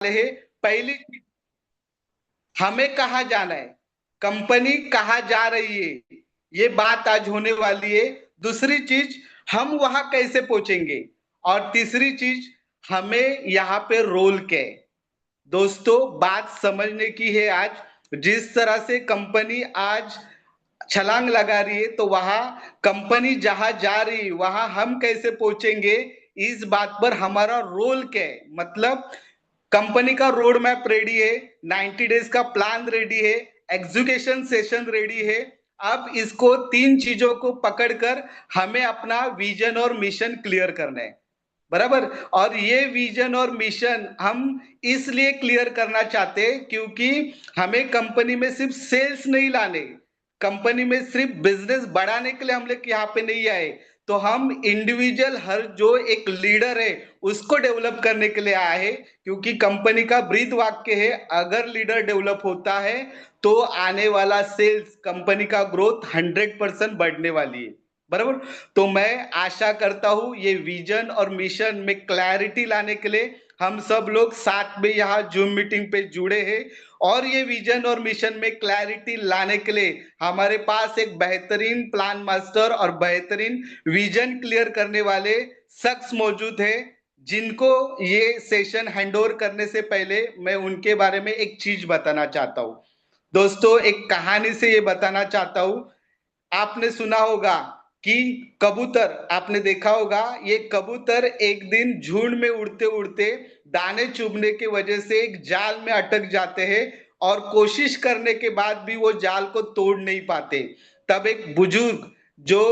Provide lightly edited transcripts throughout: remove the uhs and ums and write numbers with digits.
है। पहली चीज, हमें कहाँ जाना है, कंपनी कहाँ जा रही है, ये बात आज होने वाली है। दूसरी चीज, हम वहां कैसे पहुंचेंगे। और तीसरी चीज, हमें यहाँ पे रोल क्या है। दोस्तों, बात समझने की है। आज जिस तरह से कंपनी आज छलांग लगा रही है, तो वहां कंपनी जहां जा रही है वहां हम कैसे पहुंचेंगे, इस बात पर हमारा रोल क्या है। मतलब कंपनी का रोड मैप रेडी है, 90 डेज का प्लान रेडी है, एग्जीक्यूशन सेशन रेडी है। अब इसको तीन चीजों को पकड़कर हमें अपना विजन और मिशन क्लियर करना है। बराबर। और ये विजन और मिशन हम इसलिए क्लियर करना चाहते हैं क्योंकि हमें कंपनी में सिर्फ सेल्स नहीं लाने, कंपनी में सिर्फ बिजनेस बढ़ाने के लिए हम लोग यहाँ पे नहीं आए। तो हम इंडिविजुअल हर जो एक लीडर है उसको डेवलप करने के लिए आए हैं, क्योंकि कंपनी का ब्रीद वाक्य है, अगर लीडर डेवलप होता है तो आने वाला सेल्स, कंपनी का ग्रोथ 100% बढ़ने वाली है। बराबर। तो मैं आशा करता हूं ये विजन और मिशन में क्लैरिटी लाने के लिए हम सब लोग साथ में यहाँ जूम मीटिंग पे जुड़े हैं। और ये विजन और मिशन में क्लैरिटी लाने के लिए हमारे पास एक बेहतरीन प्लान मास्टर और बेहतरीन विजन क्लियर करने वाले शख्स मौजूद है, जिनको ये सेशन हैंडओवर करने से पहले मैं उनके बारे में एक चीज बताना चाहता हूँ। दोस्तों, एक कहानी से ये बताना चाहता हूँ। आपने सुना होगा कि कबूतर, आपने देखा होगा, ये कबूतर एक दिन झुंड में उड़ते उड़ते दाने चुभने की वजह से एक जाल में अटक जाते हैं, और कोशिश करने के बाद भी वो जाल को तोड़ नहीं पाते। तब एक बुजुर्ग जो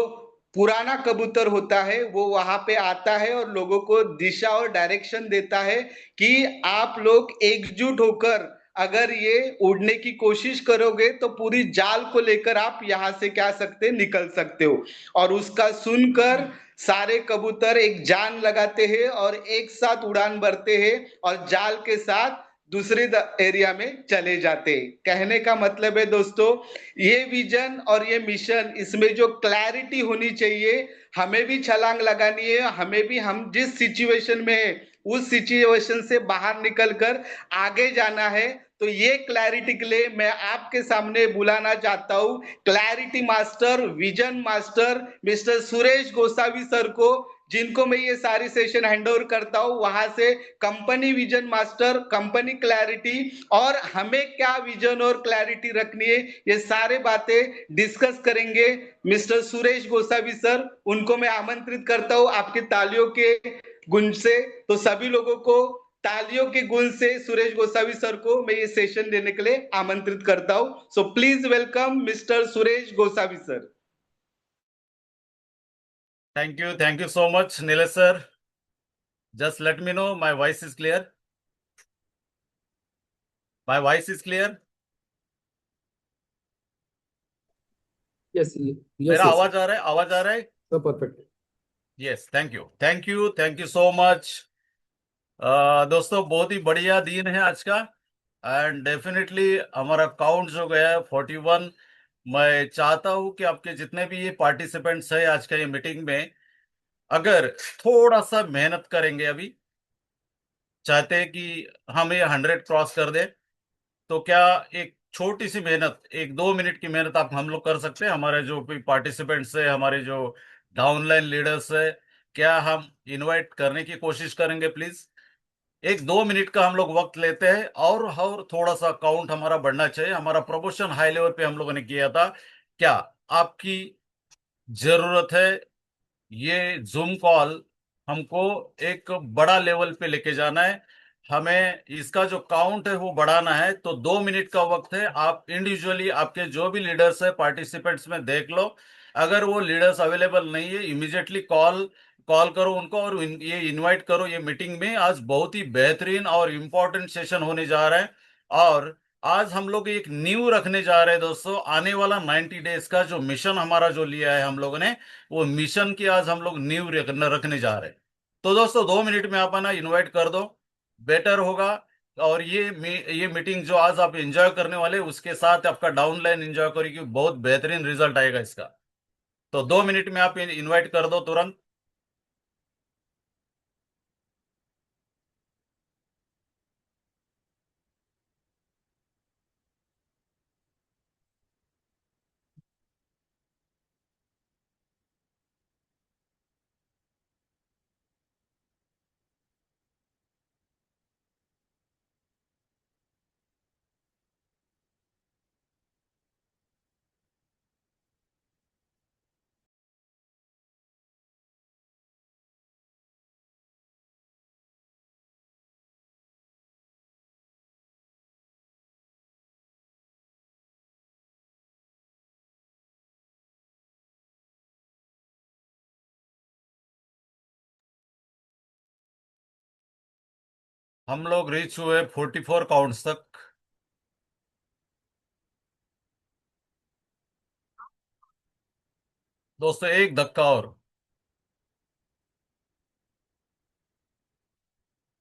पुराना कबूतर होता है वो वहां पे आता है और लोगों को दिशा और डायरेक्शन देता है कि आप लोग एकजुट होकर अगर ये उड़ने की कोशिश करोगे तो पूरी जाल को लेकर आप यहां से क्या सकते, निकल सकते हो। और उसका सुनकर सारे कबूतर एक जान लगाते हैं और एक साथ उड़ान भरते हैं और जाल के साथ दूसरे एरिया में चले जाते हैं। कहने का मतलब है दोस्तों, ये विजन और ये मिशन, इसमें जो क्लैरिटी होनी चाहिए, हमें भी छलांग लगानी है, हमें भी हम जिस सिचुएशन में है उस सिचुएशन से बाहर निकलकर आगे जाना है। तो ये क्लैरिटी के लिए मैं आपके सामने बुलाना चाहता हूं clarity master, vision master mister Suresh Gosavi sir को, जिनको मैं ये सारी सेशन हैंडओवर करता हूं वहां से। Company vision master, company clarity, और हमें क्या विजन और क्लैरिटी रखनी है, ये सारे बातें डिस्कस करेंगे मिस्टर सुरेश गोसावी सर। उनको मैं आमंत्रित करता हूं आपकी तालियों के गुंज से। तो सभी लोगों को तालियों के गुण से सुरेश गोसावी सर को मैं ये सेशन देने के लिए आमंत्रित करता हूं। So please welcome mister Suresh Gosavi sir. Thank you so much, Nilesh sir. Just let me know my voice is clear. My voice is clear. Yes yes मेरा यस आवाज आ रहा है, आवाज आ रहा है। सब perfect. Yes, thank you so much. दोस्तों, बहुत ही बढ़िया दिन है आज का। एंड डेफिनेटली हमारा काउंट जो गया है 41। मैं चाहता हूं कि आपके जितने भी ये पार्टिसिपेंट्स है आज का ये मीटिंग में, अगर थोड़ा सा मेहनत करेंगे, अभी चाहते हैं कि हम ये 100 क्रॉस कर दे, तो क्या एक छोटी सी मेहनत, 1-2 मिनट की मेहनत आप हम लोग कर सकते हैं। हमारे जो भी पार्टिसिपेंट्स है, हमारे जो डाउनलाइन लीडर्स है, क्या हम इनवाइट करने की कोशिश करेंगे प्लीज। 1-2 मिनट का हम लोग वक्त लेते हैं, और थोड़ा सा काउंट हमारा बढ़ना चाहिए। हमारा प्रमोशन हाई लेवल पे हम लोगों ने किया था। क्या आपकी जरूरत है ये जूम कॉल हमको एक बड़ा लेवल पे लेके जाना है। हमें इसका जो काउंट है वो बढ़ाना है। तो 2 मिनट का वक्त है। आप इंडिविजुअली आपके जो भी लीडर्स है पार्टिसिपेंट्स में देख लो। अगर वो लीडर्स अवेलेबल नहीं है, इमीडिएटली कॉल कॉल करो उनको और ये इनवाइट करो। ये मीटिंग में आज बहुत ही बेहतरीन और इम्पोर्टेंट सेशन होने जा रहा है। और आज हम लोग एक न्यू रखने जा रहे हैं दोस्तों। आने वाला 90 डेज का जो मिशन हमारा जो लिया है हम लोगों ने, वो मिशन की आज हम लोग नींव रखने जा रहे हैं। तो दोस्तों, 2 मिनट में आप ना इनवाइट कर दो, बेटर होगा। और ये मीटिंग जो आज आप एंजॉय करने वाले, उसके साथ आपका डाउनलाइन एंजॉय करेगी, बहुत बेहतरीन रिजल्ट आएगा इसका। तो 2 मिनट में आप इनवाइट कर दो तुरंत। हम लोग रीच हुए 44 काउंट्स तक। दोस्तों एक धक्का और।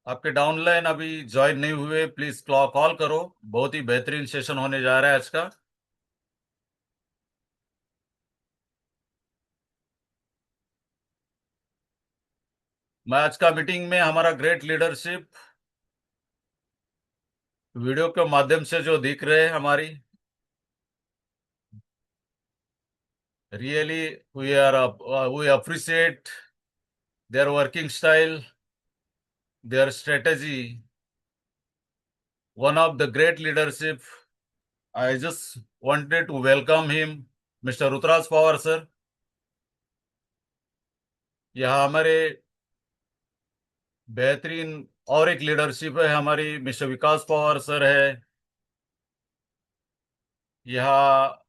आपके डाउनलाइन अभी ज्वाइन नहीं हुए, प्लीज कॉल करो। बहुत ही बेहतरीन सेशन होने जा रहा है आज का। मैं आज का मीटिंग में हमारा ग्रेट लीडरशिप वीडियो के माध्यम से जो दिख रहे हैं हमारी, really we appreciate their working style, their strategy. One of the great leadership, I just wanted to welcome him, mister Rutraj Pawar sir. यहाँ हमारे बेहतरीन और एक लीडरशिप है हमारी, मिस्टर विकास पवार सर है यहाँ।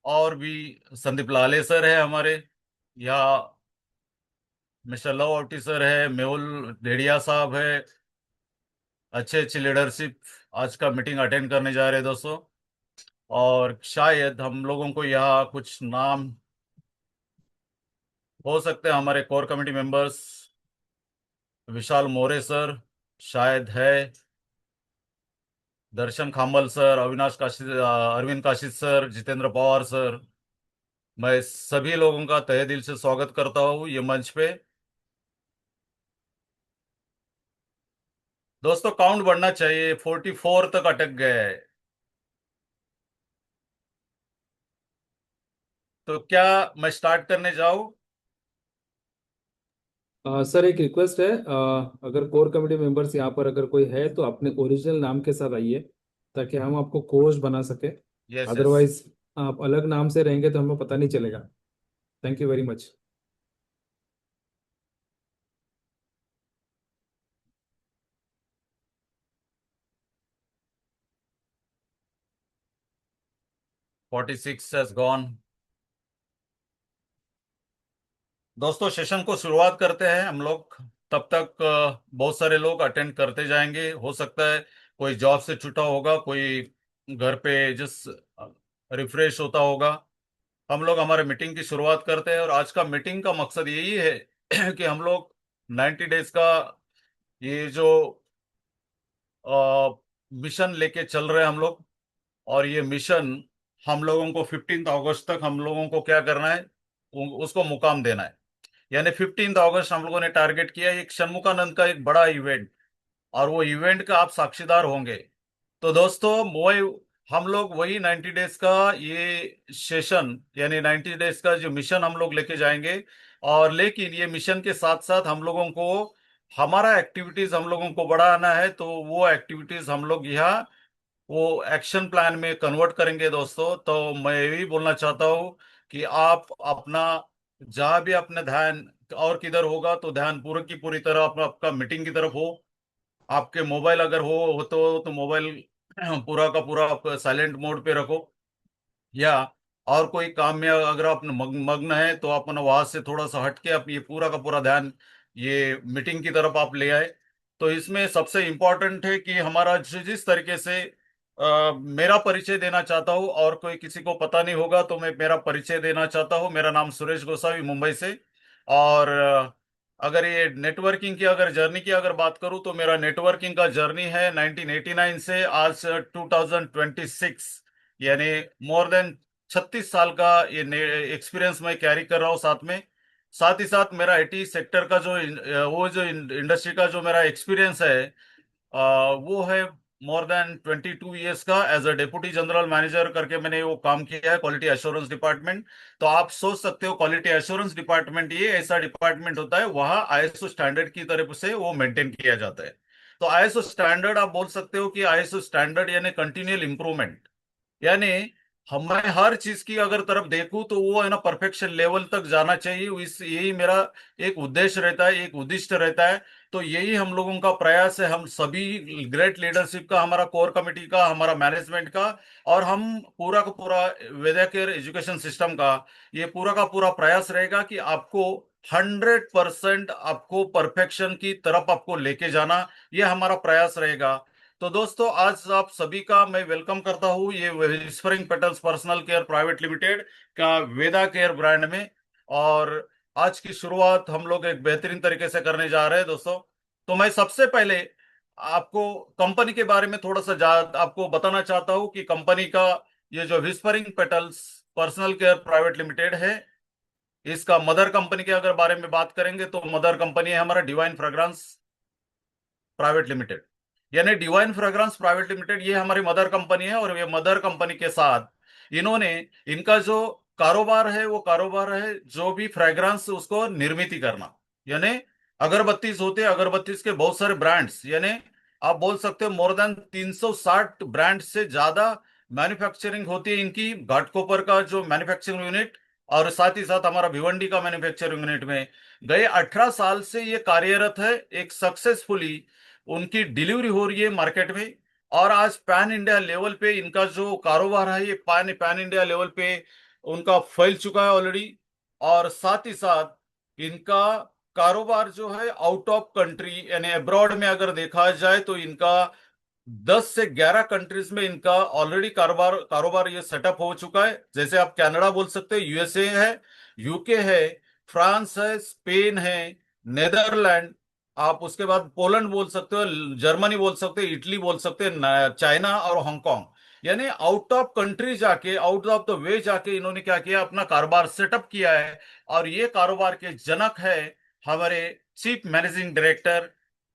और भी संदीप लाले सर है हमारे यहाँ, मिस्टर लव अवटी सर है, मेहुल डेढ़िया साहब है। अच्छे अच्छे लीडरशिप आज का मीटिंग अटेंड करने जा रहे हैं दोस्तों। और शायद हम लोगों को यहाँ कुछ नाम हो सकते हैं हमारे core committee members. Vishal More sir शायद है, Darshan Khamal sir, Avinash Kashi, Arvind Kashid sir, Jitendra Pawar sir. मैं सभी लोगों का तहे दिल से स्वागत करता हूँ ये मंच पे। दोस्तों काउंट बढ़ना चाहिए, 44 तक अटक गए है। तो क्या मैं स्टार्ट करने जाऊं? सर एक रिक्वेस्ट है, अगर कोर कमेटी मेंबर्स यहाँ पर अगर कोई है तो अपने ओरिजिनल नाम के साथ आइए ताकि हम आपको कोच बना सके। Yes yes. अदरवाइज आप अलग नाम से रहेंगे तो हमें पता नहीं चलेगा। Thank you very much. 46 has gone। दोस्तों सेशन को शुरुआत करते हैं हम लोग। तब तक बहुत सारे लोग अटेंड करते जाएंगे। हो सकता है कोई जॉब से छूटा होगा, कोई घर पे जिस रिफ्रेश होता होगा। हम लोग हमारे मीटिंग की शुरुआत करते हैं और आज का मीटिंग का मकसद यही है कि हम लोग 90 डेज का ये जो मिशन लेके चल रहे हैं हम लोग। और ये मिशन हम लोगों को 15 अगस्त तक हम लोगों को क्या करना है, उसको मुकाम देना है। यानी 15 अगस्त हम लोगों ने टारगेट किया है, एक षणमुखानंद का एक बड़ा इवेंट, और वो इवेंट का आप साक्षीदार होंगे। तो दोस्तों वही हम लोग वही 90 डेज का ये सेशन यानी 90 डेज का जो मिशन हम लोग लेके जाएंगे। और लेकिन ये मिशन के साथ साथ हम लोगों को हमारा एक्टिविटीज हम लोगों को बढ़ाना है, तो वो एक्टिविटीज हम लोग यहाँ वो एक्शन प्लान में कन्वर्ट करेंगे दोस्तों। तो मैं ये भी बोलना चाहता हूँ कि आप अपना जहाँ भी अपना ध्यान और किधर होगा तो ध्यान पूरी की पूरी तरह अपना आपका मीटिंग की तरफ हो। आपके मोबाइल अगर हो तो मोबाइल पूरा का पूरा आप साइलेंट मोड पे रखो। या और कोई काम में अगर आप मग्न है तो आप ना वहां से थोड़ा सा हटके आप ये पूरा का पूरा ध्यान ये मीटिंग की तरफ आप ले आए। तो इसमें सबसे इम्पोर्टेंट है कि हमारा जिस तरीके से मेरा परिचय देना चाहता हूँ, और कोई किसी को पता नहीं होगा तो मैं मेरा परिचय देना चाहता हूँ। मेरा नाम सुरेश गोसावी, मुंबई से। और अगर ये नेटवर्किंग की अगर जर्नी की अगर बात करूँ तो मेरा नेटवर्किंग का जर्नी है 1989 से आज 2026, यानी मोर देन 36 साल का ये एक्सपीरियंस मैं कैरी कर रहा हूँ साथ में। साथ ही साथ मेरा आईटी सेक्टर का जो वो जो इंडस्ट्री का जो मेरा एक्सपीरियंस है वो है मोर देन 22 ईयर्स का। As a deputy general manager करके मैंने वो काम किया है, क्वालिटी एश्योरेंस डिपार्टमेंट। तो आप सोच सकते हो क्वालिटी एश्योरेंस डिपार्टमेंट ये ऐसा डिपार्टमेंट होता है, वहाँ आईएसओ स्टैंडर्ड की तरफ से वो मेंटेन किया जाता है। तो आईएसओ स्टैंडर्ड आप बोल सकते हो कि आईएसओ स्टैंडर्ड यानी कंटिन्यूअल इंप्रूवमेंट। यानी मैं हर चीज की अगर तरफ देखूं तो वो है ना परफेक्शन लेवल तक जाना चाहिए। इस यही मेरा एक उद्देश्य रहता है, एक उद्दिष्ट रहता है। तो यही हम लोगों का प्रयास है, हम सभी ग्रेट लीडरशिप का, हमारा कोर कमेटी का, हमारा मैनेजमेंट का, और हम पूरा का पूरा वेदा केयर एजुकेशन सिस्टम का ये पूरा का पूरा प्रयास रहेगा कि आपको 100% आपको परफेक्शन की तरफ आपको लेके जाना, ये हमारा प्रयास रहेगा। तो दोस्तों, आज आप सभी का मैं वेलकम करता हूँ ये whispering petals personal care private limited का वेदा केयर ब्रांड में। और आज की शुरुआत हम लोग एक बेहतरीन तरीके से करने जा रहे हैं दोस्तों। तो मैं सबसे पहले आपको कंपनी के बारे में थोड़ा सा आपको बताना चाहता हूँ कि कंपनी का ये जो whispering petals personal care private limited है, इसका मदर कंपनी के अगर बारे में बात करेंगे तो मदर कंपनी है हमारा डिवाइन फ्रेग्रेंस प्राइवेट लिमिटेड। यानी डिवाइन फ्रेग्रेंस प्राइवेट लिमिटेड ये हमारी मदर कंपनी है, और ये मदर कंपनी के साथ इन्होंने इनका जो कारोबार है वो कारोबार है जो भी फ्रेग्रेंस उसको निर्मित करना। यानी अगरबत्तीज होते हैं, अगरबत्तीज के बहुत सारे ब्रांड्स, यानी आप बोल सकते हो मोर देन 360 ब्रांड से ज्यादा मैन्युफैक्चरिंग होती है इनकी। घाटकोपर का जो मैन्युफैक्चरिंग यूनिट और साथ ही साथ हमारा भिवंडी का मैन्युफैक्चरिंग यूनिट में गए 18 साल से ये कार्यरत है। एक सक्सेसफुली उनकी डिलीवरी हो रही है मार्केट में, और आज पैन इंडिया लेवल पे इनका जो कारोबार है ये पैन पैन इंडिया लेवल पे उनका फैल चुका है ऑलरेडी। और साथ ही साथ इनका कारोबार जो है आउट ऑफ कंट्री यानी अब्रॉड में अगर देखा जाए तो इनका 10 से 11 कंट्रीज में इनका ऑलरेडी कारोबार कारोबार ये सेटअप हो चुका है। जैसे आप कनाडा बोल सकते हैं, यूएसए है, यूके है, फ्रांस है, स्पेन है, नेदरलैंड, आप उसके बाद पोलैंड बोल सकते हो, जर्मनी बोल सकते हो, इटली बोल सकते हैं, चाइना और हांगकांग। यानी आउट ऑफ कंट्री जाके, आउट ऑफ द वे जाके इन्होंने क्या किया, अपना कारोबार सेटअप किया है। और ये कारोबार के जनक है हमारे chief managing director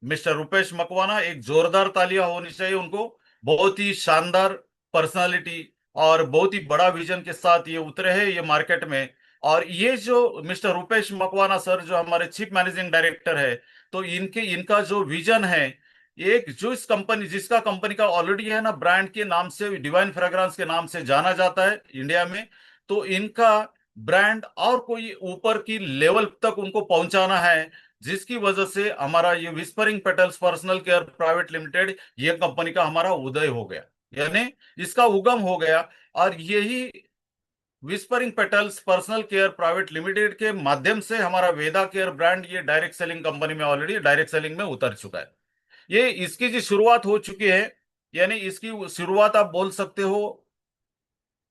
mister Rupesh Makwana. एक जोरदार तालियां होनी चाहिए उनको। बहुत ही शानदार पर्सनालिटी और बहुत ही बड़ा विजन के साथ ये उतरे हैं ये मार्केट में। और ये जो मिस्टर रुपेश मकवाना सर जो हमारे चीफ मैनेजिंग डायरेक्टर है, तो इनका जो विजन है, एक जो इस कंपनी जिसका कंपनी का ऑलरेडी है ना ब्रांड के नाम से डिवाइन फ्रेग्रेंस के नाम से जाना जाता है इंडिया में, तो इनका ब्रांड और कोई ऊपर की लेवल तक उनको पहुंचाना है, जिसकी वजह से हमारा ये whispering petals personal care private limited ये कंपनी का हमारा उदय हो गया, यानी इसका उगम हो गया। और यही whispering petals personal care private limited के माध्यम से हमारा वेदा केयर ब्रांड ये डायरेक्ट सेलिंग कंपनी में ऑलरेडी डायरेक्ट सेलिंग में उतर चुका है। ये इसकी जो शुरुआत हो चुकी है, यानी इसकी शुरुआत आप बोल सकते हो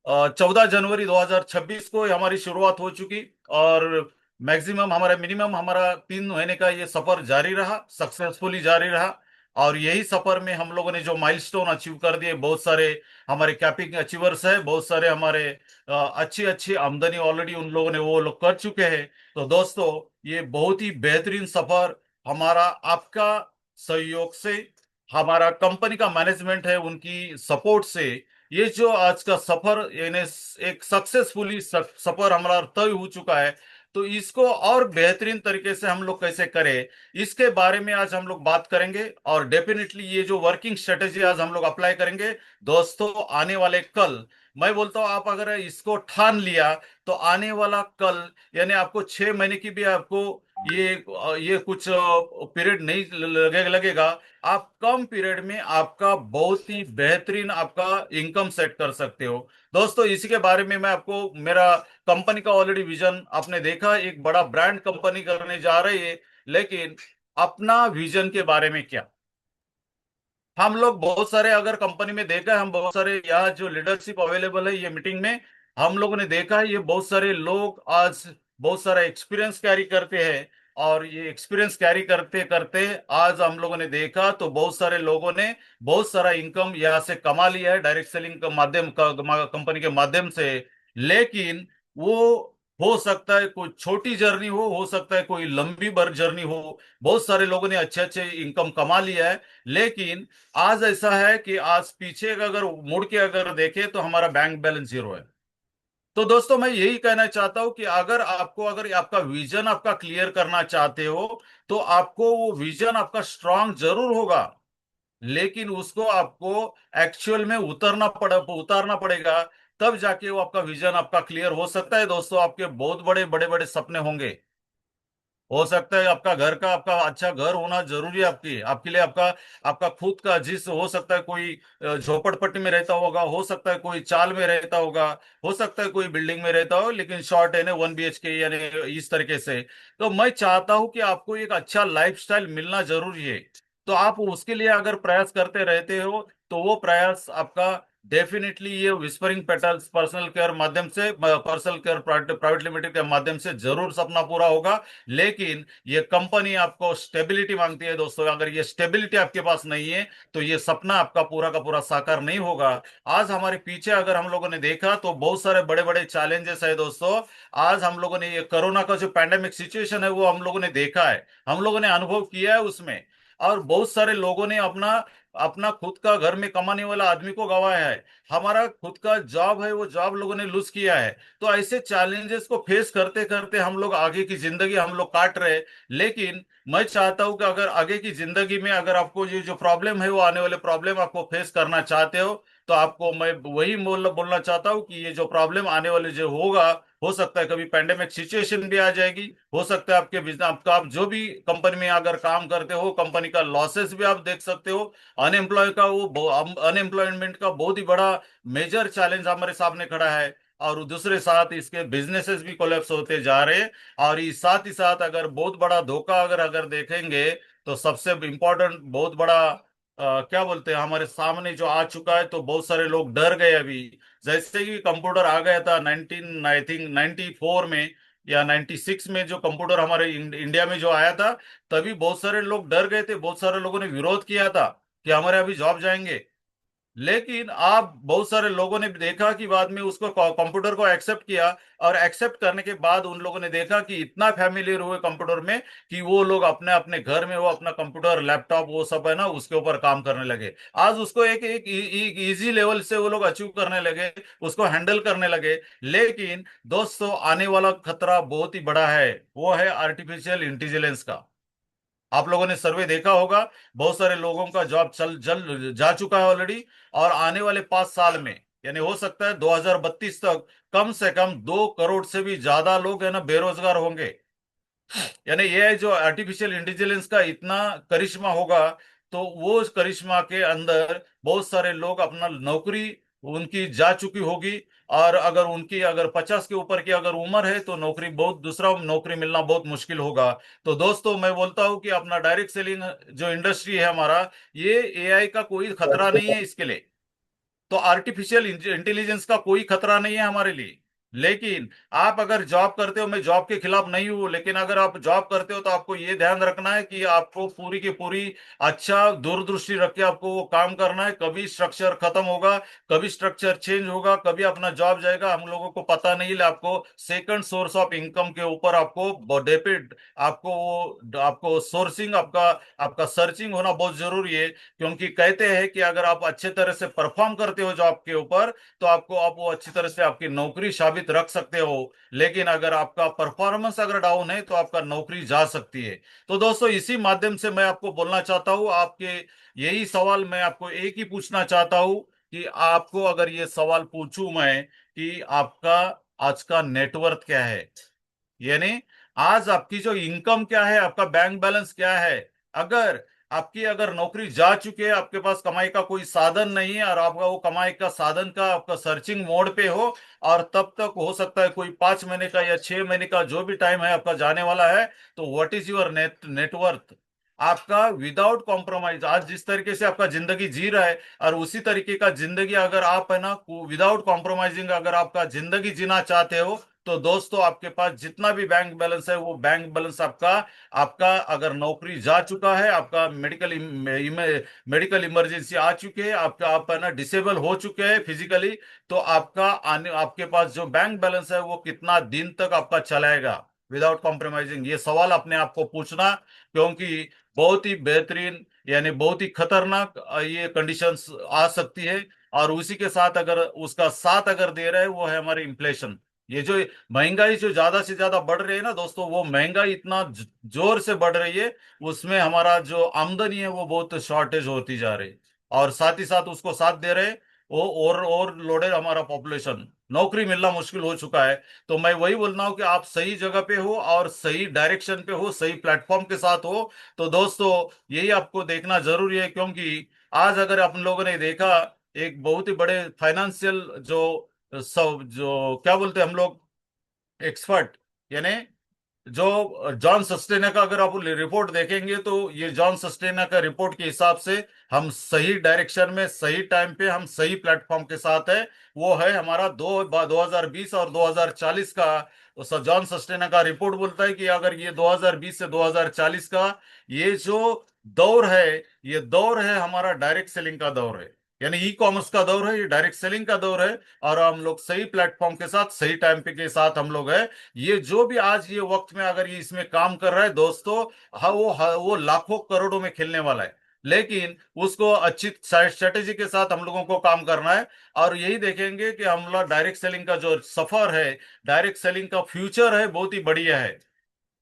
14 जनवरी 2026 को हमारी शुरुआत हो चुकी। और मैक्सिमम हमारा मिनिमम हमारा 3 महीने का ये सफर जारी रहा, सक्सेसफुली जारी रहा। और यही सफर में हम लोगों ने जो माइलस्टोन अचीव कर दिए, बहुत सारे हमारे कैपिंग अचीवर्स है, बहुत सारे हमारे अच्छी अच्छी आमदनी ऑलरेडी उन लोगों ने वो लोग कर चुके हैं। तो दोस्तों, ये बहुत ही बेहतरीन सफर हमारा आपका सहयोग से, हमारा कंपनी का मैनेजमेंट है उनकी सपोर्ट से, ये जो आज का सफर यानी एक सक्सेसफुली सफर हमारा तय हो चुका है। तो इसको और बेहतरीन तरीके से हम लोग कैसे करें, इसके बारे में आज हम लोग बात करेंगे। और डेफिनेटली ये जो वर्किंग स्ट्रेटेजी आज हम लोग अप्लाई करेंगे दोस्तों, आने वाले कल, मैं बोलता हूं आप अगर इसको ठान लिया तो आने वाला कल, यानी आपको 6 महीने की भी आपको ये कुछ पीरियड नहीं लगेगा। आप कम पीरियड में आपका बहुत ही बेहतरीन आपका इनकम सेट कर सकते हो। दोस्तों, इसी के बारे में मैं आपको, मेरा कंपनी का ऑलरेडी विजन आपने देखा, एक बड़ा ब्रांड कंपनी करने जा रही है, लेकिन अपना विजन के बारे में क्या, हम लोग बहुत सारे अगर कंपनी में देखा है, हम बहुत सारे यहाँ जो लीडरशिप अवेलेबल है ये मीटिंग में हम लोगों ने देखा है, ये बहुत सारे लोग आज बहुत सारा एक्सपीरियंस कैरी करते हैं। और ये एक्सपीरियंस कैरी करते करते आज हम लोगों ने देखा तो बहुत सारे लोगों ने बहुत सारा इनकम यहाँ से कमा लिया है डायरेक्ट सेलिंग का माध्यम कंपनी के माध्यम से। लेकिन वो हो सकता है कोई छोटी जर्नी हो सकता है कोई लंबी बर जर्नी हो, बहुत सारे लोगों ने अच्छे अच्छे इनकम कमा लिया है। लेकिन आज ऐसा है कि आज पीछे का अगर मुड़ के अगर देखें तो हमारा बैंक बैलेंस जीरो है। तो दोस्तों, मैं यही कहना चाहता हूं कि अगर आपका विजन आपका क्लियर करना चाहते हो, तो आपको वो विजन आपका स्ट्रांग जरूर होगा, लेकिन उसको आपको एक्चुअल में उतारना पड़ेगा। तब जाके वो आपका विजन आपका क्लियर हो सकता है। दोस्तों, आपके बहुत बड़े बड़े बड़े सपने होंगे, हो सकता है आपका घर का, आपका अच्छा घर होना जरूरी है आपकी, आपके लिए आपका, आपका खुद का, जिस हो सकता है कोई झोपड़पट्टी में रहता होगा, हो सकता है कोई चाल में रहता होगा, हो सकता है कोई बिल्डिंग में रहता हो, लेकिन शॉर्ट है ना 1 BHK यानी इस तरीके से। तो मैं चाहता हूं कि आपको एक अच्छा लाइफस्टाइल मिलना जरूरी है। तो आप उसके लिए अगर प्रयास करते रहते हो तो वो प्रयास आपका डेफिनेटली ये विस्परिंग पेटल्स पर्सनल केयर माध्यम से, पर्सनल केयर प्राइवेट लिमिटेड के माध्यम से जरूर सपना पूरा होगा। लेकिन ये कंपनी आपको स्टेबिलिटी मांगती है दोस्तों, अगर ये स्टेबिलिटी आपके पास नहीं है तो ये सपना आपका पूरा का पूरा साकार नहीं होगा। आज हमारे पीछे अगर हम लोगों ने देखा तो बहुत सारे बड़े बड़े चैलेंजेस है दोस्तों। आज हम लोगों ने ये कोरोना का जो पैंडेमिक सिचुएशन है वो हम लोगों ने देखा है, हम लोगों ने अनुभव किया है उसमें। और बहुत सारे लोगों ने अपना अपना खुद का घर में कमाने वाला आदमी को गंवाया है, हमारा खुद का जॉब है वो जॉब लोगों ने लूज किया है। तो ऐसे चैलेंजेस को फेस करते करते हम लोग आगे की जिंदगी हम लोग काट रहे हैं। लेकिन मैं चाहता हूं कि अगर आगे की जिंदगी में अगर आपको ये जो प्रॉब्लम है वो आने वाले प्रॉब्लम आपको फेस करना चाहते हो, तो आपको मैं वही बोलना चाहता हूँ कि ये जो प्रॉब्लम आने वाले जो होगा, हो सकता है कभी पैंडेमिक सिचुएशन भी आ जाएगी, हो सकता है आपके बिजनेस, आपका आप जो भी कंपनी में अगर काम करते हो कंपनी का लॉसेस भी आप देख सकते हो। अनएम्प्लॉयमेंट का बहुत ही बड़ा मेजर चैलेंज हमारे सामने खड़ा है। और दूसरे साथ इसके बिजनेसेस भी कोलैप्स होते जा रहे हैं। और इस साथ ही साथ अगर बहुत बड़ा धोखा अगर अगर देखेंगे तो सबसे इम्पोर्टेंट बहुत बड़ा क्या बोलते हैं हमारे सामने जो आ चुका है, तो बहुत सारे लोग डर गए अभी। जैसे ही कंप्यूटर आ गया था 19 आई थिंक 94 में या 96 में, जो कंप्यूटर हमारे इंडिया में जो आया था, तभी बहुत सारे लोग डर गए थे, बहुत सारे लोगों ने विरोध किया था कि हमारे अभी जॉब जाएंगे। लेकिन आप बहुत सारे लोगों ने देखा कि बाद में उसको कंप्यूटर को एक्सेप्ट किया। और एक्सेप्ट करने के बाद उन लोगों ने देखा कि इतना फैमिलियर हुए कंप्यूटर में कि वो लोग अपने अपने घर में वो अपना कंप्यूटर लैपटॉप वो सब है ना उसके ऊपर काम करने लगे। आज उसको एक एक इजी लेवल से वो लोग अचीव करने लगे, उसको हैंडल करने लगे। लेकिन दोस्तों आने वाला खतरा बहुत ही बड़ा है, वो है आर्टिफिशियल इंटेलिजेंस का। आप लोगों ने सर्वे देखा होगा, बहुत सारे लोगों का जॉब चल जल जा चुका है ऑलरेडी। और आने वाले 5 साल में यानी हो सकता है 2032 तक कम से कम 2 करोड़ से भी ज्यादा लोग है ना बेरोजगार होंगे। यानी ये जो आर्टिफिशियल इंटेलिजेंस का इतना करिश्मा होगा, तो वो उस करिश्मा के अंदर बहुत सारे लोग अपना नौकरी उनकी जा चुकी होगी। और अगर उनकी अगर 50 के ऊपर की अगर उम्र है तो नौकरी बहुत दूसरा नौकरी मिलना बहुत मुश्किल होगा। तो दोस्तों मैं बोलता हूं कि अपना डायरेक्ट सेलिंग जो इंडस्ट्री है हमारा, ये एआई का कोई खतरा नहीं है इसके लिए। तो आर्टिफिशियल इंटेलिजेंस का कोई खतरा नहीं है हमारे लिए। लेकिन आप अगर जॉब करते हो, मैं जॉब के खिलाफ नहीं हूं, लेकिन अगर आप जॉब करते हो तो आपको ये ध्यान रखना है कि आपको पूरी की पूरी अच्छा दूरदृष्टि रख के आपको वो काम करना है। कभी स्ट्रक्चर खत्म होगा, कभी स्ट्रक्चर चेंज होगा, कभी अपना जॉब जाएगा, हम लोगों को पता नहीं। आपको सेकंड सोर्स ऑफ इनकम के ऊपर आपको डेपिट आपको वो आपको सोर्सिंग आपका आपका सर्चिंग होना बहुत जरूरी है। क्योंकि कहते हैं कि अगर आप अच्छे तरह से परफॉर्म करते हो जॉब के ऊपर, तो आपको आप वो अच्छी तरह से आपकी नौकरी साबित रख सकते हो। लेकिन अगर आपका परफॉर्मेंस अगर डाउन है तो आपका नौकरी जा सकती है। तो दोस्तों इसी माध्यम से मैं आपको बोलना चाहता हूं, आपके यही सवाल मैं आपको एक ही पूछना चाहता हूं कि आपको अगर ये सवाल पूछूं मैं कि आपका आज का नेटवर्थ क्या है, यानी आज आपकी जो इनकम क्या है, आपका बैंक बैलेंस क्या है। अगर आपकी अगर नौकरी जा चुकी है, आपके पास कमाई का कोई साधन नहीं है और आपका वो कमाई का साधन का आपका सर्चिंग मोड पे हो, और तब तक हो सकता है कोई 5 महीने का या 6 महीने का जो भी टाइम है आपका जाने वाला है, तो व्हाट इज योर नेटवर्थ। आपका विदाउट कॉम्प्रोमाइज आज जिस तरीके से आपका जिंदगी जी रहा है, और उसी तरीके का जिंदगी अगर आप है ना विदाउट कॉम्प्रोमाइजिंग अगर आपका जिंदगी जीना चाहते हो, तो दोस्तों आपके पास जितना भी बैंक बैलेंस है वो बैंक बैलेंस आपका आपका अगर नौकरी जा चुका है, आपका मेडिकल इमरजेंसी आ चुके हैं, आपका आप है ना डिसेबल हो चुके हैं फिजिकली, तो आपका आने आपके पास जो बैंक बैलेंस है वो कितना दिन तक आपका चलाएगा विदाउट कॉम्प्रोमाइजिंग, ये सवाल अपने आप को पूछना। क्योंकि बहुत ही बेहतरीन यानी बहुत ही खतरनाक ये कंडीशंस आ सकती है। और उसी के साथ अगर उसका साथ अगर दे रहे हैं वो है हमारे इन्फ्लेशन। ये जो महंगाई जो ज्यादा से ज्यादा बढ़ रही है ना दोस्तों, वो महंगाई इतना जोर से बढ़ रही है, उसमें हमारा जो आमदनी है वो बहुत शॉर्टेज होती जा रही है। और साथ ही साथ उसको साथ दे रहे हैं वो और लोडेड हमारा पॉपुलेशन, नौकरी मिलना मुश्किल हो चुका है। तो मैं वही बोल रहा हूँ कि आप सही जगह पे हो और सही डायरेक्शन पे हो, सही प्लेटफॉर्म के साथ हो। तो दोस्तों यही आपको देखना जरूरी है, क्योंकि आज अगर अपन लोगों ने देखा, एक बहुत ही बड़े फाइनेंशियल जो सब जो क्या बोलते हैं हम लोग, एक्सपर्ट, यानी जो जॉन सस्टेना का अगर आप रिपोर्ट देखेंगे, तो ये जॉन सस्टेना का रिपोर्ट के हिसाब से हम सही डायरेक्शन में, सही टाइम पे, हम सही प्लेटफॉर्म के साथ है। वो है हमारा 2020 और 2040 का। तो जॉन सस्टेना का रिपोर्ट बोलता है कि अगर ये 2020 से 2040 का ये जो दौर है, ये दौर है हमारा डायरेक्ट सेलिंग का दौर है, यानी ई कॉमर्स का दौर है, ये डायरेक्ट सेलिंग का दौर है। और हम लोग सही प्लेटफॉर्म के साथ, सही टाइम पे के साथ हम लोग है। ये जो भी आज ये वक्त में अगर ये इसमें काम कर रहा है दोस्तों, वो लाखों करोड़ों में खेलने वाला है। लेकिन उसको अच्छी स्ट्रेटेजी के साथ हम लोगों को काम करना है। और यही देखेंगे कि हम लोग डायरेक्ट सेलिंग का जो सफर है, डायरेक्ट सेलिंग का फ्यूचर है, बहुत ही बढ़िया है।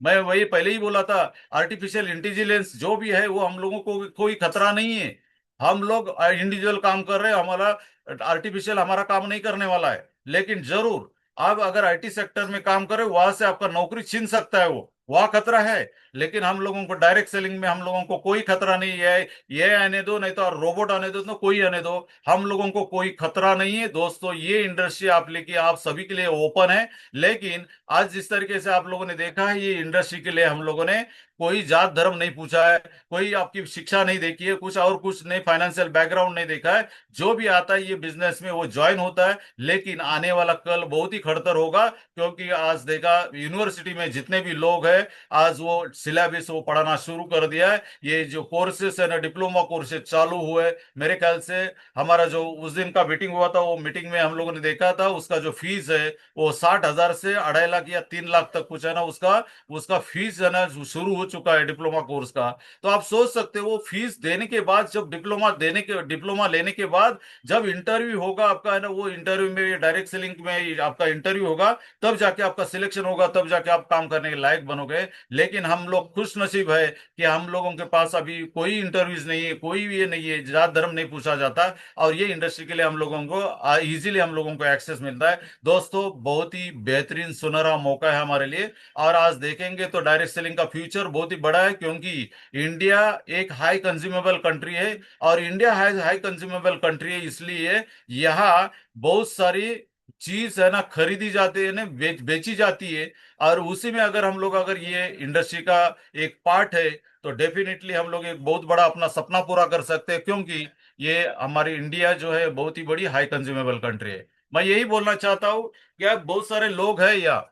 मैं वही पहले ही बोला था, आर्टिफिशियल इंटेलिजेंस जो भी है वो हम लोगों को कोई खतरा नहीं है। हम लोग इंडिविजुअल काम कर रहे हैं, हमारा आर्टिफिशियल हमारा काम नहीं करने वाला है। लेकिन जरूर आप अगर आईटी सेक्टर में काम करें, वहां से आपका नौकरी छीन सकता है, वो वहां खतरा है। लेकिन हम लोगों को डायरेक्ट सेलिंग में हम लोगों को कोई खतरा नहीं है। ये आने दो, नहीं तो रोबोट आने दो, तो कोई आने दो, हम लोगों को कोई खतरा नहीं है दोस्तों। ये इंडस्ट्री आप लेके आप सभी के लिए ओपन है। लेकिन आज जिस तरीके से आप लोगों ने देखा है, ये इंडस्ट्री के लिए हम लोगों ने कोई जात धर्म नहीं पूछा है, कोई आपकी शिक्षा नहीं देखी है, कुछ और कुछ नहीं, फाइनेंशियल बैकग्राउंड नहीं देखा है। जो भी आता है ये बिजनेस में वो ज्वाइन होता है। लेकिन आने वाला कल बहुत ही खड़तर होगा, क्योंकि आज देखा यूनिवर्सिटी में जितने भी लोग हैं, आज वो सिलेबस वो पढ़ाना शुरू कर दिया है। ये जो कोर्सेस है ना, डिप्लोमा कोर्सेज चालू हुए, मेरे ख्याल से हमारा जो उस दिन का मीटिंग हुआ था, वो मीटिंग में हम लोगों ने देखा था, उसका जो फीस है वो 60,000 से 2.5 लाख या 3 लाख तक कुछ है ना, उसका उसका फीस है ना शुरू हो चुका है डिप्लोमा कोर्स का। तो आप सोच सकते हो, वो फीस देने के बाद, जब डिप्लोमा लेने के बाद जब इंटरव्यू होगा आपका है ना, वो इंटरव्यू में डायरेक्ट सेलिंग में आपका इंटरव्यू होगा, तब जाके आपका सिलेक्शन होगा, तब जाके आप काम करने के लायक बनोगे। लेकिन हम लोग खुश नसीब है कि हम लोगों के पास अभी कोई इंटरव्यूज नहीं है, कोई भी ये नहीं है, जात धर्म नहीं पूछा जाता। और ये इंडस्ट्री के लिए हम लोगों को इजीली हम लोगों को एक्सेस मिलता है दोस्तों। बहुत ही बेहतरीन सुनहरा मौका है हमारे लिए। और आज देखेंगे तो डायरेक्ट सेलिंग का फ्यूचर बहुत ही बड़ा है, क्योंकि इंडिया एक हाई कंज्यूमेबल कंट्री है। और इंडिया हाई कंज्यूमेबल कंट्री है इसलिए यहाँ बहुत सारी चीज है ना खरीदी जाती है ना, बेची जाती है। और उसी में अगर हम लोग अगर ये इंडस्ट्री का एक पार्ट है, तो डेफिनेटली हम लोग एक बहुत बड़ा अपना सपना पूरा कर सकते हैं, क्योंकि ये हमारी इंडिया जो है बहुत ही बड़ी हाई कंज्यूमेबल कंट्री है। मैं यही बोलना चाहता हूँ कि अब बहुत सारे लोग हैं या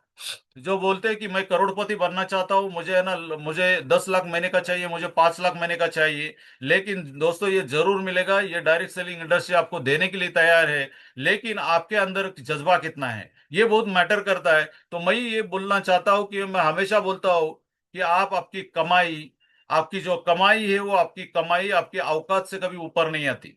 जो बोलते हैं कि मैं करोड़पति बनना चाहता हूँ, मुझे है ना, मुझे 10 लाख महीने का चाहिए, मुझे 5 लाख महीने का चाहिए। लेकिन दोस्तों ये जरूर मिलेगा, ये डायरेक्ट सेलिंग इंडस्ट्री आपको देने के लिए तैयार है। लेकिन आपके अंदर जज्बा कितना है, ये बहुत मैटर करता है। तो मैं ये बोलना चाहता हूँ कि मैं हमेशा बोलता हूँ कि आप आपकी कमाई, आपकी जो कमाई है, वो आपकी कमाई आपकी औकात से कभी ऊपर नहीं आती।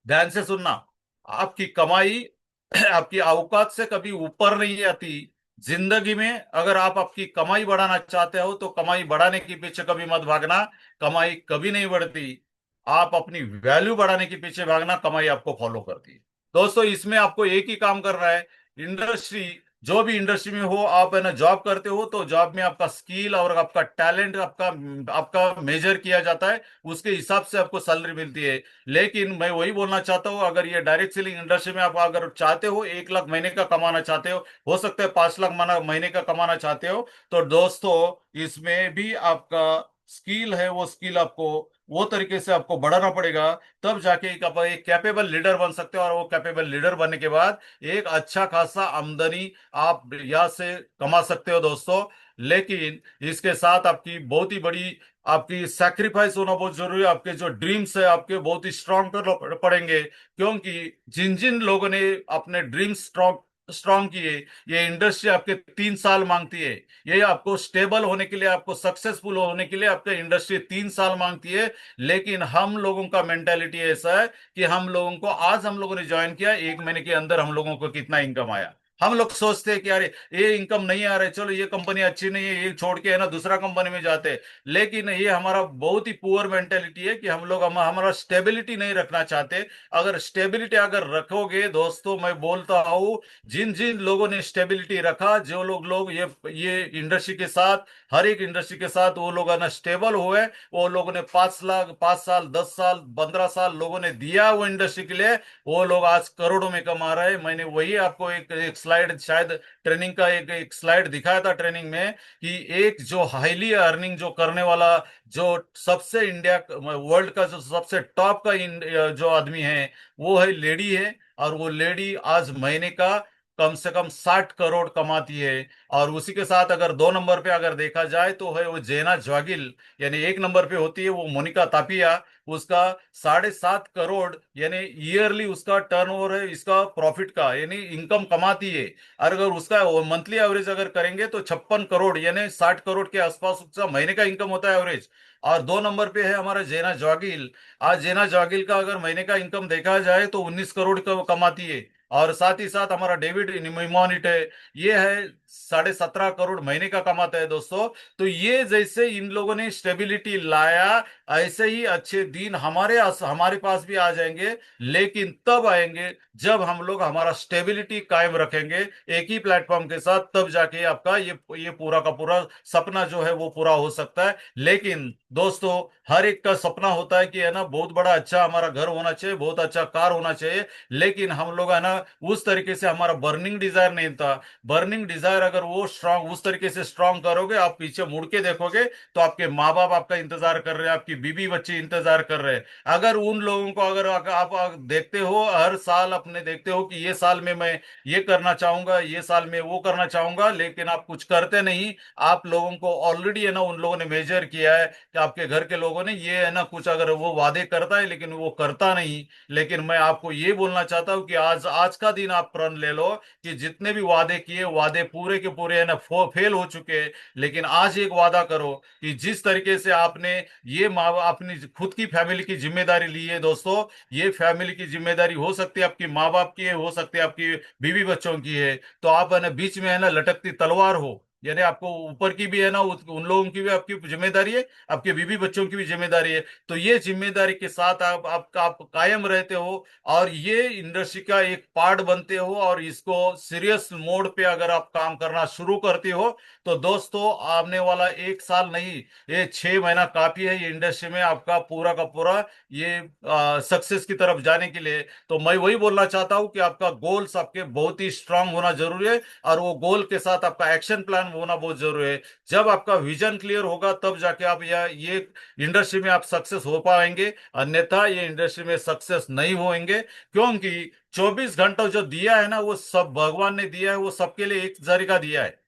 ध्यान से सुनना, आपकी कमाई आपकी औकात से कभी ऊपर नहीं आती। जिंदगी में अगर आप आपकी कमाई बढ़ाना चाहते हो, तो कमाई बढ़ाने के पीछे कभी मत भागना, कमाई कभी नहीं बढ़ती। आप अपनी वैल्यू बढ़ाने के पीछे भागना, कमाई आपको फॉलो करती है। दोस्तों इसमें आपको एक ही काम करना है, इंडस्ट्री, जो भी इंडस्ट्री में हो आप है ना, जॉब करते हो, तो जॉब में आपका स्किल और आपका टैलेंट आपका आपका मेजर किया जाता है, उसके हिसाब से आपको सैलरी मिलती है। लेकिन मैं वही बोलना चाहता हूँ, अगर ये डायरेक्ट सेलिंग इंडस्ट्री में आप अगर चाहते हो 1 लाख महीने का कमाना चाहते हो सकता है 5 लाख महीने का कमाना चाहते हो, तो दोस्तों इसमें भी आपका स्किल है, वो स्किल आपको वो तरीके से आपको बढ़ाना पड़ेगा। तब जाके एक कैपेबल लीडर बन सकते हो। और वो कैपेबल लीडर बनने के बाद एक अच्छा खासा आमदनी आप यहाँ से कमा सकते हो दोस्तों। लेकिन इसके साथ आपकी बहुत ही बड़ी आपकी सैक्रिफाइस होना बहुत जरूरी है। आपके जो ड्रीम्स है आपके बहुत ही स्ट्रांग पड़ेंगे, क्योंकि जिन जिन लोगों ने अपने ड्रीम्स स्ट्रांग स्ट्रांग किए, ये इंडस्ट्री आपके 3 साल मांगती है। ये आपको स्टेबल होने के लिए, आपको सक्सेसफुल होने के लिए आपके इंडस्ट्री 3 साल मांगती है। लेकिन हम लोगों का मेंटेलिटी ऐसा है कि हम लोगों को, आज हम लोगों ने ज्वाइन किया, 1 महीने के अंदर हम लोगों को कितना इनकम आया, हम लोग सोचते हैं कि यार ये इनकम नहीं आ रहा है, चलो ये कंपनी अच्छी नहीं है, ये छोड़ के है ना दूसरा कंपनी में जाते हैं। लेकिन ये हमारा बहुत ही पुअर मेंटेलिटी है कि हम लोग हमारा स्टेबिलिटी नहीं रखना चाहते। अगर स्टेबिलिटी अगर रखोगे दोस्तों, मैं बोलता हूँ, जिन जिन लोगों ने स्टेबिलिटी रखा, जो लोग लोग ये इंडस्ट्री के साथ, हर एक इंडस्ट्री के साथ वो लोग है ना स्टेबल हुए, वो लोगों ने 5 लाख, 5 साल, 10 साल, 15 साल लोगों ने दिया वो इंडस्ट्री के लिए, वो लोग आज करोड़ों में कमा रहे हैं। मैंने वही आपको एक स्लाइड शायद ट्रेनिंग का एक स्लाइड दिखाया था ट्रेनिंग में, कि एक जो हाईली अर्निंग जो करने वाला, जो सबसे इंडिया वर्ल्ड का जो सबसे टॉप का जो आदमी है, वो है लेडी है। और वो लेडी आज महीने का कम से कम 60 करोड़ कमाती है। और उसी के साथ अगर 2 नंबर पे अगर देखा जाए तो है वो जेना ज्वागिल, यानी 1 नंबर पे होती है वो मोनिका तापिया। उसका 7.5 करोड़ यानी ईयरली उसका टर्नओवर है, इसका प्रॉफिट का यानी इनकम कमाती है। और अगर उसका मंथली एवरेज अगर करेंगे तो 56 करोड़ यानी 60 करोड़ के आसपास उसका महीने का इनकम होता है एवरेज। और 2 नंबर पे है हमारा जेना जॉगिल। आज जेना जॉगिल का अगर महीने का इनकम देखा जाए तो 19 करोड़ का वो कमाती है। और साथ ही साथ हमारा डेविड निमोनिट है, ये है 17.5 करोड़ महीने का कमाता है दोस्तों। तो ये जैसे इन लोगों ने स्टेबिलिटी लाया, ऐसे ही अच्छे दिन हमारे पास भी आ जाएंगे। लेकिन तब आएंगे जब हम लोग हमारा स्टेबिलिटी कायम रखेंगे एक ही प्लेटफॉर्म के साथ, तब जाके आपका ये पूरा का पूरा सपना जो है वो पूरा हो सकता है। लेकिन दोस्तों, हर एक का सपना होता है कि है ना बहुत बड़ा अच्छा हमारा घर होना चाहिए, बहुत अच्छा कार होना चाहिए। लेकिन हम लोग है ना उस तरीके से हमारा बर्निंग डिजायर नहीं था। बर्निंग डिजायर अगर वो स्ट्रांग उस तरीके से स्ट्रांग करोगे, आप पीछे मुड़ के देखोगे तो आपके माँ बाप आपका इंतजार कर रहे हैं, आपकी बीवी बच्चे इंतजार कर रहे हैं। अगर उन लोगों को अगर आप देखते हो हर साल, अपने देखते हो कि ये साल में मैं ये करना चाहूंगा, ये साल में वो करना चाहूंगा, लेकिन आप कुछ करते नहीं। आप लोगों को ऑलरेडी है ना उन लोगों ने मेजर किया है कि आपके घर के लोगों ने ये है ना कुछ अगर वो वादे करता है लेकिन वो करता नहीं। लेकिन मैं आपको ये बोलना चाहता हूँ कि आज आज का दिन आप प्रण ले लो कि जितने भी वादे किए वादे पूरे के पूरे है ना फेल हो चुके हैं। लेकिन आज एक वादा करो कि जिस तरीके से आपने ये माँ अपनी खुद की फैमिली की जिम्मेदारी ली है दोस्तों, ये फैमिली की जिम्मेदारी हो सकती है आपकी माँ बाप की है, हो सकती है आपकी बीवी बच्चों की है। तो आप है ना बीच में है ना लटकती तलवार हो, यानी आपको ऊपर की भी है ना उन लोगों की भी आपकी जिम्मेदारी है, आपके बीवी बच्चों की भी जिम्मेदारी है। तो ये जिम्मेदारी के साथ आप कायम रहते हो और ये इंडस्ट्री का एक पार्ट बनते हो, और इसको सीरियस मोड पे अगर आप काम करना शुरू करते हो, तो दोस्तों आने वाला 1 साल नहीं, ये 6 महीना काफी है ये इंडस्ट्री में आपका पूरा का पूरा ये सक्सेस की तरफ जाने के लिए। तो मैं वही बोलना चाहता हूँ कि आपका गोल्स आपके बहुत ही स्ट्रांग होना जरूरी है, और वो गोल के साथ आपका एक्शन प्लान होना बहुत जरूरी है। जब आपका विजन क्लियर होगा तब जाके आप ये इंडस्ट्री में आप सक्सेस हो पाएंगे, अन्यथा ये इंडस्ट्री में सक्सेस नहीं होंगे। क्योंकि 24 घंटा जो दिया है ना वो सब भगवान ने दिया है, वो सबके लिए एक जरिका दिया है।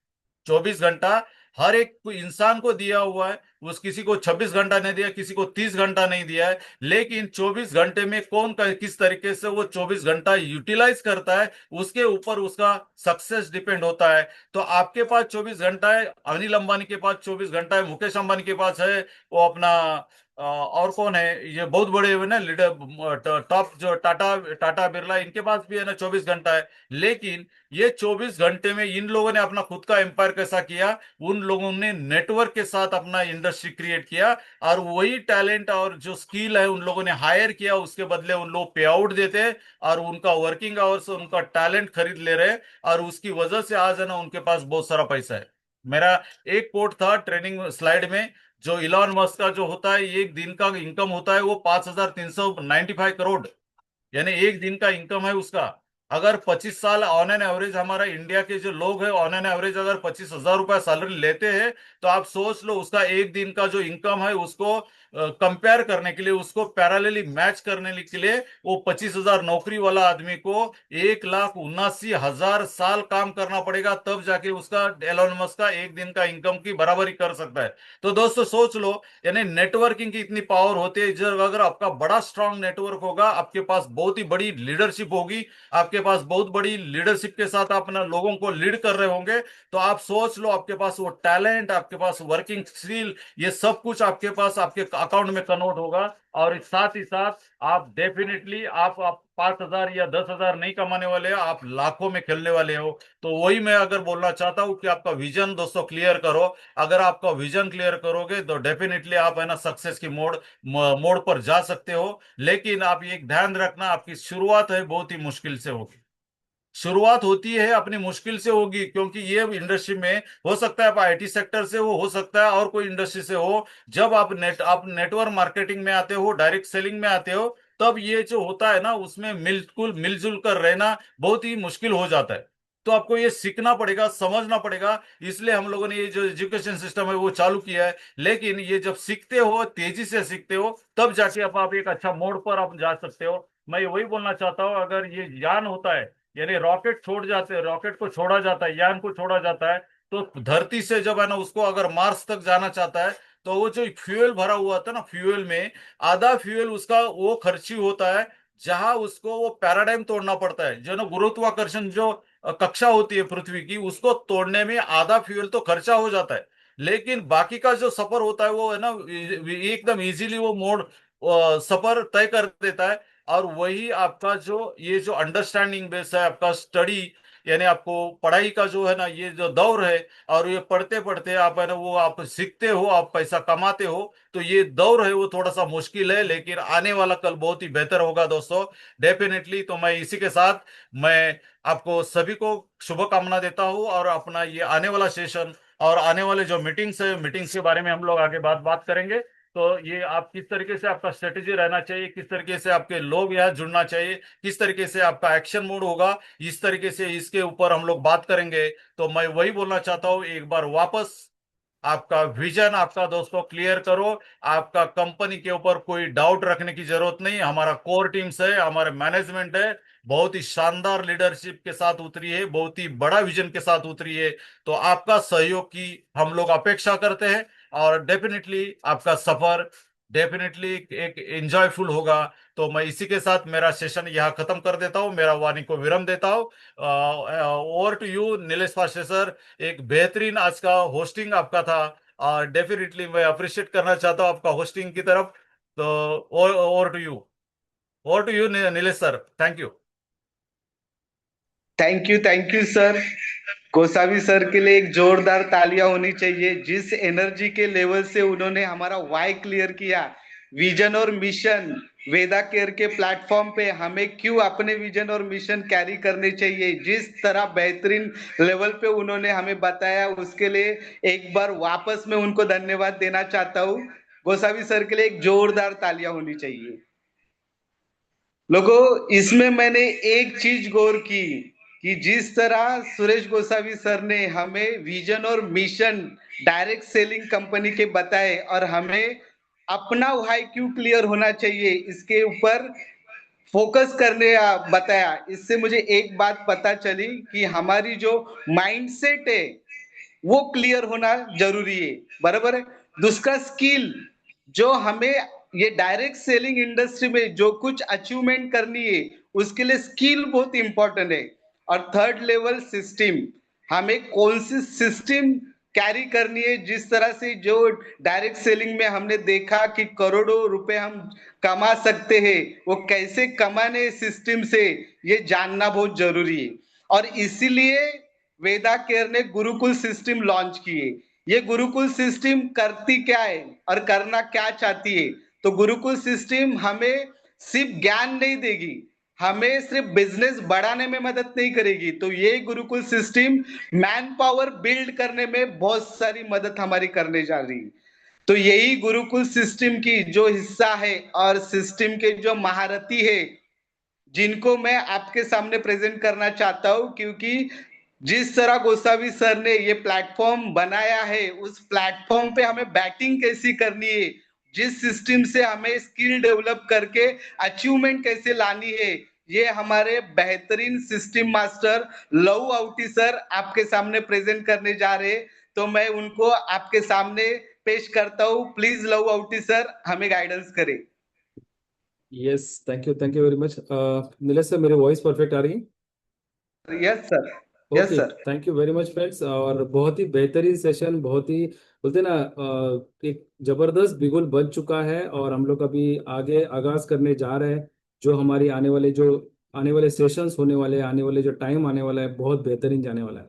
24 घंटा हर एक इंसान को दिया हुआ है। उस किसी को 26 घंटा नहीं दिया, किसी को 30 घंटा नहीं दिया है। लेकिन 24 घंटे में कौन किस तरीके से वो 24 घंटा यूटिलाइज करता है, उसके ऊपर उसका सक्सेस डिपेंड होता है। तो आपके पास 24 घंटा है, अनिल अंबानी के पास 24 घंटा है, मुकेश अंबानी के पास है, वो अपना और कौन है ये बहुत बड़े हुए ना लीडर टॉप जो टाटा टाटा बिरला, इनके पास भी है ना 24 घंटा है। लेकिन ये 24 घंटे में इन लोगों ने अपना खुद का एम्पायर कैसा किया, उन लोगों ने नेटवर्क के साथ अपना इंडस्ट्री क्रिएट किया, और वही टैलेंट और जो स्किल है उन लोगों ने हायर किया, उसके बदले उन लोग पे आउट देते हैं और उनका वर्किंग आवर्स उनका टैलेंट खरीद ले रहे हैं। और उसकी वजह से आज है ना उनके पास बहुत सारा पैसा है। मेरा एक कोट था ट्रेनिंग स्लाइड में, जो इलॉन मस्क का जो होता है एक दिन का इनकम होता है वो 5,395 करोड़, यानी एक दिन का इनकम है उसका। अगर 25 साल ऑन एन एवरेज हमारा इंडिया के जो लोग हैं ऑन एन एवरेज अगर 25,000 रुपया सैलरी लेते हैं, तो आप सोच लो उसका एक दिन का जो इनकम है उसको कंपेयर करने के लिए, उसको पैरेलली मैच करने के लिए, वो 25,000 नौकरी वाला आदमी को 1,79,000 साल काम करना पड़ेगा, तब जाके उसका एलोन मस्क का एक दिन का इनकम की बराबरी कर सकता है। तो दोस्तों सोच लो, यानी नेटवर्किंग की इतनी पावर होती है। जब अगर आपका बड़ा स्ट्रांग नेटवर्क होगा, आपके पास बहुत ही बड़ी लीडरशिप होगी, आपके पास बहुत बड़ी लीडरशिप के साथ आप अपना लोगों को लीड कर रहे होंगे, तो आप सोच लो आपके पास वो टैलेंट, आपके पास वर्किंग स्किल, ये सब कुछ आपके पास आपके अकाउंट में कन्वर्ट होगा। और साथ ही साथ आप डेफिनेटली आप 5,000 या 10,000 नहीं कमाने वाले हो, आप लाखों में खेलने वाले हो। तो वही मैं अगर बोलना चाहता हूँ कि आपका विजन दोस्तों क्लियर करो। अगर आपका विजन क्लियर करोगे तो डेफिनेटली आप है ना सक्सेस की मोड़ पर जा सकते हो। लेकिन आप ये ध्यान रखना, आपकी शुरुआत है बहुत ही मुश्किल से होगी। शुरुआत होती है अपनी मुश्किल से होगी, क्योंकि ये इंडस्ट्री में हो सकता है आप आईटी सेक्टर से हो सकता है और कोई इंडस्ट्री से हो। जब आप नेटवर्क मार्केटिंग में आते हो, डायरेक्ट सेलिंग में आते हो, तब ये जो होता है ना उसमें मिलजुल कर रहना बहुत ही मुश्किल हो जाता है। तो आपको ये सीखना पड़ेगा, समझना पड़ेगा। इसलिए हम लोगों ने ये जो एजुकेशन सिस्टम है वो चालू किया है। लेकिन ये जब सीखते हो, तेजी से सीखते हो, तब जाके आप एक अच्छा मोड़ पर आप जा सकते हो। मैं वही बोलना चाहता हूँ, अगर ये ज्ञान होता है, यानी रॉकेट को छोड़ा जाता है, यान को छोड़ा जाता है, तो धरती से जब है ना उसको अगर मार्स तक जाना चाहता है, तो वो जो फ्यूल भरा हुआ था ना, फ्यूल में आधा फ्यूल उसका वो खर्ची होता है। जहां उसको वो पैराडाइम तोड़ना पड़ता है, जो ना गुरुत्वाकर्षण जो कक्षा होती है पृथ्वी की, उसको तोड़ने में आधा फ्यूल तो खर्चा हो जाता है। लेकिन बाकी का जो सफर होता है वो है ना एकदम इजीली वो सफर तय कर देता है। और वही आपका जो ये जो अंडरस्टैंडिंग बेस है, आपका स्टडी, यानी आपको पढ़ाई का जो है ना ये जो दौर है, और ये पढ़ते पढ़ते आप है ना वो आप सीखते हो, आप पैसा कमाते हो, तो ये दौर है वो थोड़ा सा मुश्किल है, लेकिन आने वाला कल बहुत ही बेहतर होगा दोस्तों, डेफिनेटली। तो मैं इसी के साथ मैं आपको सभी को शुभकामना देता हूँ, और अपना ये आने वाला सेशन और आने वाले जो मीटिंग्स के बारे में हम लोग आगे बात करेंगे। तो ये आप किस तरीके से आपका स्ट्रेटेजी रहना चाहिए, किस तरीके से आपके लोग यहाँ जुड़ना चाहिए, किस तरीके से आपका एक्शन मोड होगा, इस तरीके से इसके ऊपर हम लोग बात करेंगे। तो मैं वही बोलना चाहता हूँ, एक बार वापस आपका विजन आपका दोस्तों क्लियर करो। आपका कंपनी के ऊपर कोई डाउट रखने की जरूरत नहीं। हमारा कोर टीम्स है, हमारे मैनेजमेंट है, बहुत ही शानदार लीडरशिप के साथ उतरी है, बहुत ही बड़ा विजन के साथ उतरी है। तो आपका सहयोग की हम लोग अपेक्षा करते हैं, और डेफिनेटली आपका सफर डेफिनेटली एक एंजॉयफुल होगा। तो मैं इसी के साथ मेरा सेशन यहाँ खत्म कर देता हूँ, मेरा वाणी को विराम देता हूँ। ओवर टू यू नीलेश पाशे सर। एक बेहतरीन आज का होस्टिंग आपका था, और डेफिनेटली मैं अप्रिशिएट करना चाहता हूँ आपका होस्टिंग की तरफ। तो over to you Nilesh sir, thank you. Thank you sir. Gosavi sir के लिए एक जोरदार तालियां होनी चाहिए। जिस एनर्जी के लेवल से उन्होंने हमारा वाई क्लियर किया, विजन और मिशन, वेदा केयर के प्लेटफॉर्म पे हमें क्यों अपने विजन और मिशन कैरी करने चाहिए, जिस तरह बेहतरीन लेवल पे उन्होंने हमें बताया, उसके लिए एक बार वापस मैं उनको धन्यवाद देना चाहता हूँ। गोसावी सर के लिए एक जोरदार तालियां होनी चाहिए। लोगों, इसमें मैंने एक चीज गौर की कि जिस तरह सुरेश गोसावी सर ने हमें विजन और मिशन डायरेक्ट सेलिंग कंपनी के बताए, और हमें अपना वाई क्यों क्लियर होना चाहिए इसके ऊपर फोकस करने बताया, इससे मुझे एक बात पता चली कि हमारी जो माइंडसेट है वो क्लियर होना जरूरी है। बराबर है। दूसरा स्किल, जो हमें ये डायरेक्ट सेलिंग इंडस्ट्री में जो कुछ अचीवमेंट करनी है, उसके लिए स्किल बहुत इंपॉर्टेंट है। और थर्ड लेवल सिस्टम, हमें कौन सी सिस्टम कैरी करनी है, जिस तरह से जो डायरेक्ट सेलिंग में हमने देखा कि करोड़ों रुपए हम कमा सकते हैं, वो कैसे कमाने सिस्टम से, ये जानना बहुत जरूरी है। और इसीलिए वेदा केयर ने गुरुकुल सिस्टम लॉन्च की है। ये गुरुकुल सिस्टम करती क्या है और करना क्या चाहती है? तो गुरुकुल सिस्टम हमें सिर्फ ज्ञान नहीं देगी, हमें सिर्फ बिजनेस बढ़ाने में मदद नहीं करेगी। तो ये Gurukul system man power build करने में बहुत सारी मदद हमारी करने जा रही है। तो यही गुरुकुल सिस्टम की जो हिस्सा है और सिस्टम के जो महारथी है, जिनको मैं आपके सामने प्रेजेंट करना चाहता हूं, क्योंकि जिस तरह गोसावी सर ने ये प्लेटफॉर्म बनाया है, उस प्लेटफॉर्म पे हमें बैटिंग कैसी करनी है, जिस सिस्टम से हमें स्किल डेवलप करके अचीवमेंट कैसे लानी है, ये हमारे बेहतरीन system master love outie sir आपके सामने प्रेजेंट करने जा रहे हैं। तो मैं उनको आपके सामने पेश करता हूं। प्लीज लव आउटी सर हमें गाइडेंस करें। Yes, thank you very much. Nilesh sir, मेरी वॉइस परफेक्ट आ रही है? Yes sir. Yes okay, sir. Thank you very much friends. और बहुत ही बेहतरीन सेशन, बहुत ही बोलते ना एक जबरदस्त बिगुल बज चुका है, और हम लोग अभी आगे आगाज करने जा रहे हैं। जो हमारी आने वाले सेशंस होने वाले हैं, आने वाले जो टाइम आने वाला है, बहुत बेहतरीन जाने वाला है।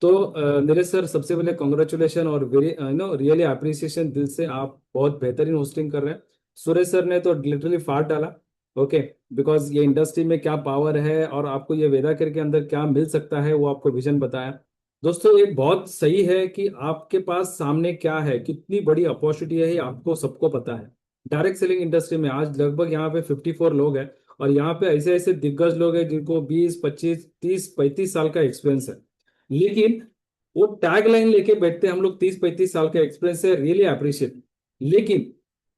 तो नीरज सर, सबसे पहले कॉन्ग्रेचुलेशन और वेरी रियली अप्रिसिएशन दिल से, आप बहुत बेहतरीन होस्टिंग कर रहे हैं। सुरेश सर ने तो लिटरली फाड़ डाला। ओके, बिकॉज ये इंडस्ट्री में क्या पावर है और आपको ये वेदा के अंदर क्या मिल सकता है, वो आपको विजन बताया। दोस्तों, एक बहुत सही है कि आपके पास सामने क्या है, कितनी बड़ी अपॉर्चुनिटी है, ये आपको सबको पता है। डायरेक्ट सेलिंग इंडस्ट्री में आज लगभग यहाँ पे 54 लोग हैं, और यहाँ पे ऐसे ऐसे दिग्गज लोग हैं जिनको 20, 25, 30, 35 साल का एक्सपीरियंस है। लेकिन वो टैग लाइन लेके बैठते हैं, हम लोग 30, 35 साल का एक्सपीरियंस है, रियली अप्रिशिएट। लेकिन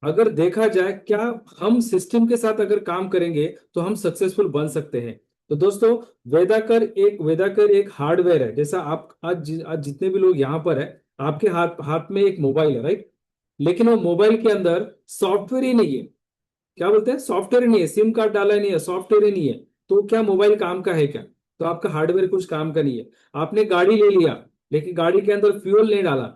अगर देखा जाए, क्या हम सिस्टम के साथ अगर काम करेंगे तो हम सक्सेसफुल बन सकते हैं। तो दोस्तों, वेदाकर एक हार्डवेयर है। जैसा आप आज जितने भी लोग यहाँ पर है, आपके हाथ हाथ में एक मोबाइल है, राइट? लेकिन वो मोबाइल के अंदर सॉफ्टवेयर ही नहीं है। क्या बोलते हैं? सॉफ्टवेयर ही नहीं है, सिम कार्ड डाला ही नहीं है, सॉफ्टवेयर ही नहीं है। तो क्या मोबाइल काम का है क्या? तो आपका हार्डवेयर कुछ काम का नहीं है। आपने गाड़ी ले लिया, लेकिन गाड़ी के अंदर फ्यूल नहीं डाला,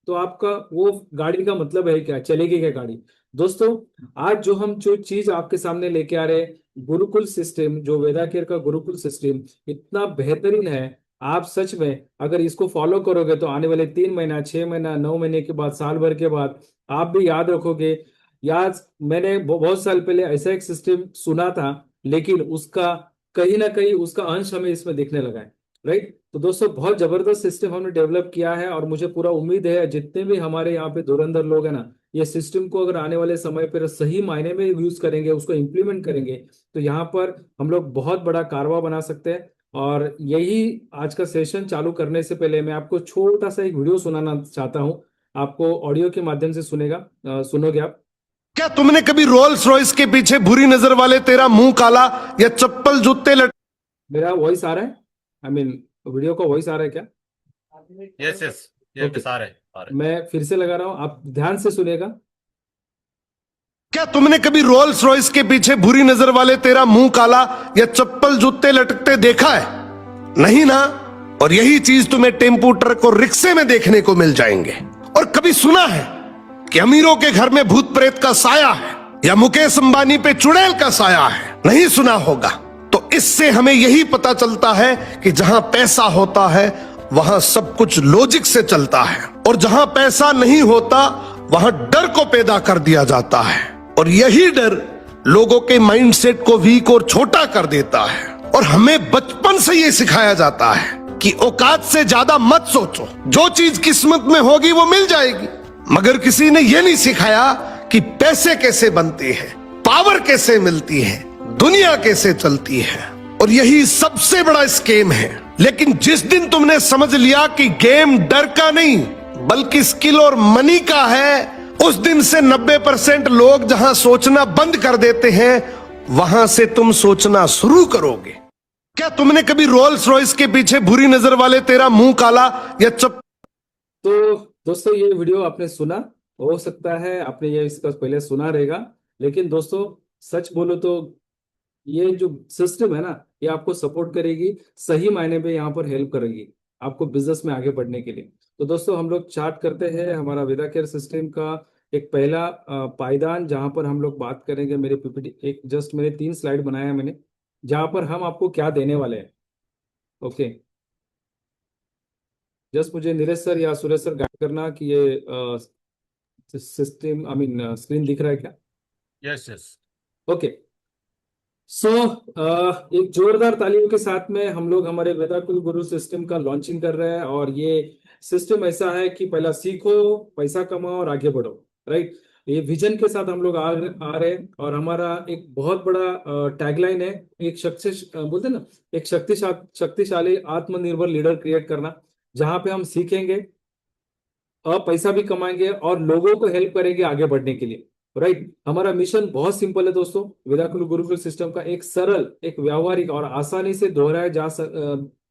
तो आपका वो गाड़ी का मतलब है क्या? चलेगी क्या गाड़ी? दोस्तों, आज जो चीज आपके सामने लेके आ रहे हैं, गुरुकुल सिस्टम, जो वेदा केयर का गुरुकुल सिस्टम इतना बेहतरीन है। आप सच में अगर इसको फॉलो करोगे तो आने वाले 3 महीना, 6 महीना, 9 महीने के बाद, साल भर के बाद आप भी याद रखोगे, यार मैंने बहुत साल पहले ऐसा एक सिस्टम सुना था, लेकिन उसका कहीं ना कहीं उसका अंश हमें इसमें दिखने लगा है, राइट? तो दोस्तों, बहुत जबरदस्त सिस्टम हमने डेवलप किया है, और मुझे पूरा उम्मीद है जितने भी हमारे यहाँ पे धुरंधर लोग हैं ना, ये सिस्टम को अगर आने वाले समय पर सही मायने में यूज करेंगे, उसको इम्प्लीमेंट करेंगे, तो यहाँ पर हम लोग बहुत बड़ा कारवा बना सकते हैं। और यही आज का सेशन चालू करने से पहले मैं आपको छोटा सा एक वीडियो सुनाना चाहता हूँ। आपको ऑडियो के माध्यम से सुनोगे आप। क्या तुमने कभी रोल्स रॉयस के पीछे बुरी नजर वाले तेरा मुंह काला या चप्पल जूते मेरा वॉइस आ रहा है? आई मीन वीडियो का वॉइस आ रहा है क्या? यस यस, ये ओके, आ रहे हैं। मैं फिर से लगा रहा हूँ, आप ध्यान से सुनिएगा। क्या तुमने कभी रोल्स रॉयस के पीछे बुरी नजर वाले तेरा मुंह काला या चप्पल जूते लटकते देखा है? नहीं ना। और यही चीज तुम्हें टेम्पू, ट्रक और रिक्शे में देखने को मिल जाएंगे। और कभी सुना है कि अमीरों के घर में भूत प्रेत का साया है, या मुकेश अंबानी पे चुड़ैल का साया है? नहीं सुना होगा। तो इससे हमें यही पता चलता है कि जहां पैसा होता है वहां सब कुछ लॉजिक से चलता है, और जहां पैसा नहीं होता वहां डर को पैदा कर दिया जाता है। और यही डर लोगों के माइंडसेट को वीक और छोटा कर देता है। और हमें बचपन से ये सिखाया जाता है कि औकात से ज्यादा मत सोचो, जो चीज किस्मत में होगी वो मिल जाएगी। मगर किसी ने ये नहीं सिखाया कि पैसे कैसे बनते हैं, पावर कैसे मिलती है, दुनिया कैसे चलती है। और यही सबसे बड़ा स्केम है। लेकिन जिस दिन तुमने समझ लिया कि गेम डर का नहीं बल्कि स्किल और मनी का है, उस दिन से 90% लोग जहां सोचना बंद कर देते हैं, वहां से तुम सोचना शुरू करोगे। क्या तुमने कभी रोल्स रॉयस के पीछे बुरी नजर वाले तेरा मुंह काला या तो दोस्तों, ये वीडियो आपने सुना, हो सकता है आपने ये इसका पहले सुना रहेगा, लेकिन दोस्तों सच बोलो तो ये जो सिस्टम है ना, ये आपको सपोर्ट करेगी, सही मायने में यहाँ पर हेल्प करेगी आपको बिजनेस में आगे बढ़ने के लिए। तो दोस्तों, हम लोग चार्ट करते हैं हमारा वेदा केयर सिस्टम का एक पहला पायदान, जहां पर हम लोग बात करेंगे। मेरे पीपीटी एक जस्ट मैंने 3 स्लाइड बनाया है मैंने, जहां पर हम आपको क्या देने वाले हैं। ओके, जस्ट मुझे नीरज सर या सुरेश सर गाइड करना कि ये सिस्टम, आई मीन स्क्रीन दिख रहा है क्या? Yes yes. ओके, सो एक जोरदार तालियों के साथ में हम लोग हमारे वेदा कुल गुरु सिस्टम का लॉन्चिंग कर रहे हैं। और ये सिस्टम ऐसा है कि पहला सीखो, पैसा कमाओ और आगे बढ़ो, राइट? ये विजन के साथ हम लोग आ रहे हैं। और हमारा एक बहुत बड़ा टैगलाइन है, एक शक्ति बोलते हैं ना, एक शक्तिशाली आत्मनिर्भर लीडर क्रिएट करना, जहां पे हम सीखेंगे और पैसा भी कमाएंगे और लोगों को हेल्प करेंगे आगे बढ़ने के लिए, राइट? हमारा मिशन बहुत सिंपल है दोस्तों। वेदाकुल गुरुकुल सिस्टम का एक सरल, एक व्यावहारिक और आसानी से दोहराया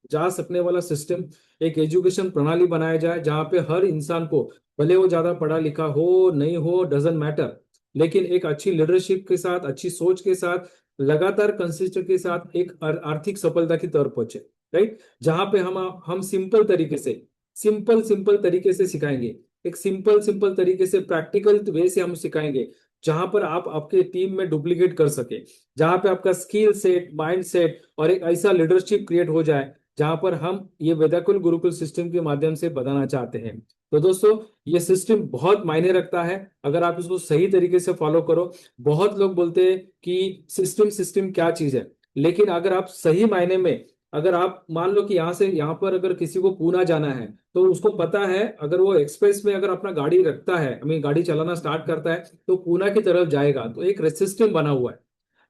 जा सकने वाला सिस्टम, एक एजुकेशन प्रणाली बनाया जाए, जहां पे हर इंसान को, भले वो ज्यादा पढ़ा लिखा हो नहीं हो, डजंट मैटर, लेकिन एक अच्छी लीडरशिप के साथ, अच्छी सोच के साथ लगातार कंसिस्टेंट के साथ एक आर्थिक सफलता की तरफ पहुंचे, राइट। जहां पे हम सिंपल तरीके से, सिंपल तरीके से सिखाएंगे, एक सिंपल तरीके से प्रैक्टिकल वे से हम सिखाएंगे, जहां पर आप आपके टीम में डुप्लीकेट कर सके, जहां पे आपका स्किल सेट, माइंड सेट और एक ऐसा लीडरशिप क्रिएट हो जाए जहां पर हम ये वेदाकुल गुरुकुल सिस्टम के माध्यम से बताना चाहते हैं। तो दोस्तों, ये सिस्टम बहुत मायने रखता है अगर आप इसको सही तरीके से फॉलो करो। बहुत लोग बोलते हैं कि सिस्टम क्या चीज है, लेकिन अगर आप सही मायने में, अगर आप मान लो कि यहाँ से यहाँ पर अगर किसी को पूना जाना है तो उसको पता है, अगर वो एक्सप्रेस में अगर अपना गाड़ी रखता है, गाड़ी चलाना स्टार्ट करता है तो पूना की तरफ जाएगा, तो एक सिस्टम बना हुआ है।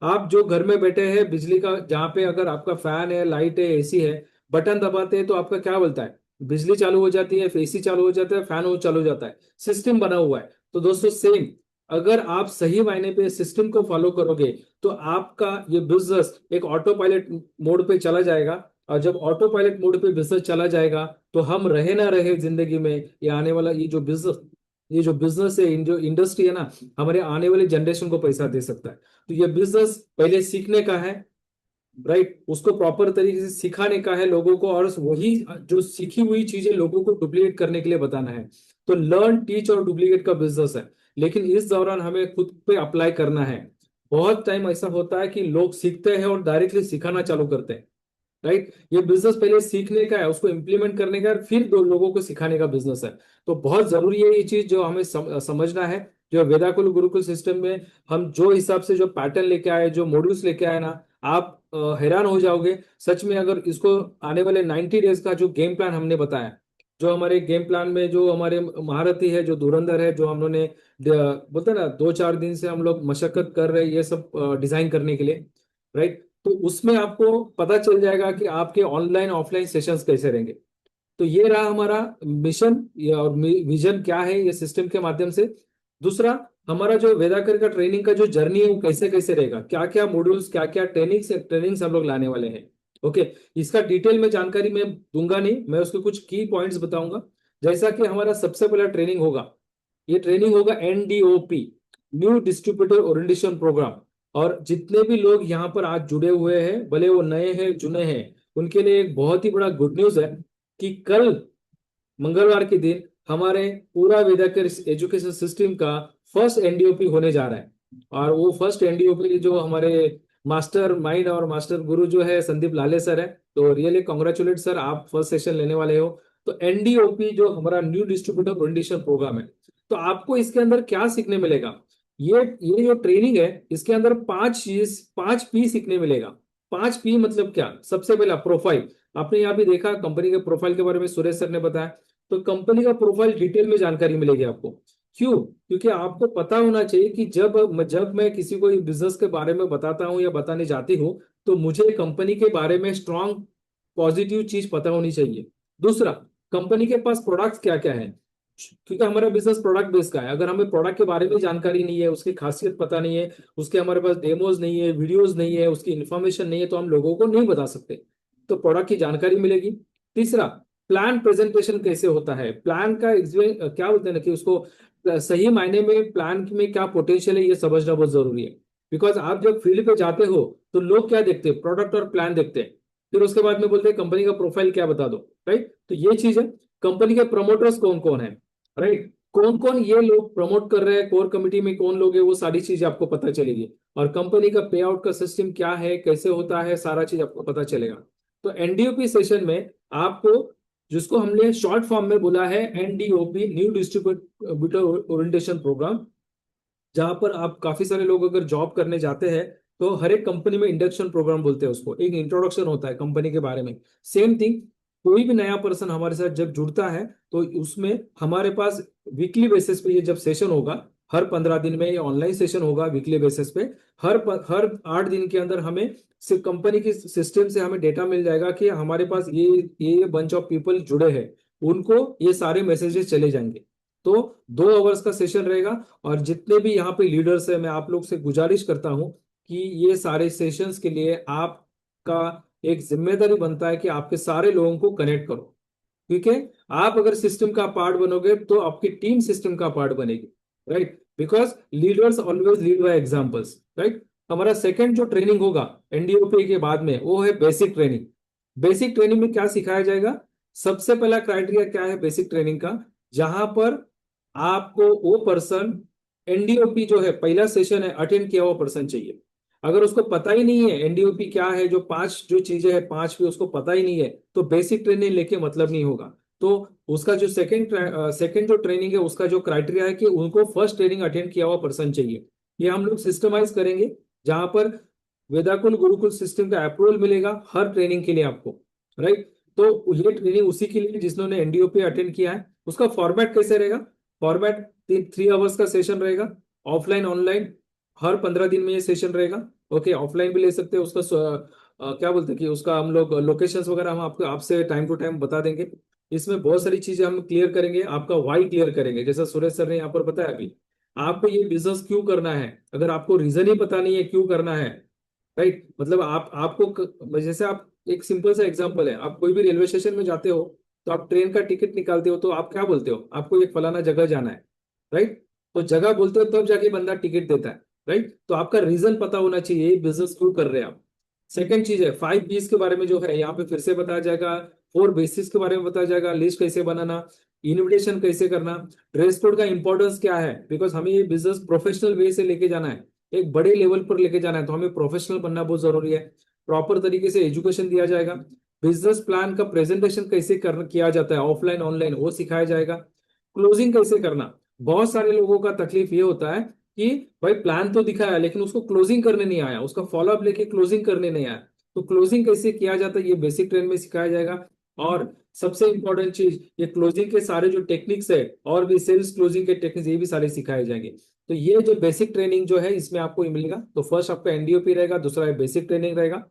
आप जो घर में बैठे हैं, बिजली का जहाँ पे अगर आपका फैन है, लाइट है, एसी है, बटन दबाते हैं तो आपका क्या बोलता है, बिजली चालू हो जाती है, एसी चालू हो जाता है, फैन चालू हो जाता है, सिस्टम बना हुआ है। तो दोस्तों सेम, अगर आप सही मायने पे सिस्टम को फॉलो करोगे तो आपका ये बिजनेस एक ऑटो पायलट मोड पे चला जाएगा। और जब ऑटो पायलट मोड पे बिजनेस चला जाएगा तो हम रहे ना रहे जिंदगी में, ये आने वाला ये जो बिजनेस है, जो इंडस्ट्री है ना, हमारे आने वाली जनरेशन को पैसा दे सकता है। तो ये बिजनेस पहले सीखने का है, राइट, उसको प्रॉपर तरीके से सिखाने का है लोगों को, और वही जो सीखी हुई चीजें लोगों को डुप्लीकेट करने के लिए बताना है। तो लर्न, टीच और डुप्लीकेट का बिजनेस है, लेकिन इस दौरान हमें खुद पे अप्लाई करना है। बहुत टाइम ऐसा होता है कि लोग सीखते हैं और डायरेक्टली सिखाना चालू करते हैं, राइट। ये बिजनेस पहले सीखने का है, उसको इम्प्लीमेंट करने का है, फिर दो लोगों को सिखाने का बिजनेस है। तो बहुत जरूरी है ये चीज जो हमें समझना है। जो वेदाकुल गुरुकुल सिस्टम में हम जो हिसाब से जो पैटर्न लेके आए, जो मॉड्यूल्स लेके आए ना, आप हैरान हो जाओगे सच में। अगर इसको आने वाले 90 डेज का जो गेम प्लान हमने बताया, जो हमारे गेम प्लान में जो हमारे महारथी है, जो धुरंधर है, जो हम लोगों बोलते हैं ना 2-4 दिन से हम लोग मशक्कत कर रहे हैं ये सब डिजाइन करने के लिए, राइट। तो उसमें आपको पता चल जाएगा कि आपके ऑनलाइन ऑफलाइन सेशंस कैसे रहेंगे। तो ये रहा हमारा मिशन और विजन क्या है ये सिस्टम के माध्यम से। दूसरा, हमारा जो वेदाकर का ट्रेनिंग का जो जर्नी है वो कैसे कैसे रहेगा, क्या क्या मॉड्यूल्स, क्या क्या ट्रेनिंग्स हम लोग लाने वाले हैं। ओके, इसका डिटेल में जानकारी मैं दूंगा नहीं, मैं उसके कुछ की पॉइंट्स बताऊंगा। जैसा कि हमारा सबसे पहला ट्रेनिंग होगा, ये ट्रेनिंग होगा NDOP, new distributor orientation program. और जितने भी लोग यहाँ पर आज जुड़े हुए हैं, भले वो नए हैं जुने हैं, उनके लिए एक बहुत ही बड़ा गुड न्यूज है कि कल मंगलवार के दिन हमारे पूरा वेदाकर एजुकेशन सिस्टम का फर्स्ट NDOP होने जा रहा है। और वो फर्स्ट NDOP जो हमारे मास्टर माइंड और मास्टर गुरु जो है संदीप लाले सर है, तो रियली कॉन्ग्रेचुलेट सर, आप फर्स्ट सेशन लेने वाले हो। तो NDOP जो हमारा न्यू डिस्ट्रीब्यूटर ओरिएंटेशन प्रोग्राम है, तो आपको इसके अंदर क्या सीखने मिलेगा, ये जो ट्रेनिंग है इसके अंदर 5P सीखने मिलेगा। 5P मतलब क्या, सबसे पहला प्रोफाइल। आपने यहाँ भी देखा कंपनी के प्रोफाइल के बारे में सुरेश सर ने बताया, तो कंपनी का प्रोफाइल डिटेल में जानकारी मिलेगी आपको। क्यों? क्योंकि आपको पता होना चाहिए कि जब मैं किसी को बिजनेस के बारे में बताता हूँ या बताने जाती हूँ, तो मुझे कंपनी के बारे में स्ट्रॉन्ग पॉजिटिव चीज पता होनी चाहिए। दूसरा, कंपनी के पास प्रोडक्ट्स क्या क्या है, क्योंकि हमारा बिजनेस प्रोडक्ट बेस्ड का है। अगर हमें प्रोडक्ट के बारे में जानकारी नहीं है, उसकी खासियत पता नहीं है, उसके हमारे पास डेमोज नहीं है, वीडियोस नहीं है, उसकी इन्फॉर्मेशन नहीं है, तो हम लोगों को नहीं बता सकते। तो प्रोडक्ट की जानकारी मिलेगी। तीसरा, प्लान प्रेजेंटेशन कैसे होता है, प्लान का क्या बोलते हैं ना कि उसको सही मायने में प्लान में क्या पोटेंशियल है ये समझना बहुत जरूरी है। बिकॉज आप जब फील्ड पे जाते हो तो लोग क्या देखते हैं, प्रोडक्ट और प्लान देखते हैं, फिर उसके बाद में बोलते हैं कंपनी का प्रोफाइल क्या बता दो, राइट। तो ये चीज है। कंपनी के प्रमोटर्स कौन कौन है, राइट, कौन कौन ये लोग प्रमोट कर रहे हैं, कोर कमिटी में कौन लोग है, वो सारी चीजें आपको पता चलेगी। और कंपनी का पे आउट का सिस्टम क्या है, कैसे होता है, सारा चीज आपको पता चलेगा। तो NDOP सेशन में आपको, जिसको हमने शॉर्ट फॉर्म में बोला है NDOP, new distributor orientation program, जहां पर आप काफी सारे लोग अगर जॉब करने जाते हैं तो हर एक कंपनी में इंडक्शन प्रोग्राम बोलते हैं उसको, एक इंट्रोडक्शन होता है कंपनी के बारे में। सेम थिंग, कोई भी नया पर्सन हमारे साथ जब जुड़ता है तो उसमें हमारे पास वीकली बेसिस पे ये जब सेशन होगा, हर 15 दिन में ये ऑनलाइन सेशन होगा वीकली बेसिस पे, हर 8 दिन के अंदर हमें सिर्फ कंपनी की सिस्टम से हमें डेटा मिल जाएगा कि हमारे पास ये बंच ऑफ पीपल जुड़े हैं, उनको ये सारे मैसेजेस चले जाएंगे। तो 2 आवर्स का सेशन रहेगा। और जितने भी यहाँ पे लीडर्स है, मैं आप लोग से गुजारिश करता हूँ कि ये सारे सेशंस के लिए आपका एक जिम्मेदारी बनता है कि आपके सारे लोगों को कनेक्ट करो, क्योंकि आप अगर सिस्टम का पार्ट बनोगे तो आपकी टीम सिस्टम का पार्ट बनेगी, right. Because leaders always lead by examples, right. हमारा सेकंड जो ट्रेनिंग होगा एनडीओपी के बाद में, वो है बेसिक ट्रेनिंग। बेसिक ट्रेनिंग में क्या सिखाया जाएगा? सबसे पहला क्राइटेरिया क्या है बेसिक ट्रेनिंग का? जहां पर आपको वो पर्सन एनडीओपी जो है पहला सेशन है अटेंड किया हुआ पर्सन चाहिए। अगर उसको पता ही नहीं है एनडीओपी क्या है, जो 5 जो चीजें हैं 5 भी उसको पता ही नहीं है, तो बेसिक ट्रेनिंग लेके मतलब नहीं होगा। तो उसका जो सेकंड जो ट्रेनिंग है उसका जो क्राइटेरिया है कि उनको फर्स्ट ट्रेनिंग अटेंड किया हुआ पर्सन चाहिए। ये हम लोग सिस्टमाइज करेंगे, जहां पर वेदाकुल गुरुकुल सिस्टम का अप्रूवल मिलेगा हर ट्रेनिंग के लिए आपको, राइट। तो ये ट्रेनिंग उसी के लिए जिन्होंने एनडीओपी अटेंड किया है। उसका फॉर्मेट कैसे रहेगा? फॉर्मेट 3 आवर्स का सेशन रहेगा, ऑफलाइन ऑनलाइन, हर 15 दिन में ये सेशन रहेगा। ओके, ऑफलाइन भी ले सकते हैं उसका क्या बोलते हैं कि उसका हम लोग लोकेशंस वगैरह हम आपको आपसे टाइम टू टाइम बता देंगे। इसमें बहुत सारी चीजें हम क्लियर करेंगे, आपका वाई क्लियर करेंगे, जैसा सुरेश सर ने यहाँ पर बताया अभी। आपको ये बिजनेस क्यों करना है, अगर आपको रीजन ही पता नहीं है क्यों करना है, राइट। मतलब जैसे आप एक सिंपल सा एग्जांपल है, आप कोई भी रेलवे स्टेशन में जाते हो तो आप ट्रेन का टिकट निकालते हो तो आप क्या बोलते हो? आपको एक फलाना जगह जाना है, राइट। तो जगह बोलते हो तब जाके बंदा टिकट देता है, राइट। तो आपका रीजन पता होना चाहिए ये बिजनेस क्यों कर रहे हैं आप। सेकंड चीज है 5 B's के बारे में जो है यहाँ पे फिर से बताया जाएगा। 4 बेसिस के बारे में बताया जाएगा, लिस्ट कैसे बनाना, इन्विटेशन कैसे करना, ड्रेस कोड का इंपॉर्टेंस क्या है, बिकॉज हमें ये बिजनेस प्रोफेशनल वे से लेके जाना है, एक बड़े लेवल पर लेके जाना है, तो हमें प्रोफेशनल बनना बहुत जरूरी है। प्रॉपर तरीके से एजुकेशन दिया जाएगा। बिजनेस प्लान का प्रेजेंटेशन कैसे किया जाता है ऑफलाइन ऑनलाइन, वो सिखाया जाएगा। क्लोजिंग कैसे करना, बहुत सारे लोगों का तकलीफ ये होता है कि भाई प्लान तो दिखाया लेकिन उसको क्लोजिंग करने नहीं आया, उसका फॉलोअप लेके क्लोजिंग करने नहीं आया। तो क्लोजिंग कैसे किया जाता है ये बेसिक ट्रेन में सिखाया जाएगा। और सबसे इंपॉर्टेंट चीज, ये क्लोजिंग के सारे जो टेक्निक्स है और भी सेल्स क्लोजिंग के टेक्निक्स ये भी सारे सिखाए जाएंगे। तो ये जो बेसिक ट्रेनिंग जो है इसमें आपको मिलेगा। तो फर्स्ट आपका एनडीओपी रहेगा, दूसरा बेसिक ट्रेनिंग रहेगा,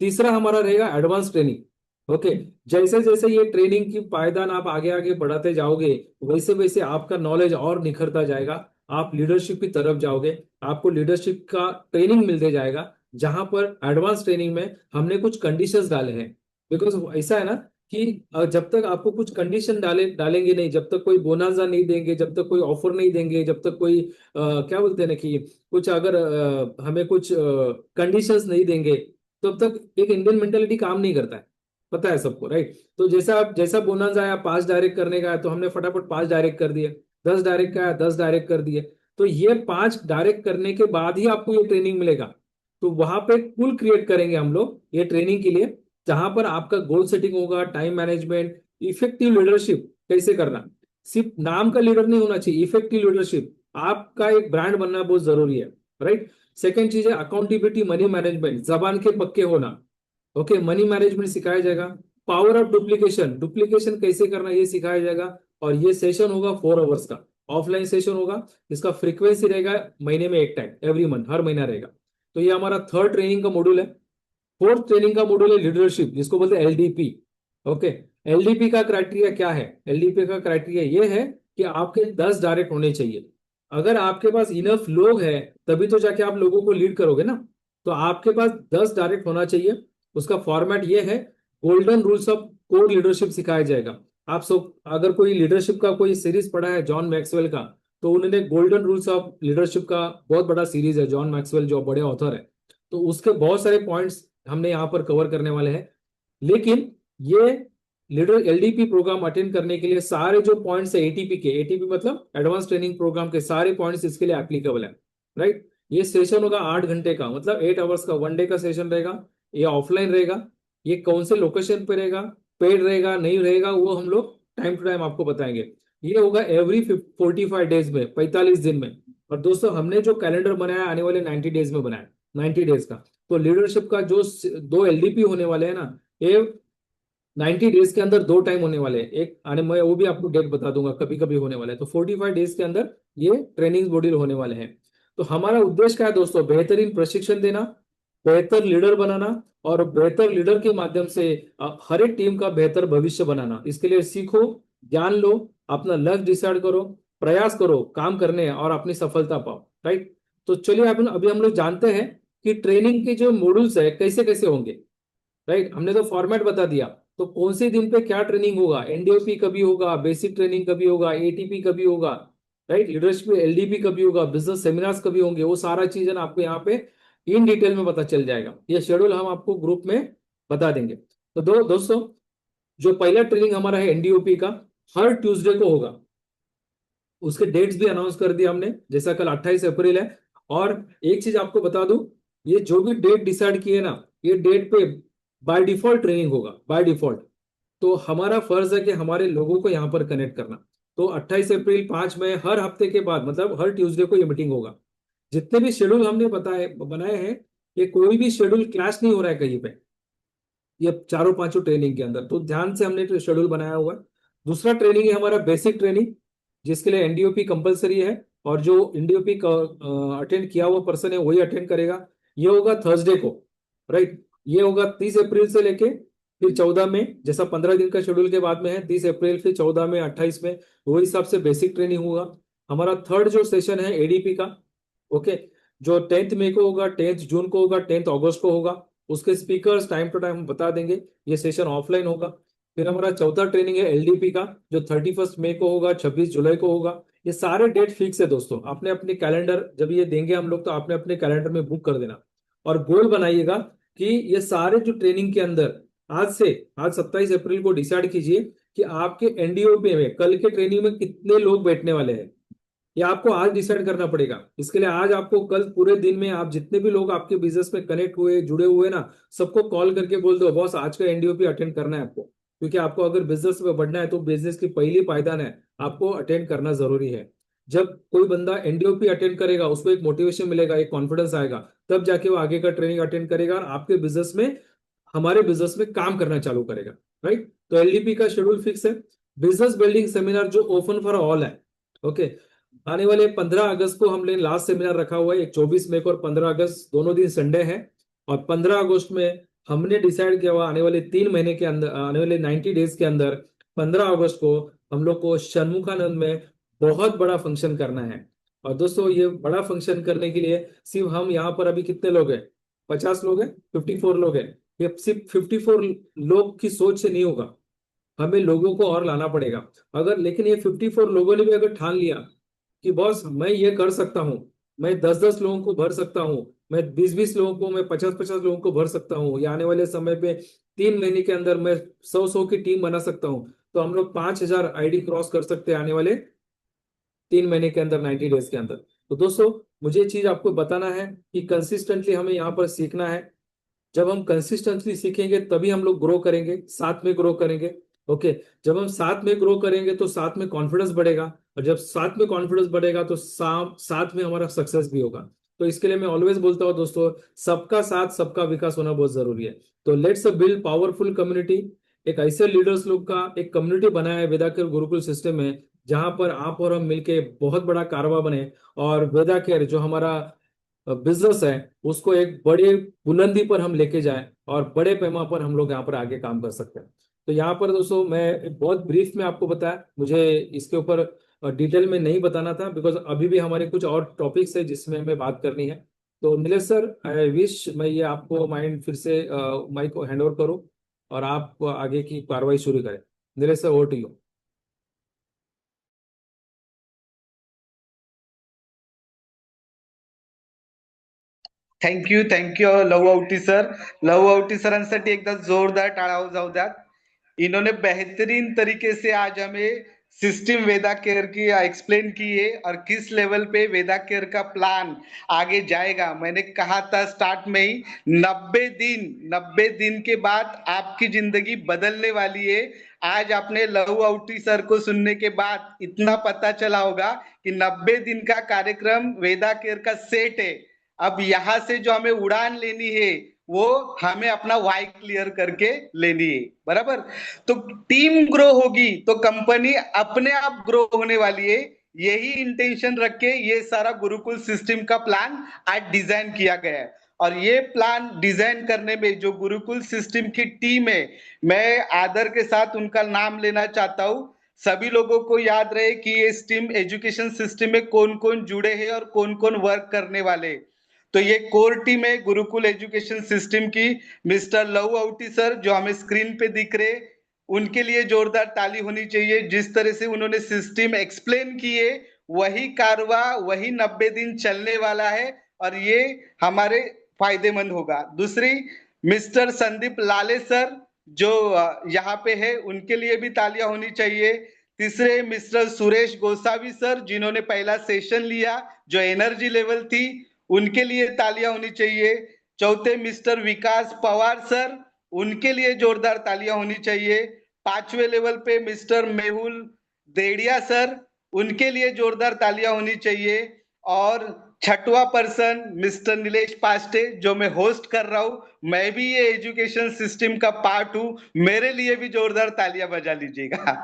तीसरा हमारा रहेगा एडवांस ट्रेनिंग। ओके, जैसे जैसे ये ट्रेनिंग की पायदान आप आगे आगे बढ़ाते जाओगे वैसे वैसे आपका नॉलेज और निखरता जाएगा, आप लीडरशिप की तरफ जाओगे, आपको लीडरशिप का ट्रेनिंग मिलते जाएगा। जहां पर एडवांस ट्रेनिंग में हमने कुछ कंडीशंस डाले हैं, बिकॉज ऐसा है ना कि जब तक आपको कुछ कंडीशन डालेंगे नहीं, जब तक कोई बोनाजा नहीं देंगे, जब तक कोई ऑफर नहीं देंगे, जब तक कोई क्या बोलते हैं ना कि कुछ अगर हमें कुछ कंडीशंस नहीं देंगे तब तक एक इंडियन मेंटेलिटी काम नहीं करता है, पता है सबको, राइट। तो जैसा बोनस आया 5 डायरेक्ट करने का है तो हमने फटाफट 5 डायरेक्ट कर दिए, 10 डायरेक्ट का है 10 डायरेक्ट कर दिए। तो ये 5 डायरेक्ट करने के बाद ही आपको ये ट्रेनिंग मिलेगा। तो वहां पे पुल क्रिएट करेंगे हम लोग ये ट्रेनिंग के लिए, जहां पर आपका गोल सेटिंग होगा, टाइम मैनेजमेंट, इफेक्टिव लीडरशिप कैसे करना। सिर्फ नाम का लीडर नहीं होना चाहिए, इफेक्टिव लीडरशिप, आपका एक ब्रांड बनना बहुत जरूरी है, राइट। सेकेंड चीज है अकाउंटेबिलिटी, मनी मैनेजमेंट, जबान के पक्के होना। ओके, मनी मैनेजमेंट सिखाया जाएगा। पावर ऑफ डुप्लीकेशन, डुप्लीकेशन कैसे करना ये सिखाया जाएगा। और ये सेशन होगा 4 आवर्स का, ऑफलाइन सेशन होगा। इसका फ्रीक्वेंसी रहेगा महीने में एक टाइम, एवरी मंथ, हर महीना रहेगा। तो ये हमारा थर्ड ट्रेनिंग का मॉड्यूल है। फोर्थ ट्रेनिंग का मॉड्यूल है लीडरशिप, जिसको बोलते हैं एलडीपी। ओके, एलडीपी का क्राइटेरिया क्या है? एलडीपी का क्राइटेरिया ये है कि आपके 10 डायरेक्ट होने चाहिए। अगर आपके पास इनफ लोग है तभी तो जाके आप लोगों को लीड करोगे ना। तो आपके पास 10 डायरेक्ट होना चाहिए। उसका फॉर्मेट ये है, golden rules of core leadership सिखाया जाएगा। आप सब अगर कोई लीडरशिप का कोई सीरीज पढ़ा है जॉन मैक्सवेल का, तो उन्होंने गोल्डन रूल्स ऑफ लीडरशिप का बहुत बड़ा सीरीज है, जॉन मैक्सवेल जो बड़े ऑथर है। तो उसके बहुत सारे पॉइंट्स हमने यहाँ पर कवर करने वाले हैं। लेकिन ये लीडर एलडीपी प्रोग्राम अटेंड करने के लिए सारे जो पॉइंट्स है एटीपी के, एटीपी मतलब एडवांस ट्रेनिंग प्रोग्राम के सारे पॉइंट्स इसके लिए एप्लीकेबल है, राइट। ये सेशन होगा 8 घंटे का, मतलब 8 आवर्स का 1 डे का सेशन रहेगा। ये ऑफलाइन रहेगा। ये कौन से लोकेशन पे रहेगा, पेड रहेगा नहीं रहेगा, वो हम लोग टाइम टू टाइम आपको बताएंगे। ये होगा एवरी 45 डेज में, 45 दिन में। और दोस्तों हमने जो कैलेंडर बनाया आने वाले 90 डेज में बनाया, 90 डेज का। तो लीडरशिप का जो 2 एलडीपी होने वाले हैं ना, ये 90 डेज के अंदर 2 टाइम होने वाले हैं। एक आने में वो भी आपको डेट बता दूंगा, कभी कभी होने वाला है। तो 45 डेज के अंदर ये ट्रेनिंग मॉड्यूल होने वाले हैं। तो हमारा उद्देश्य क्या है दोस्तों? बेहतरीन प्रशिक्षण देना, बेहतर लीडर बनाना, और बेहतर लीडर के माध्यम से हर एक टीम का बेहतर भविष्य बनाना। इसके लिए सीखो, ज्ञान लो, अपना लक्ष्य डिसाइड करो, प्रयास करो काम करने और अपनी सफलता पाओ, राइट। तो चलिए अभी हम लोग जानते हैं कि ट्रेनिंग के जो मॉड्यूल्स है कैसे कैसे होंगे, राइट। हमने तो फॉर्मेट बता दिया, तो कौन से दिन पे क्या ट्रेनिंग होगा, एनडीओपी कभी होगा, बेसिक ट्रेनिंग कभी होगा, एटीपी कभी होगा, राइट, लीडरशिप एलडीपी कभी होगा, बिजनेस सेमिनार्स कभी होंगे, वो सारा चीज है ना आपको यहाँ पे इन डिटेल में पता चल जाएगा। ये शेड्यूल हम आपको ग्रुप में बता देंगे। तो दोस्तों, जो पहला ट्रेनिंग हमारा है एनडीओपी का, हर ट्यूसडे को होगा। उसके डेट्स भी अनाउंस कर दिया हमने, जैसा कल 28 अप्रैल है। और एक चीज आपको बता दूं, ये जो भी डेट डिसाइड किए ना, ये डेट पे बाय डिफॉल्ट ट्रेनिंग होगा, बाय डिफॉल्ट। तो हमारा फर्ज है कि हमारे लोगों को यहाँ पर कनेक्ट करना। तो 28 अप्रैल 5 मई हर हफ्ते के बाद, मतलब हर ट्यूसडे को ये मीटिंग होगा। जितने भी शेड्यूल हमने बनाए हैं, ये कोई भी शेड्यूल क्लैश नहीं हो रहा है कहीं पे, ये चारों पांचों ट्रेनिंग के अंदर। तो ध्यान से हमने शेड्यूल बनाया हुआ है। दूसरा ट्रेनिंग है हमारा बेसिक ट्रेनिंग, जिसके लिए एनडीओपी कंपलसरी है, और जो एनडीओपी का अटेंड किया हुआ पर्सन है वही अटेंड करेगा। ये होगा थर्सडे को, राइट। ये होगा 30 अप्रैल से लेके फिर 14 में, जैसा 15 दिन का शेड्यूल के बाद में है, 30 अप्रैल फिर 14 में 28 में, वही हिसाब से बेसिक ट्रेनिंग होगा। हमारा थर्ड जो सेशन है एडीपी का, ओके, जो 10 मई को होगा, 10 जून को होगा, 10 अगस्त को होगा। उसके स्पीकर्स टाइम टू टाइम हम बता देंगे। ये सेशन ऑफलाइन होगा। फिर हमारा चौथा ट्रेनिंग है एलडीपी का, जो 31 मई को होगा, 26 जुलाई को होगा। ये सारे डेट फिक्स है दोस्तों। आपने अपने कैलेंडर, जब ये देंगे हम लोग, तो आपने अपने कैलेंडर में बुक कर देना। और गोल बनाइएगा कि ये सारे जो ट्रेनिंग के अंदर, आज 27 अप्रैल को डिसाइड कीजिए कि आपके एनडीओपी में कल के ट्रेनिंग में कितने लोग बैठने वाले हैं। ये आपको आज डिसाइड करना पड़ेगा। इसके लिए आज आपको, कल पूरे दिन में आप जितने भी लोग आपके बिजनेस में कनेक्ट हुए, जुड़े हुए ना, सबको कॉल करके बोल दो, बॉस आज का एनडीओपी अटेंड करना है आपको। क्योंकि आपको अगर बिजनेस में बढ़ना है तो बिजनेस की पहली पायदान है, आपको अटेंड करना जरूरी है। जब कोई बंदा एनडीओपी अटेंड करेगा, उसको एक मोटिवेशन मिलेगा, एक कॉन्फिडेंस आएगा, तब जाके वो आगे का ट्रेनिंग अटेंड करेगा और आपके बिजनेस में, हमारे बिजनेस में काम करना चालू करेगा, राइट। तो एलडीपी का शेड्यूल फिक्स है। बिजनेस बिल्डिंग सेमिनार जो ओपन फॉर ऑल है, ओके। आने वाले 15 अगस्त को हमने लास्ट सेमिनार रखा हुआ है, एक 24 मई को और 15 अगस्त, दोनों दिन संडे है। और 15 अगस्त में हमने डिसाइड किया हुआ, आने वाले 3 महीने के अंदर, आने वाले 90 डेज के अंदर 15 अगस्त को हम लोग को षणमुखानंद में बहुत बड़ा फंक्शन करना है। और दोस्तों, ये बड़ा फंक्शन करने के लिए सिर्फ हम यहाँ पर अभी कितने लोग हैं, 50 लोग हैं, 54 लोग हैं। ये सिर्फ 54 लोग की सोच से नहीं होगा, हमें लोगों को और लाना पड़ेगा। अगर, लेकिन ये 54 लोगों ने भी अगर ठान लिया कि बॉस मैं ये कर सकता हूँ, मैं 10-10 लोगों को भर सकता हूँ, मैं 20-20 लोगों को, मैं 50-50 लोगों को भर सकता हूँ, या आने वाले समय पे 3 महीने के अंदर मैं 100-100 की टीम बना सकता हूँ, तो हम लोग 5000 आईडी क्रॉस कर सकते हैं आने वाले 3 महीने के अंदर, 90 डेज के अंदर। तो दोस्तों, मुझे चीज आपको बताना है कि कंसिस्टेंटली हमें यहाँ पर सीखना है। जब हम कंसिस्टेंटली सीखेंगे तभी हम लोग ग्रो करेंगे, साथ में ग्रो करेंगे, ओके। जब हम साथ में ग्रो करेंगे तो साथ में कॉन्फिडेंस बढ़ेगा, और जब साथ में कॉन्फिडेंस बढ़ेगा तो साथ में हमारा सक्सेस भी होगा। तो इसके लिए मैं ऑलवेज बोलता हूँ दोस्तों, सबका साथ सबका विकास होना बहुत जरूरी है। तो लेट्स बिल्ड पावरफुल कम्युनिटी। एक ऐसे लीडर्स लोग का एक कम्युनिटी बनाया है वेदा केयर गुरुकुल सिस्टम में, जहां पर आप और हम मिलके बहुत बड़ा कारवा बने, और वेदा केयर जो हमारा बिजनेस है उसको एक बड़े बुलंदी पर हम लेके जाएं, और बड़े पैमाने पर हम लोग यहाँ पर आगे काम कर सकते हैं। तो यहाँ पर दोस्तों, मैं बहुत ब्रीफ में आपको बताया, मुझे इसके ऊपर डिटेल में नहीं बताना था, बिकॉज अभी भी हमारे कुछ और टॉपिक्स है जिसमें हमें बात करनी है। तो नीलेश सर, आई विश मैं ये आपको माइंड फिर से माइक को हैंड ओवर करूँ और आप आगे की कार्रवाई शुरू करें। Nilesh sir, over to you. Thank you Lav Avati sir. Lav Avati सरांसाठी एकदा जोरदार टाळ्या हो जाऊ द्यात. इन्होंने बेहतरीन तरीके से आज हमें सिस्टम वेदा केयर की एक्सप्लेन की है और किस लेवल पे वेदा केयर का प्लान आगे जाएगा। मैंने कहा था स्टार्ट में ही 90 दिन के बाद आपकी जिंदगी बदलने वाली है। आज आपने लव आवटी सर को सुनने के बाद इतना पता चला होगा कि 90 दिन का कार्यक्रम वेदा केयर का सेट है। अब यहाँ से जो हमें उड़ान लेनी है वो हमें अपना वाई क्लियर करके लेनी है, बराबर। तो टीम ग्रो होगी तो कंपनी अपने आप ग्रो होने वाली है। यही इंटेंशन रख के ये सारा गुरुकुल सिस्टम का प्लान आज डिजाइन किया गया है। और ये प्लान डिजाइन करने में जो गुरुकुल सिस्टम की टीम है, मैं आदर के साथ उनका नाम लेना चाहता हूँ। सभी लोगों को याद रहे कि ये स्टीम एजुकेशन सिस्टम में कौन कौन जुड़े हैं और कौन कौन वर्क करने वाले। तो ये कोर टीम है गुरुकुल एजुकेशन सिस्टम की। मिस्टर लव आवटी सर जो हमें स्क्रीन पे दिख रहे, उनके लिए जोरदार ताली होनी चाहिए। जिस तरह से उन्होंने सिस्टम एक्सप्लेन किए, वही कारवा वही 90 दिन चलने वाला है। और ये हमारे फायदेमंद होगा। दूसरी, मिस्टर संदीप लाले सर जो यहाँ पे है, उनके लिए भी तालियां होनी चाहिए। तीसरे, मिस्टर सुरेश गोसावी सर जिन्होंने पहला सेशन लिया, जो एनर्जी लेवल थी, उनके लिए तालियां होनी चाहिए। चौथे, मिस्टर विकास पवार सर, उनके लिए जोरदार तालियां होनी चाहिए। पांचवे लेवल पे मिस्टर मेहुल देड़िया सर, उनके लिए जोरदार तालियां होनी चाहिए। और छठवां पर्सन मिस्टर नीलेश पास्टे, जो मैं होस्ट कर रहा हूं, मैं भी ये एजुकेशन सिस्टम का पार्ट हूं, मेरे लिए भी जोरदार तालियां बजा लीजिएगा।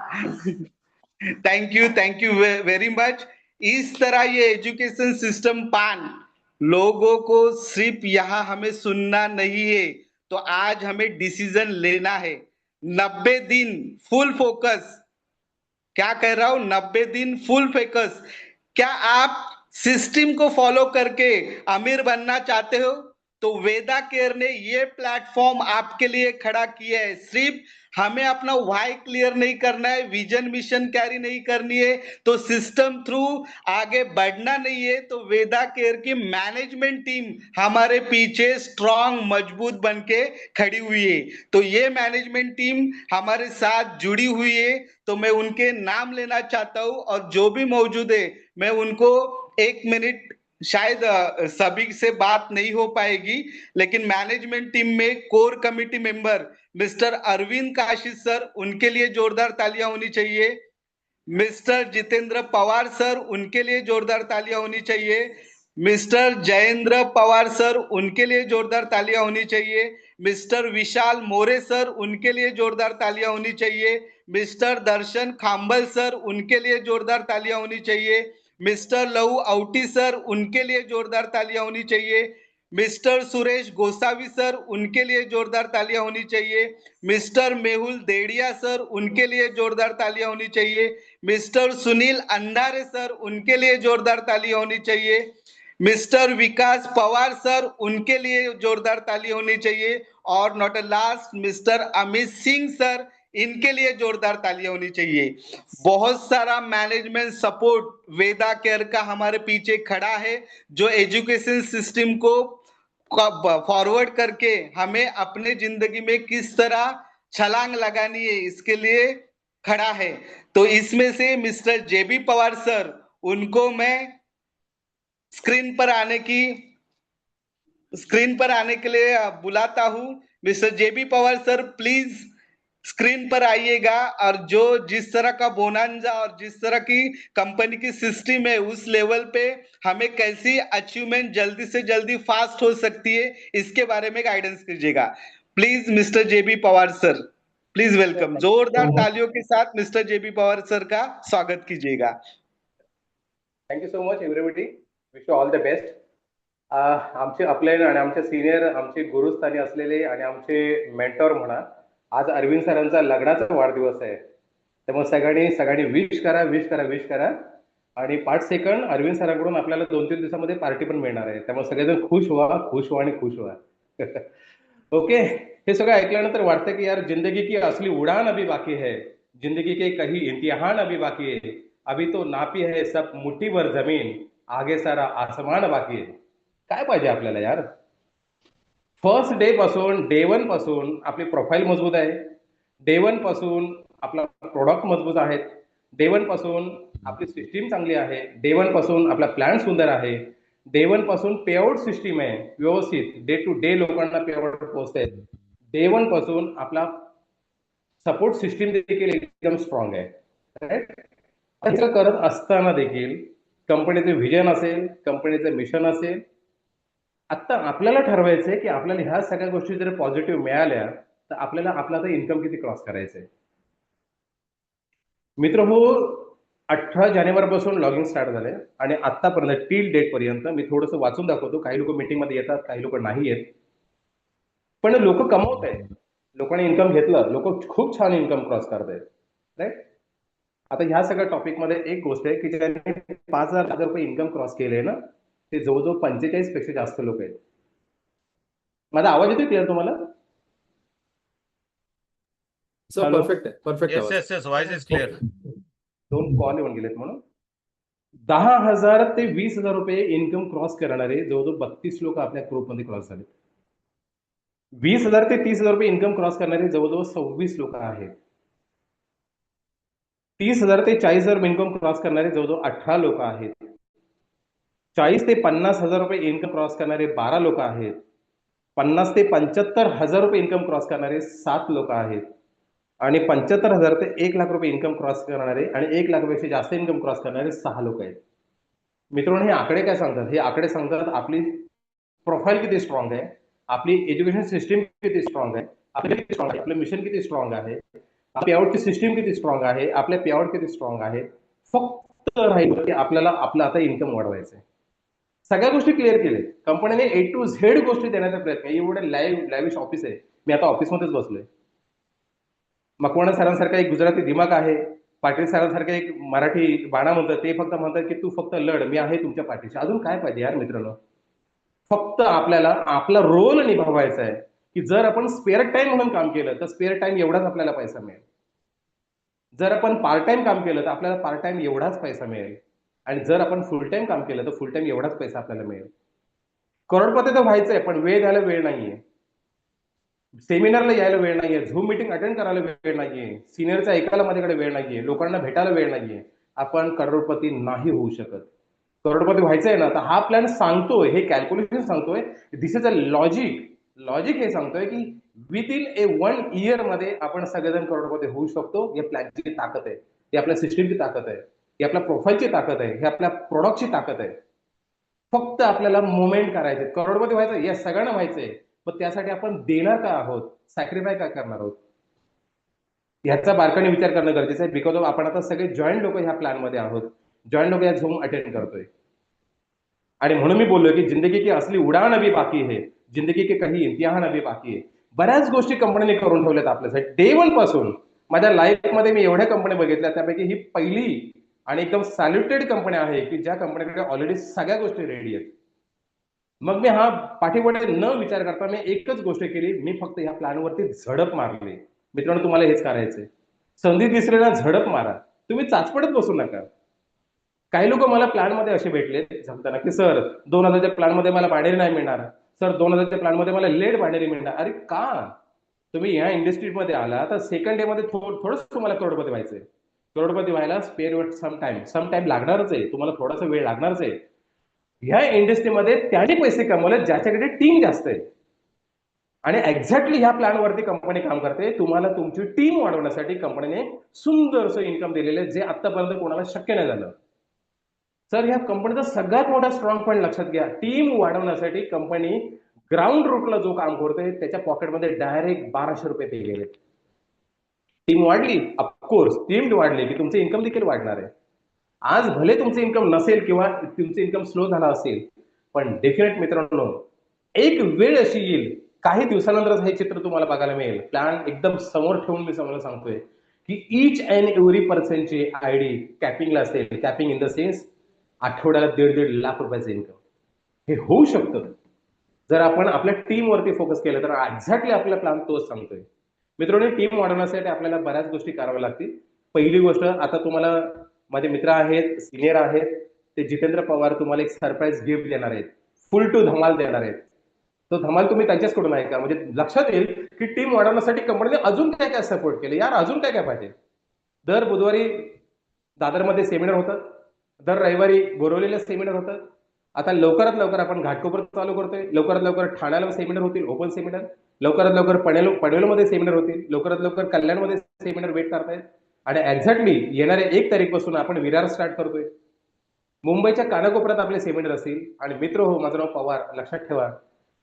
Thank you very much. इस तरह ये एजुकेशन सिस्टम पान लोगों को सिर्फ यहाँ हमें सुनना नहीं है, तो आज हमें डिसीजन लेना है। 90 दिन फुल फोकस, क्या कह रहा हूं, 90 दिन फुल फोकस। क्या आप सिस्टम को फॉलो करके अमीर बनना चाहते हो, तो वेदा केयर ने ये प्लेटफॉर्म आपके लिए खड़ा किया है। सिर्फ हमें अपना व्हाई क्लियर नहीं करना है, विजन मिशन कैरी नहीं करनी है, तो सिस्टम थ्रू आगे बढ़ना नहीं है, तो वेदा केयर की मैनेजमेंट टीम हमारे पीछे स्ट्रांग मजबूत बनके खड़ी हुई है। तो ये मैनेजमेंट टीम हमारे साथ जुड़ी हुई है, तो मैं उनके नाम लेना चाहता हूं, और जो भी मौजूद है मैं उनको 1 मिनट, शायद सभी से बात नहीं हो पाएगी, लेकिन मैनेजमेंट टीम में core committee member mister Arvind Kashish sir, उनके लिए जोरदार तालियां होनी चाहिए। मिस्टर जितेंद्र पवार सर, उनके लिए जोरदार तालियां होनी चाहिए। मिस्टर जयेंद्र पवार सर, उनके लिए जोरदार तालियां होनी चाहिए। मिस्टर विशाल मोरे सर, उनके लिए जोरदार तालियां होनी चाहिए। मिस्टर दर्शन खांबल सर, उनके लिए जोरदार तालियां होनी चाहिए। मिस्टर लहू औटी सर, उनके लिए जोरदार तालियां होनी चाहिए। मिस्टर सुरेश गोसावी सर, उनके लिए जोरदार तालियां होनी चाहिए। मिस्टर मेहुल देड़िया सर, उनके लिए जोरदार तालियां होनी चाहिए। मिस्टर सुनील अंडारे सर, उनके लिए जोरदार तालियां होनी चाहिए। मिस्टर विकास पवार सर, उनके लिए जोरदार ताली होनी चाहिए। और not last, mister Amit Singh sir, इनके लिए जोरदार तालियां होनी चाहिए। बहुत सारा मैनेजमेंट सपोर्ट वेदा केयर का हमारे पीछे खड़ा है, जो एजुकेशन सिस्टम को फॉरवर्ड करके हमें अपने जिंदगी में किस तरह छलांग लगानी है, इसके लिए खड़ा है। तो इसमें से मिस्टर जेबी पवार सर, उनको मैं स्क्रीन पर आने के लिए बुलाता हूं। Mister J B Pawar sir, please screen पर आइएगा, और जो जिस तरह का बोनांजा और जिस तरह की कंपनी की सिस्टम है, उस लेवल पे हमें कैसी अचीवमेंट जल्दी से जल्दी फास्ट हो सकती है, इसके बारे में गाइडेंस कीजिएगा। Please mister J B Pawar sir, please welcome. जोरदार तालियों के साथ मिस्टर जेबी पवार सर का स्वागत कीजिएगा। Thank you so much everybody, wish you all the best. आमचे अपलाईन आणि आमचे सिनियर, आमचे गुरुस्थानी असलेले आणि आमचे मेंटॉर म्हणा, आज अरविंद सरांचा लग्नाचा वाढदिवस आहे, त्यामुळे सगळ्यांनी विश करा। आणि 5 सेकंड अरविंद सरांकडून आपल्याला 2-3 दिवसामध्ये पार्टी पण मिळणार आहे, त्यामुळे सगळेजण खुश व्हा। ओके, हे सगळं ऐकल्यानंतर वाटतं की यार, जिंदगी की असली उडान अभी बाकी है, जिंदगी के कहीं इम्तिहान अभी बाकी है, अभी तो नापी है सब मुट्ठी भर जमीन, आगे सारा आसमान बाकी है। काय पाहिजे आपल्याला यार? फर्स्ट डे पासून, डे 1 पासून आपली प्रोफाईल मजबूत आहे, डे 1 पासून आपला प्रोडक्ट मजबूत आहे, डे 1 पासून आपली सिस्टीम चांगली आहे, डे 1 पासून आपला प्लॅन सुंदर आहे, डे 1 पासून पेआउट सिस्टीम आहे व्यवस्थित, डे टू डे लोकांना पेआउट पोहोचते, डे 1 पासून आपला सपोर्ट सिस्टीम देखील एकदम स्ट्रॉंग आहे, राईट? असं करत असताना देखील कंपनीचे व्हिजन असेल, कंपनीचं मिशन असेल, आता आपल्याला ठरवायचंय की आपल्याला ह्या सगळ्या गोष्टी जर पॉझिटिव्ह मिळाल्या, तर आपल्याला आपला तर इन्कम किती क्रॉस करायचंय। मित्र हो, 18 जानेवारी पासून लॉगिंग स्टार्ट झालंय आणि आतापर्यंत टिल डेट पर्यंत मी थोडंसं वाचून दाखवतो। काही लोक मीटिंग मध्ये येतात, काही लोक नाही येत, पण लोक कमवत आहेत, लोकांनी इन्कम घेतलं, लोक खूप छान इन्कम क्रॉस करतायत, राईट? आता ह्या सगळ्या टॉपिक मध्ये एक गोष्ट आहे की ज्यांनी 5,000 रुपये इन्कम क्रॉस केले ना, ते जवळजवळ 45 पेक्षा जास्त लोक आहेत। माझा आवाज येतोय क्लिअर तुम्हाला? सर परफेक्ट आहे, perfect Yes, yes, yes. Voice is clear. 2 call येऊन गेलेत म्हणून 10,000 ते 20,000 रुपये इन्कम क्रॉस करणारे जवळजवळ 32 लोक आपल्या ग्रुपमध्ये क्रॉस झाले. 20,000 ते 30,000 रुपये इन्कम क्रॉस करणारे जवळजवळ 26 लोक आहेत. 30,000 ते 40,000 इन्कम क्रॉस करणारे जवळजवळ 18 लोक आहेत. 40 ते 50,000 रुपये इन्कम क्रॉस करणारे 12 लोक आहेत. 50 ते 75,000 रुपये इन्कम क्रॉस करणारे 7 लोक आहेत. आणि 75,000 ते 1 लाख रुपये इन्कम क्रॉस करणारे आणि 1 लाखापेक्षा जास्त इन्कम क्रॉस करणारे 6 लोक आहेत. मित्रांनो, हे आकडे काय सांगतात? हे आकडे सांगतात आपली प्रोफाईल किती स्ट्रॉंग आहे, आपली एज्युकेशन सिस्टीम किती स्ट्रॉंग आहे, आपलं किती स्ट्रॉंग आहे, आपलं मिशन किती स्ट्रॉंग आहे, आपली पेआउटची सिस्टीम किती स्ट्रॉंग आहे, आपल्या पेआउट किती स्ट्रॉंग आहे. फक्त राहिलं की आपल्याला आपलं आता इन्कम वाढवायचं आहे. सगळ्या गोष्टी क्लिअर केल्या. कंपनीने A to Z गोष्टी देण्याचा प्रयत्न आहे. एवढं लाईव्ह ऑफिस आहे. मी आता ऑफिसमध्येच बसलोय. मकवाना सरांसारखा एक गुजराती दिमाग आहे, पाटील सरांसारखं एक मराठी बाणा म्हणतात, ते फक्त म्हणतात की तू फक्त लढ, मी आहे तुमच्या पाठीशी. अजून काय पाहिजे यार मित्रांनो? फक्त आपल्याला आपला रोल निभावायचा आहे की जर आपण स्पेअर टाइम म्हणून काम केलं तर स्पेअर टाइम एवढाच आपल्याला पैसा मिळेल. जर आपण पार्ट टाइम काम केलं तर आपल्याला पार्ट टाइम एवढाच पैसा मिळेल. आणि जर आपण फुल टाइम काम केलं तर फुल टाइम एवढाच पैसा आपल्याला मिळेल. करोडपती तर व्हायचंय, पण वेळ द्यायला वेळ नाहीये, सेमिनारला यायला वेळ नाहीये, झूम मीटिंग अटेंड करायला वेळ नाहीये, सिनियरचा ऐकायला माझ्याकडे वेळ नाहीये, लोकांना भेटायला वेळ नाहीये. आपण करोडपती नाही होऊ शकत. करोडपती व्हायचंय ना, तर हा प्लॅन सांगतोय, हे कॅल्क्युलेशन सांगतोय, दिस इज अ लॉजिक हे सांगतोय की विदिन ए 1 इयर मध्ये आपण सगळेजण करोडपती होऊ शकतो. या प्लॅनची ताकद आहे, ही आपल्या सिस्टीमची ताकद आहे, ही आपल्या प्रोफाईलची ताकद आहे, ही आपल्या प्रोडक्टची ताकद आहे. फक्त आपल्याला मुवमेंट करायचे. करोडपती व्हायचं, या सगळ्यांना व्हायचंय, पण त्यासाठी आपण देणार का आहोत, सॅक्रिफाय काय करणार आहोत, ह्याचा बारकाईने विचार करणं गरजेचं आहे. बिकॉज ऑफ आपण आता सगळे जॉईंट लोक ह्या प्लॅन मध्ये आहोत, जॉईंट लोक या झूम अटेंड करतोय. आणि म्हणून मी बोललो की जिंदगी की असली उडान अभी बाकी है, जिंदगी के काही इम्तिहान अभी बाकी है. बऱ्याच गोष्टी कंपनीने करून ठेवल्यात आपल्यासाठी डे 1 पासून. माझ्या लाईफ मध्ये मी एवढ्या कंपनी बघितल्या, त्यापैकी ही पहिली आणि एकदम सॅल्युटेड कंपनी आहे की ज्या कंपनीकडे ऑलरेडी सगळ्या गोष्टी रेडी आहेत. मग मी हा पाठीपुढे न विचार करता मी एकच गोष्ट केली, मी फक्त ह्या प्लॅनवरती झडप मारली. मित्रांनो, तुम्हाला हेच करायचंय. संधी दिसली ना, झडप मारा. तुम्ही चाचपडत बसू नका. काही लोक मला प्लॅन मध्ये असे भेटले सांगताना की सर 2,000च्या प्लॅन मध्ये मला भाडेरी नाही मिळणार, सर 2,000च्या प्लॅन मध्ये मला लेट भाडेरी मिळणार. अरे का? तुम्ही ह्या इंडस्ट्रीमध्ये आला तर सेकंड डे मध्ये थोडंच तुम्हाला करोडपती व्हायचंय. करोडपती व्हायला स्पेअर वेट सम टाइम लागणारच आहे, तुम्हाला थोडासा वेळ लागणारच आहे. ह्या इंडस्ट्रीमध्ये त्याने पैसे कमवले ज्याच्याकडे टीम जास्त आहे. आणि एक्झॅक्टली ह्या प्लॅनवरती कंपनी काम करते. तुम्हाला तुमची टीम वाढवण्यासाठी कंपनीने सुंदरसं इन्कम दिलेलं आहे, जे आतापर्यंत कोणाला शक्य नाही झालं. सर, ह्या कंपनीचा सगळ्यात मोठा स्ट्रॉंग पॉईंट लक्षात घ्या. टीम वाढवण्यासाठी कंपनी ग्राउंड रूटला जो काम करतोय त्याच्या पॉकेटमध्ये डायरेक्ट 1,200 रुपये पे गेले. टीम वाढली, ऑफकोर्स टीम वाढली की तुमचं इन्कम देखील वाढणार आहे. आज भले तुमचं इन्कम नसेल किंवा तुमचं इन्कम स्लो झाला असेल, पण डेफिनेट मित्रांनो, एक वेळ अशी येईल, काही दिवसानंतरच हे चित्र तुम्हाला बघायला मिळेल. प्लॅन एकदम समोर ठेवून मी समोर सांगतोय की ईच अँड एव्हरी पर्सनची आयडी कॅपिंगला असेल. कॅपिंग इन द सेन्स आठवड्याला 1.5 लाख रुपयाचं इन्कम. हे होऊ शकतं जर आपण आपल्या टीमवरती फोकस केलं तर. एक्झॅक्टली आपला प्लॅन तोच सांगतोय. मित्रांनो, टीम वाढवण्यासाठी आपल्याला बऱ्याच गोष्टी कराव्या लागतील. पहिली गोष्ट, आता तुम्हाला माझे मित्र आहेत, सिनियर आहेत, ते जितेंद्र पवार तुम्हाला एक सरप्राईज गिफ्ट देणार आहेत, फुल टू धमाल देणार आहेत. तो धमाल तुम्ही त्यांच्याचकडून ऐका, म्हणजे लक्षात येईल की टीम वाढवण्यासाठी कंपनीने अजून काय काय सपोर्ट केले. यार, अजून काय काय पाहिजे. दर बुधवारी दादरमध्ये सेमिनार होतात, दर रविवारी बोरवलेलं सेमिनार होतं. आता लवकरात लवकर आपण घाटकोपर चालू करतोय. लवकरात लवकर ठाण्याला सेमिनार होतील, ओपन सेमिनार. लवकरात लवकर पनवेलमध्ये सेमिनार होतील. लवकरात लवकर कल्याणमध्ये सेमिनार वेट करतायत. आणि एक्झॅक्टली येणाऱ्या 1 तारीखपासून आपण विरार स्टार्ट करतोय. मुंबईच्या कानाकोपऱ्यात आपले सेमिनार असतील. आणि मित्र हो, माझं नाव पवार, लक्षात ठेवा,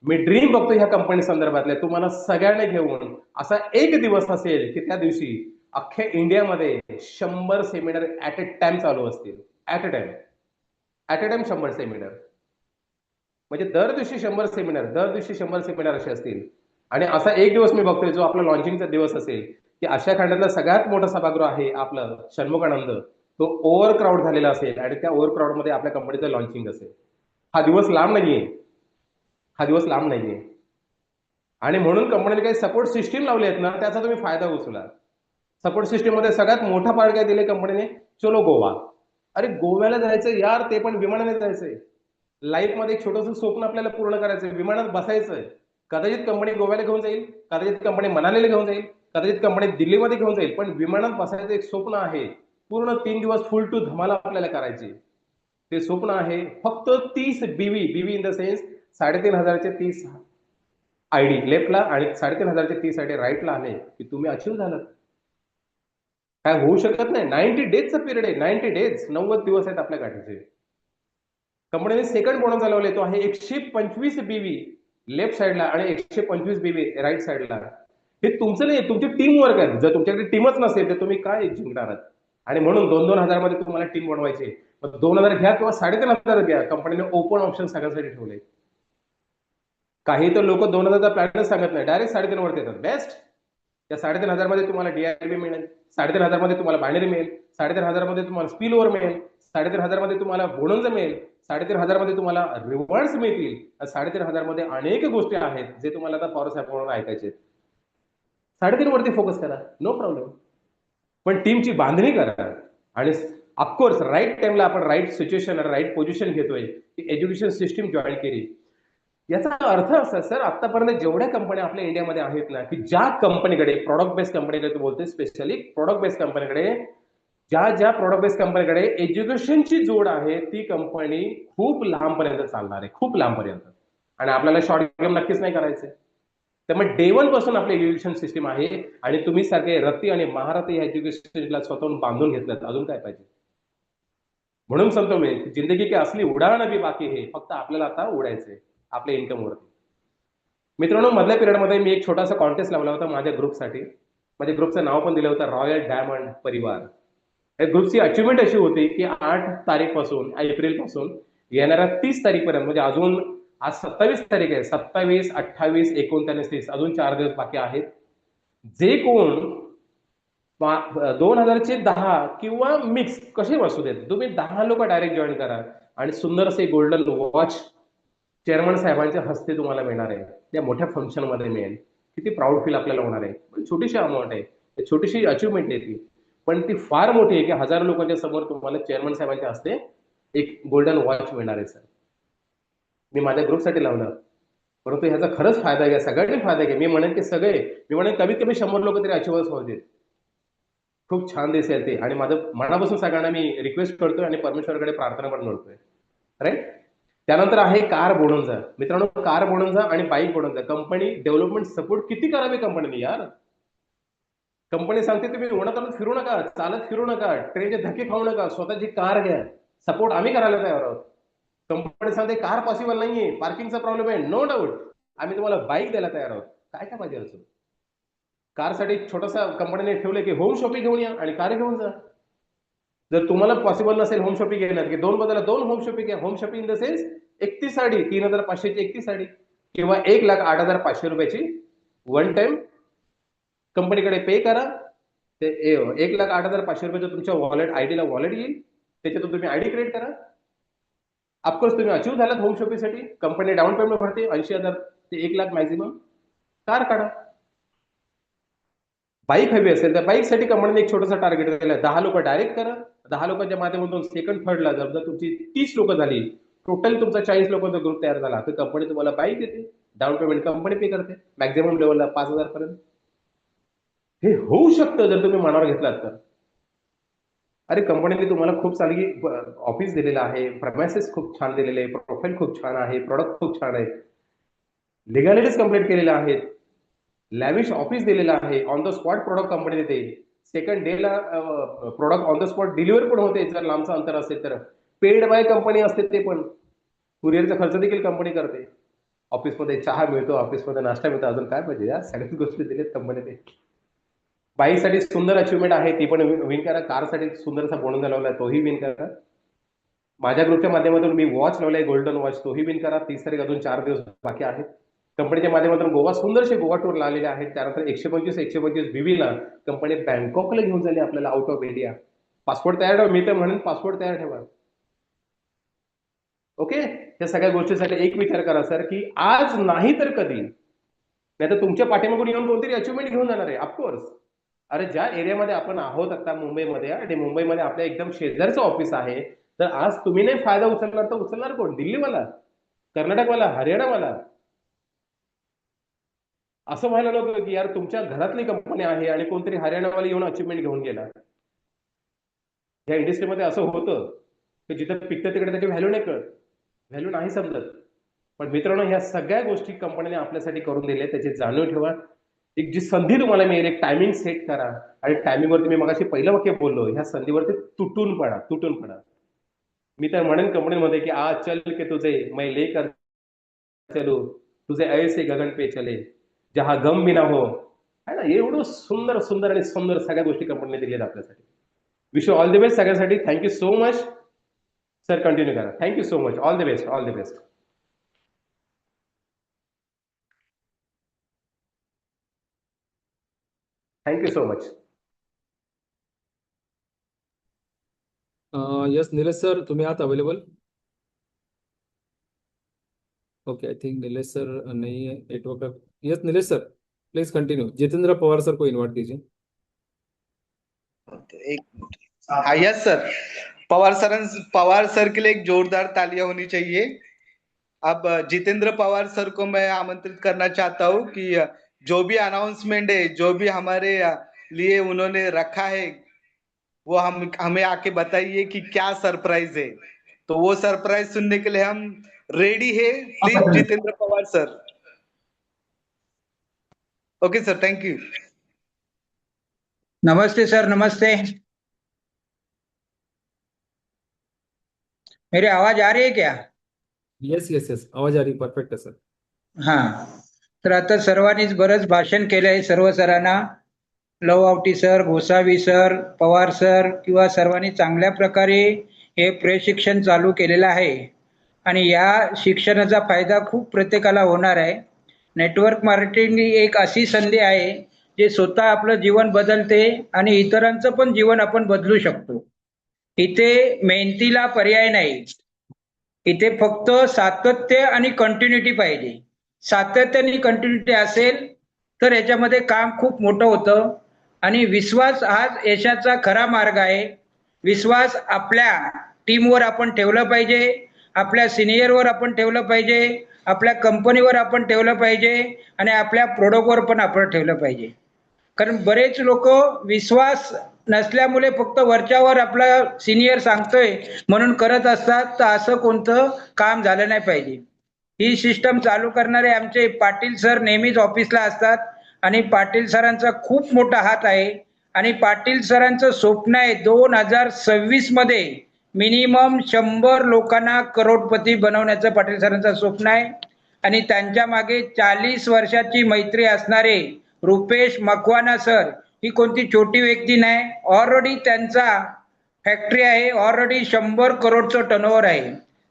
मी ड्रीम बघतो ह्या कंपनी संदर्भातल्या. तुम्हाला सगळ्यांना घेऊन असा एक दिवस असेल की त्या दिवशी अख्ख्या इंडियामध्ये 100 सेमिनार ऍट अ टाइम चालू असतील. At a time 100 seminar. म्हणजे दर दिवशी 100 सेमिनार असे असतील. आणि असा एक दिवस मी बघतोय जो आपला लॉन्चिंगचा दिवस असेल, की आशिया खंडातला सगळ्यात मोठा सभागृह आहे आपलं षण्मुखानंद, तो ओव्हर क्राऊड झालेला असेल आणि त्या ओव्हर क्राऊड मध्ये आपल्या कंपनीचं लॉन्चिंग असेल. हा दिवस लांब नाहीये. आणि म्हणून कंपनीने काही सपोर्ट सिस्टीम लावले आहेत ना, त्याचा तुम्ही फायदा उचला. सपोर्ट सिस्टीम मध्ये सगळ्यात मोठा पार्ट काय दिले कंपनीने? चलो गोवा. अरे गोव्याला जायचं यार, ते पण विमानाने जायचंय. लाईफ मध्ये एक छोटंसं स्वप्न आपल्याला पूर्ण करायचंय, विमानात बसायचंय. कदाचित कंपनी गोव्याला घेऊन जाईल, कदाचित कंपनी मनालीला घेऊन जाईल, कदाचित कंपनी दिल्लीमध्ये घेऊन जाईल, पण विमानात बसायचं एक स्वप्न आहे. पूर्ण 3 दिवस फुल टू धमाल आपल्याला करायची. ते स्वप्न आहे. फक्त 30 बीवी इन द सेन्स 3,500चे 30 आयडी लेफ्टला आणि 3,500चे 30 आयडी राईटला आले की तुम्ही अचीव झालात. काय होऊ शकत नाही. 90 डेजचा पिरियड आहे. 90 डेज, 90 दिवस आहेत आपल्या गाठीचे. कंपनीने सेकंड बोनस चालवले, तो आहे 125 बीवी लेफ्ट साईडला आणि 125 बीवी राईट साईडला. हे तुमचं नाही, तुमची टीम वर्क आहे. जर तुमच्याकडे टीमच नसेल तर तुम्ही काय जिंकणार आहात. आणि म्हणून 2-2 हजार मध्ये तुम्हाला टीम बनवायची. 2,000 घ्या किंवा 3,500 घ्या. कंपनीने ओपन ऑप्शन सगळ्यांसाठी ठेवले. काही तर लोक 2,000चा प्लॅनच सांगत नाही, डायरेक्ट 3,500 वरती येतात. बेस्ट. त्या 3,500 मध्ये तुम्हाला डीआरबी मिळेल, 3,500 मध्ये तुम्हाला बायनरी मिळेल, 3,500 मध्ये तुम्हाला स्पिल ओव्हर मिळेल, 3,500 मध्ये तुम्हाला बोनस मिळेल, 3,500 मध्ये तुम्हाला रिवॉर्ड्स मिळतील. 3,500 मध्ये अनेक गोष्टी आहेत जे तुम्हाला आता पॉवर सॅपवरून ऐकायचे. 3,500 वरती फोकस करा, नो प्रॉब्लेम. पण टीमची बांधणी करा. आणि ऑफकोर्स राईट टाइमला आपण राईट सिच्युएशन, राईट पोझिशन घेतोय की एज्युकेशन सिस्टीम जॉईन केली. याचा अर्थ असा सर, आतापर्यंत जेवढ्या कंपन्या आपल्या इंडियामध्ये आहेत ना, की ज्या कंपनीकडे प्रॉडक्ट बेस्ड कंपनीकडे बोलते, स्पेशली प्रॉडक्ट बेस्ड कंपनीकडे, ज्या प्रॉडक्ट बेस्ड कंपनीकडे एज्युकेशनची जोड आहे, ती कंपनी खूप लांबपर्यंत चालणार आहे, खूप लांबपर्यंत. आणि आपल्याला शॉर्ट गेम नक्कीच नाही करायचे. त्यामुळे डे 1 पासून आपली एज्युकेशन सिस्टीम आहे. आणि तुम्ही सारखे रत्ती आणि महारथी या एज्युकेशनला स्वतःहून बांधून घेतलं, अजून काय पाहिजे. म्हणून सांगतो मी, जिंदगी की असली उडाण अभी बाकी आहे, फक्त आपल्याला आता उडायचंय आपल्या इन्कम वरती. मित्रांनो, मधल्या पिरियडमध्ये मी एक छोटासा कॉन्टेस्ट लावला होता माझ्या ग्रुपसाठी. माझ्या ग्रुपचं नाव पण दिलं होतं रॉयल डायमंड परिवार. या ग्रुपची अचिव्हमेंट अशी होती की 8 तारीख पासून, एप्रिल पासून येणाऱ्या 30 तारीखपर्यंत, म्हणजे अजून आज 27 तारीख आहे, 27, 28, 29, 30 अजून 4 दिवस बाकी आहेत. जे कोण 2,000चे 10 किंवा मिक्स कसे बसू देत, तुम्ही 10 लोक डायरेक्ट जॉईन करा आणि सुंदर असे गोल्डन वॉच चेअरमन साहेबांच्या हस्ते तुम्हाला मिळणार आहे. त्या मोठ्या फंक्शन मध्ये मिळेल. किती प्राऊड फील आपल्याला होणार आहे. पण छोटीशी अमाऊंट आहे, छोटीशी अचिव्हमेंट आहे ती, पण ती फार मोठी आहे की 1000 लोकांच्या समोर तुम्हाला चेअरमन साहेबांच्या हस्ते एक गोल्डन वॉच मिळणार आहे. सर, मी माझ्या ग्रुपसाठी लावलं, परंतु ह्याचा खरंच फायदा घ्या, सगळ्यांनी फायदा घ्या. मी म्हणेन की मी म्हणेन कमीत कमी 100 लोक तरी अचिव्हर्स होऊ देत. खूप छान दिसेल ते. आणि माझं मनापासून सगळ्यांना मी रिक्वेस्ट करतोय आणि परमेश्वरकडे प्रार्थना पण करतोय. राईट. त्यानंतर आहे कार बोनन्झा. मित्रांनो, कार बोनन्झा आणि बाईक बोनन्झा. कंपनी डेव्हलपमेंट सपोर्ट किती करावी कंपनीने यार. कंपनी सांगते तुम्ही उन्हात फिरू नका, चालत फिरू नका, ट्रेनचे धक्के खाऊ नका, स्वतःची कार घ्या. सपोर्ट आम्ही करायला तयार आहोत. कंपनी सांगते कार पॉसिबल नाहीये, पार्किंगचा प्रॉब्लेम आहे, नो डाऊट, आम्ही तुम्हाला बाईक द्यायला तयार आहोत. काय काय पाहिजे असं. कारसाठी छोटासा कंपनीने ठेवलं की होम शॉपिंग घेऊन या आणि कार घेऊन जा. जर तुम्हाला पॉसिबल नसेल होम शॉपिंग घेणार, की 2 बदला 2 होम शॉपिंग घ्या. Home shopping in the sense 31 साडी, 3,500ची 31 साडी किंवा 1,08,500 रुपयाची वन टाइम कंपनीकडे पे करा. ते 1,08,500 रुपयाचं तुमच्या वॉलेट आयडीला वॉलेट येईल, त्याच्यातून तुम्ही आयडी क्रिएट करा. ऑफकोर्स तुम्ही अचीव्ह झालात होम शॉपिंगसाठी. कंपनी डाऊन पेमेंट भरते 80,000 ते 1,00,000 मॅक्झिमम. कार काढा. बाईक हवी असेल तर बाईकसाठी कंपनीने एक छोटासा टार्गेट दिलं, 10 लोक डायरेक्ट करा. 10 लोकांच्या माध्यमातून सेकंड थर्डला जर तुमची 30 लोक झाली, टोटल तुमचा 40 लोकांचा ग्रुप तयार झाला, तर कंपनी तुम्हाला बाईक देते. डाऊन पेमेंट कंपनी पे करते, मॅक्झिमम लेवलला 5,000 पर्यंत. हे होऊ शकतं जर तुम्ही मनावर घेतलात तर. अरे, कंपनीने तुम्हाला खूप चांगली ऑफिस दिलेलं आहे, प्रमायसेस खूप छान दिलेले आहे, प्रोफाईल खूप छान आहे, प्रोडक्ट खूप छान आहे, लिगॅलिटीज कंप्लीट केलेल्या आहेत, लॅविश ऑफिस दिलेला आहे, on the spot product company देते. सेकंड डेला product on the spot deliver पण होते जर लांबचं अंतर असेल तर. पेड बाय कंपनी असते, ते पण कुरिअरचा खर्च देखील कंपनी करते. ऑफिसमध्ये चहा मिळतो, ऑफिसमध्ये नाश्ता मिळतो, अजून काय पाहिजे या सगळ्याच गोष्टी दिल्यात कंपनीने. बाईकसाठी सुंदर अचिव्हमेंट आहे, ती पण विन करा. कारसाठी सुंदरसा बोनस लावलाय, तोही विन करा. माझ्या ग्रुपच्या माध्यमातून मी वॉच लावलाय, गोल्डन वॉच, तोही विन करा. 30 तारीख अजून 4 दिवस बाकी आहेत. कंपनीच्या माध्यमातून गोवा सुंदरसे गोवा टूर लावलेले आहेत. त्यानंतर 125 बीवीला कंपनी बँकॉकला घेऊन झाली आपल्याला आउट ऑफ इंडिया. पासपोर्ट तयार ठेवा. मी तर म्हणेन पासपोर्ट तयार ठेवा. ओके. या सगळ्या गोष्टीसाठी एक विचार करा सर, की आज नाही तर कधी, नाही तर तुमच्या पाठीमागून येऊन कोणतरी अचिव्हमेंट घेऊन जाणार आहे. ऑफकोर्स अरे ज्या एरियामध्ये आपण आहोत आता मुंबईमध्ये, आणि मुंबईमध्ये आपल्या एकदम शेजारचं ऑफिस आहे, तर आज तुम्ही नाही फायदा उचलणार तर उचलणार कोण? दिल्लीवाला, कर्नाटकवाला, हरियाणावाला. असं व्हायला नको की यार तुमच्या घरातली कंपनी आहे आणि कोणतरी हरियाणावाला येऊन अचिव्हमेंट घेऊन गेला. या इंडस्ट्रीमध्ये असं होतं की जिथं पिकतं तिकडे त्याची व्हॅल्यू नाही कळत, व्हॅल्यू नाही समजत. पण मित्रांनो, ह्या सगळ्या गोष्टी कंपनीने आपल्यासाठी करून दिल्या, त्याची जाणीव ठेवा. एक जी संधी तुम्हाला मिळेल, एक टायमिंग सेट करा, आणि टायमिंगवरती मी मगाशी पहिलं वाक्य बोललो, ह्या संधीवरती तुटून पडा. मी तर म्हणेन कंपनीमध्ये की आज चल के तुझे मैं लेकर चलो, तुझे ऐसे गगन पे चले जहा गम भी ना हो, है ना. एवढं सुंदर सुंदर आणि सुंदर सगळ्या गोष्टी कंपनीने दिल्यात आपल्यासाठी. Wish you all the best सगळ्यांसाठी. Thank you so much sir. Continue करा. Thank you so much. All the best. All the best. Thank you so much. Yes Nilesh sir, तुम्ही आहात available? Okay, I think Nilesh sir नहीं है, network. Yes Nilesh sir, please continue. Jitendra Pawar sir को invite कीजिए. एक minute. हाँ yes sir. Pawar sir के लिए एक जोरदार तालियां होनी चाहिए. अब जितेंद्र पवार सर को मैं आमंत्रित करना चाहता हूँ कि जो भी अनाउंसमेंट है, जो भी हमारे लिए उन्होंने रखा है, वो हमें आके बताइए कि क्या सरप्राइज है. तो वो सरप्राइज सुनने के लिए हम रेडी है. Please Jitendra Pawar sir. Okay sir, thank you. नमस्ते सर, नमस्ते. मेरी आवाज आ रही है क्या? यस यस यस, आवाज आ रही, परफेक्ट है सर. हां. तर आता सर्वांनीच बरंच भाषण केलंय. सर्व सरांना, लवआवटी sir, Gosavi sir, Pawar sir किंवा सर्वांनी चांगल्या प्रकारे हे प्रशिक्षण चालू केलेलं आहे, आणि या शिक्षणाचा फायदा खूप प्रत्येकाला होणार आहे. नेटवर्क मार्केटिंग ही एक अशी संधी आहे जे स्वतः आपलं जीवन बदलते आणि इतरांचं पण जीवन आपण बदलू शकतो. इथे मेहनतीला पर्याय नाही. इथे फक्त सातत्य आणि कंटिन्युटी पाहिजे. सातत्य आणि कंटिन्युटी असेल तर याच्यामध्ये काम खूप मोठं होतं, आणि विश्वास हाच यशाचा खरा मार्ग आहे. विश्वास आपल्या टीमवर आपण ठेवलं पाहिजे, आपल्या सिनियरवर आपण ठेवलं पाहिजे, आपल्या कंपनीवर आपण ठेवलं पाहिजे, आणि आपल्या प्रोडक्टवर पण आपण ठेवलं पाहिजे. कारण बरेच लोक विश्वास नसल्यामुळे फक्त वरच्यावर आपला सिनियर सांगतोय म्हणून करत असतात, तर असं कोणतं काम झालं नाही पाहिजे. ही सिस्टम चालू करणारे आमचे पाटील सर नेहमीच ऑफिसला असतात, आणि पाटील सरांचा खूप मोठा हात आहे, आणि पाटील सरांचं स्वप्न आहे 2026 मध्ये मिनिमम 100 लोकांना करोडपती बनवण्याचं पाटील सरांचं स्वप्न आहे. आणि त्यांच्या मागे 40 वर्षाची मैत्री असणारे रुपेश मकवाना सर ही कोणती छोटी व्यक्ती नाही. ऑलरेडी त्यांचा फॅक्टरी आहे, ऑलरेडी 100 करोडचं टर्नओव्हर आहे.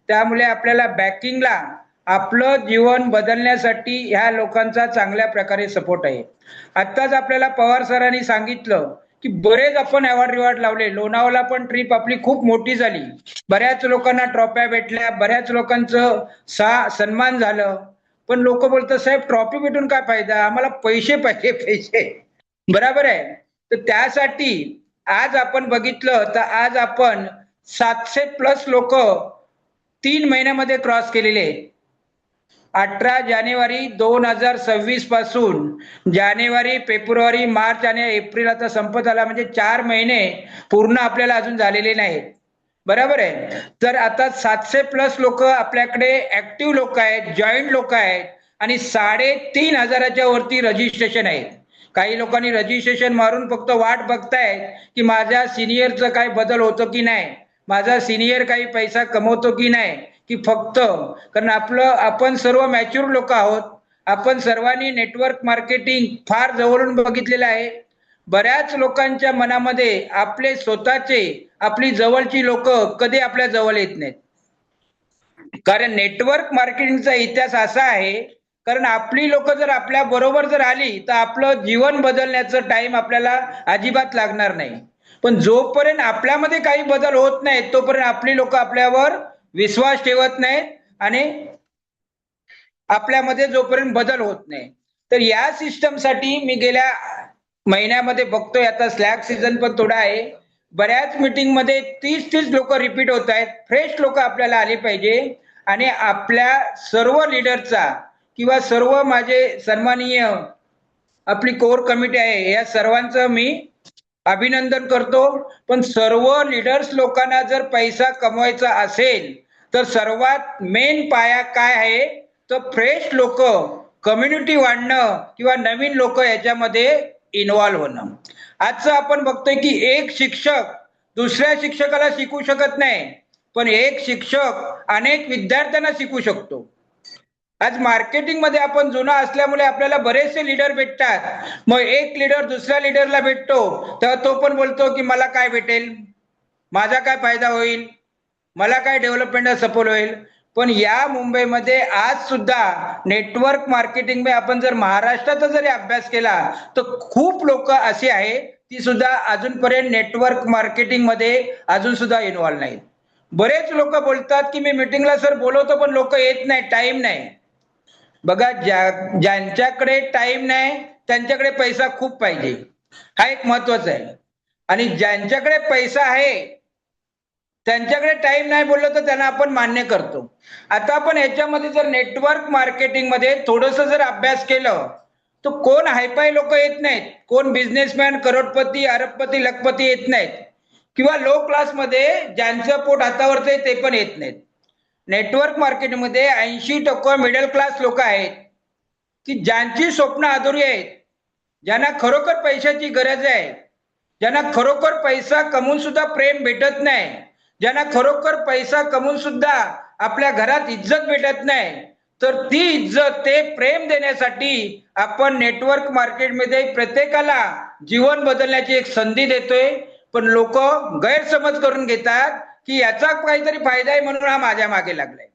त्यामुळे आपल्याला बॅकिंगला आपलं जीवन बदलण्यासाठी ह्या लोकांचा चांगल्या प्रकारे सपोर्ट आहे. आत्ताच आपल्याला पवार सरांनी सांगितलं की बरेच आपण अवॉर्ड रिवॉर्ड लावले. लोणावळा पण ट्रिप आपली खूप मोठी झाली, बऱ्याच लोकांना ट्रॉफ्या भेटल्या, बऱ्याच लोकांचं सन्मान झालं. पण लोक बोलतात साहेब ट्रॉफी भेटून काय फायदा, आम्हाला पैसे पाहिजे, पैसे. बरोबर आहे. तर त्यासाठी आज आपण बघितलं तर आज आपण 700+ लोक 3 महिन्यामध्ये क्रॉस केलेले आहेत. 18 जानेवारी 2026 पासून जानेवारी, फेब्रुवारी, मार्च आणि एप्रिल आता संपत आला, म्हणजे 4 महिने पूर्ण आपल्याला अजून झालेले नाहीत. बरोबर आहे. तर आता 700+ लोक आपल्याकडे ऍक्टिव्ह लोक आहेत, जॉईंट लोक आहेत, आणि 3,500च्या वरती रजिस्ट्रेशन आहे. काही लोकांनी रजिस्ट्रेशन मारून फक्त वाट बघतायत की माझ्या सिनियरचं काय बदल होतो की नाही, माझा सिनियर काही पैसा कमवतो की नाही, की फक्त कारण आपण सर्व मॅच्युअर लोक आहोत. आपण सर्वांनी नेटवर्क मार्केटिंग फार जवळून बघितलेलं आहे. बऱ्याच लोकांच्या मनामध्ये आपले स्वतःचे, आपली जवळची लोक कधी आपल्या जवळ येत नाहीत. कारण नेटवर्क मार्केटिंगचा इतिहास असा आहे, कारण आपली लोक जर आपल्या बरोबर जर आली तर आपलं जीवन बदलण्याचं टाइम आपल्याला अजिबात लागणार नाही. पण जोपर्यंत आपल्यामध्ये काही बदल होत नाही तोपर्यंत आपली लोक आपल्यावर विश्वास ठेवत नाहीत, आणि आपल्यामध्ये जोपर्यंत बदल होत नाही. तर या सिस्टमसाठी मी गेल्या महिन्यामध्ये बघतोय, आता स्लॅग सीझन पण थोडा आहे, बऱ्याच मीटिंग मध्ये 30 लोक रिपीट होत आहेत. फ्रेश लोक आपल्याला आली पाहिजे आणि आपल्या सर्व लीडरचा किंवा सर्व माझे सन्माननीय आपली कोर कमिटी आहे या सर्वांचं मी अभिनंदन करतो. पण सर्व लीडर्स लोकांना जर पैसा कमवायचा असेल तर सर्वात मेन पाया काय आहे, तर फ्रेश लोक, कम्युनिटी वाढणं किंवा नवीन लोक याच्यामध्ये इन्व्हॉल्व्ह होणं. आजचं आपण बघतोय की एक शिक्षक दुसऱ्या शिक्षकाला शिकवू शकत नाही, पण एक शिक्षक अनेक विद्यार्थ्यांना शिकवू शकतो. आज मार्केटिंग मध्ये आपण जुना असल्यामुळे आपल्याला बरेचसे लीडर भेटतात. मग एक लीडर दुसऱ्या लीडरला भेटतो तेव्हा तो पण बोलतो की मला काय भेटेल, माझा काय फायदा होईल, मला काय डेव्हलपमेंट सपोर्ट होईल. पण या मुंबईमध्ये आज सुद्धा नेटवर्क मार्केटिंग मध्ये आपण जर महाराष्ट्राचा जरी अभ्यास केला तर खूप लोक अशी आहे ती सुद्धा अजूनपर्यंत नेटवर्क मार्केटिंग मध्ये अजून सुद्धा इन्व्हॉल्व नाहीत. बरेच लोक बोलतात की मी मीटिंगला सर बोलवतो पण लोक येत नाही, टाइम नाही. बघा, ज्यांच्याकडे टाइम नाही त्यांच्याकडे पैसा खूप पाहिजे, हा एक महत्वाचा आहे. आणि ज्यांच्याकडे पैसा आहे त्यांच्याकडे टाइम नाही बोललो तर त्यांना आपण मान्य करतो. आता आपण याच्यामध्ये जर नेटवर्क मार्केटिंग मध्ये थोडस जर अभ्यास केलं तर कोण हायफाय लोक येत नाहीत, कोण बिझनेसमॅन, करोडपती, अरबपती, लखपती येत नाहीत, किंवा लो क्लास मध्ये ज्यांचं पोट हातावरचं आहे ते पण येत नाहीत. नेटवर्क मार्केटिंगमध्ये 80% मिडल क्लास लोक आहेत की ज्यांची स्वप्न अधुरी आहेत, ज्यांना खरोखर पैशाची गरज आहे, ज्यांना खरोखर पैसा कमवून सुद्धा प्रेम भेटत नाही, ज्यांना खरोखर पैसा कमवून सुद्धा आपल्या घरात इज्जत भेटत नाही, तर ती इज्जत, ते प्रेम देण्यासाठी आपण नेटवर्क मार्केटमध्ये प्रत्येकाला जीवन बदलण्याची एक संधी देतोय. पण लोक गैरसमज करून घेतात की याचा काहीतरी फायदा आहे म्हणून हा माझ्या मागे लागलाय.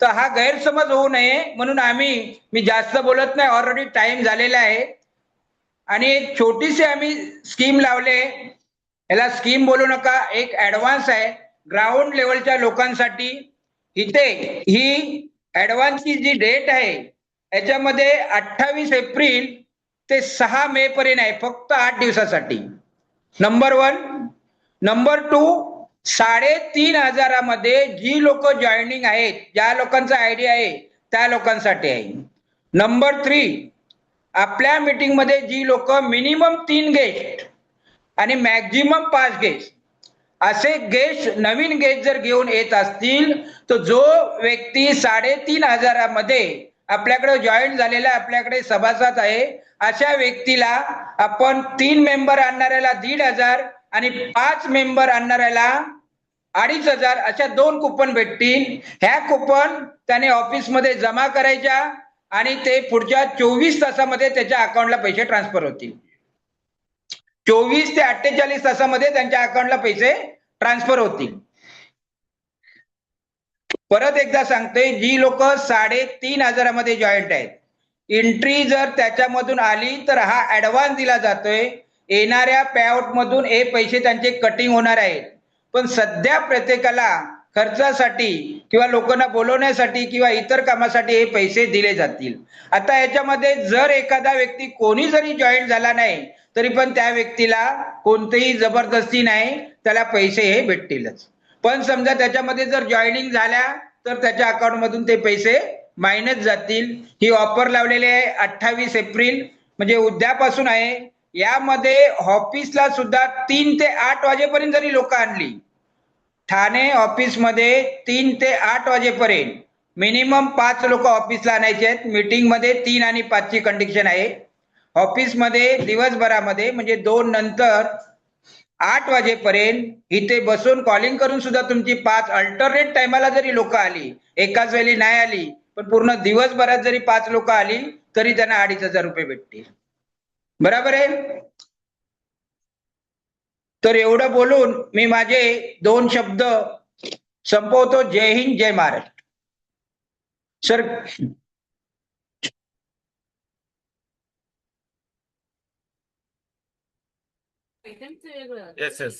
तर हा गैरसमज होऊ नये म्हणून मी जास्त बोलत नाही, ऑलरेडी टाइम झालेला आहे. आणि एक छोटीशी आम्ही स्कीम लावले, याला स्कीम बोलू नका, एक ऍडव्हान्स आहे ग्राउंड लेवलच्या लोकांसाठी. इथे ही ऍडव्हान्सची जी डेट आहे याच्यामध्ये 28 एप्रिल ते 6 मे पर्यंत आहे, फक्त 8 दिवसासाठी. नंबर 1. नंबर 2, 3,500 जी लोक जॉईनिंग आहेत, ज्या लोकांचा आयडिया आहे त्या लोकांसाठी आहे. नंबर 3, आपल्या मीटिंग मध्ये जी लोक मिनिमम 3 गेस्ट आणि मॅक्झिमम 5 गेस्ट असे गेस्ट, नवीन गेस्ट जर घेऊन येत असतील तर जो व्यक्ती 3,500 मध्ये आपल्याकडे जॉईन झालेला, आपल्याकडे सभासद आहे, अशा व्यक्तीला आपण 3 मेंबर आणणाऱ्याला 1,500 आणि 5 मेंबर आणणाऱ्याला 2,500 अशा 2 कुपन भेटतील. ह्या कुपन त्याने ऑफिसमध्ये जमा करायच्या आणि ते पुढच्या 24 तासामध्ये त्याच्या अकाउंटला पैसे ट्रान्सफर होतील. 24 ते 48 तासामध्ये त्यांच्या अकाउंटला पैसे ट्रान्सफर होतील. परत एकदा सांगते, जी लोक 3,500 मध्ये जॉईंट आहेत, एंट्री जर त्याच्यामधून आली तर हा ऍडव्हान्स दिला जातोय. येणाऱ्या पेआउट मधून हे पैसे त्यांचे कटिंग होणार आहेत. पण सध्या प्रत्येकाला खर्चासाठी किंवा लोकांना बोलवण्यासाठी किंवा इतर कामासाठी हे पैसे दिले जातील. आता याच्यामध्ये जर एखादा व्यक्ती कोणी जरी जॉईन झाला नाही तरी पण त्या व्यक्तीला कोणतीही जबरदस्ती नाही, त्याला पैसे हे भेटतीलच. पण समजा त्याच्यामध्ये जर जॉईनिंग झाल्या तर त्याच्या अकाउंट मधून ते पैसे मायनस जातील. ही ऑफर लावलेली आहे 28 एप्रिल म्हणजे उद्यापासून आहे. यामध्ये ऑफिसला सुद्धा 3 ते 8 वाजेपर्यंत जरी लोक आणली, ठाणे ऑफिस मध्ये 3 ते 8 वाजेपर्यंत मिनिमम 5 लोक ऑफिसला आणायचे आहेत. मीटिंग मध्ये 3 आणि 5 ची कंडिशन आहे. ऑफिसमध्ये दिवसभरामध्ये म्हणजे 2 नंतर 8 वाजेपर्यंत इथे बसून कॉलिंग करून सुद्धा तुमची 5 अल्टरनेट टायमाला जरी लोक आली, एकाच वेळी नाही आली पण पूर्ण दिवसभरात जरी 5 लोक आली तरी त्यांना 2,500 रुपये भेटतील. बरोबर आहे. तर एवढं बोलून मी माझे 2 शब्द संपवतो. जय हिंद, जय Maharashtra. Sir, Yes, yes.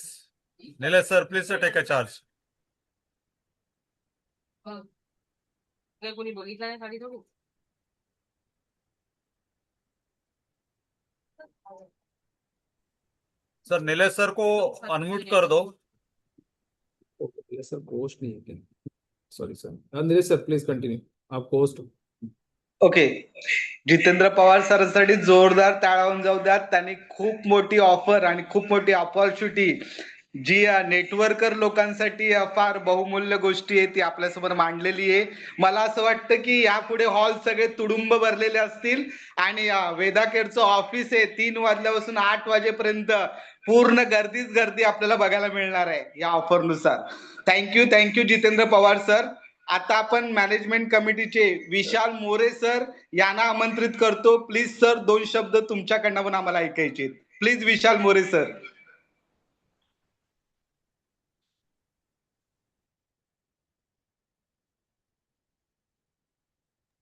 Nilesh sir, please sir, take a charge. कोणी बघितला नाही खाली तो सर नीलेश सर को अनम्यूट कर दो। ओके सर, होस्ट नहीं है, sorry sir. Nilesh sir please continue, आप होस्ट। ओके, जितेंद्र पवार सरांसाठी जोरदार टाळ्या होऊन जाऊ द्यात. त्यांनी खूप मोठी ऑफर आणि खूप मोठी ऑपॉर्च्युनिटी जी नेटवर्कर लोकांसाठी फार बहुमूल्य गोष्टी आहे ती आपल्यासमोर मांडलेली आहे. मला असं वाटतं की यापुढे हॉल सगळे तुडुंब भरलेले असतील आणि वेदा केअरचं ऑफिस आहे 3 वाजल्यापासून 8 वाजेपर्यंत पूर्ण गर्दीच गर्दी आपल्याला बघायला मिळणार आहे या ऑफरनुसार. Thank you Jitendra Pawar sir. आता आपण मॅनेजमेंट कमिटीचे विशाल मोरे सर यांना आमंत्रित करतो. प्लीज सर 2 शब्द तुमच्याकडनं पण आम्हाला ऐकायचे. Please Vishal More sir.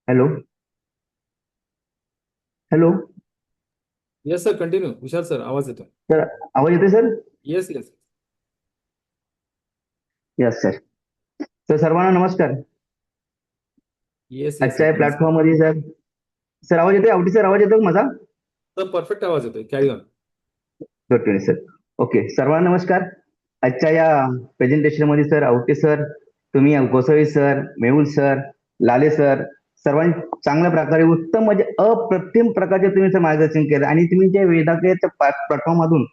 Hello hello yes sir, continue. Vishal sir, आवाज येतो. सर, आवाज येतोय sir? Yes yes. Yes sir. Sir सर्वांना नमस्कार. येस आजच्या या प्लॅटफॉर्म मध्ये सर आवाज येतोय? आवटी सर आवाज येतो माझा? सर परफेक्ट आवाज येतोय, carry on. Good sir. Okay, सर्वांना नमस्कार. आजच्या या प्रेझेंटेशन मध्ये सर आवटे सर, तुम्ही गोसावी सर, मेहुल सर, लाले सर, सर्वांनी चांगल्या प्रकारे उत्तम म्हणजे अप्रतिम प्रकारचे तुम्ही मार्गदर्शन केलं आणि तुम्ही जे वेदाकेच्या प्लॅटफॉर्म मधून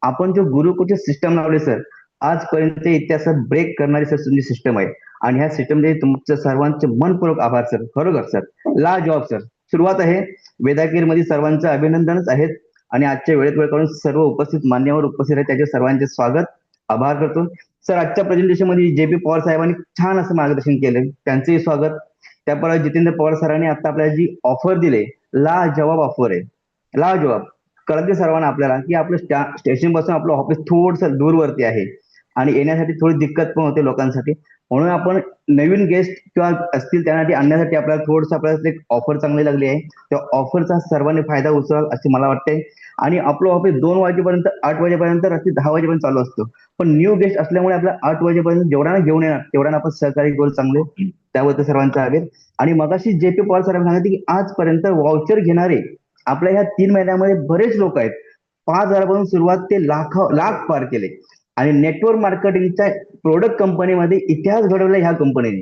आपण जो गुरुकुलचे सिस्टम लावले सर, आजपर्यंत इतिहासात ब्रेक करणारी सर तुमची सिस्टम आहे आणि ह्या सिस्टम मध्ये तुमचं सर्वांचे मनपूर्वक आभार सर. खरोखर सर, ला जॉब सर. सुरुवात आहे वेदाकेर मध्ये, सर्वांचं अभिनंदनच आहेत आणि आजच्या वेळेत वेळ काढून सर्व उपस्थित मान्यवर उपस्थित आहेत त्याचे सर्वांचे स्वागत, आभार करतो सर. आजच्या प्रेझेंटेशन मध्ये जे.पी. पवार साहेबांनी छान असं मार्गदर्शन केलं, त्यांचंही स्वागत. त्याप्रमाणे जितेंद्र पवार सरांनी आता आपल्याला जी ऑफर दिले, ला जवाब ऑफर आहे. ला जवाब कळते सर्वांना आपल्याला की आपलं स्टेशन पासून आपलं ऑफिस थोडंसं दूरवरती आहे आणि येण्यासाठी थोडी दिक्कत पण होते लोकांसाठी. म्हणून आपण नवीन गेस्ट किंवा असतील त्यांसाठी आणण्यासाठी आपल्याला थोडंसं आपल्याला एक ऑफर चांगली लागली आहे. त्या ऑफरचा सर्वांनी फायदा उचलाल असे मला वाटते. आणि आपलं ऑफिस 2 वाजेपर्यंत 8 वाजेपर्यंत रात्री 10 वाजेपर्यंत चालू असतो. पण न्यू गेस्ट असल्यामुळे आपल्याला 8 वाजेपर्यंत जेवढ्यांना घेऊन येणार तेवढ्यांना आपण सहकार्य करू चांगले, त्याबद्दल सर्वांचा आभार. आणि मगाशी जे.पी. पवार सरांनी सांगितले की आजपर्यंत वाउचर घेणारे आपल्या ह्या 3 महिन्यामध्ये बरेच लोक आहेत. 5,000 पासून सुरुवात ते लाख पार केले आणि नेटवर्क मार्केटिंगच्या प्रोडक्ट कंपनीमध्ये इतिहास घडवला ह्या कंपनीने.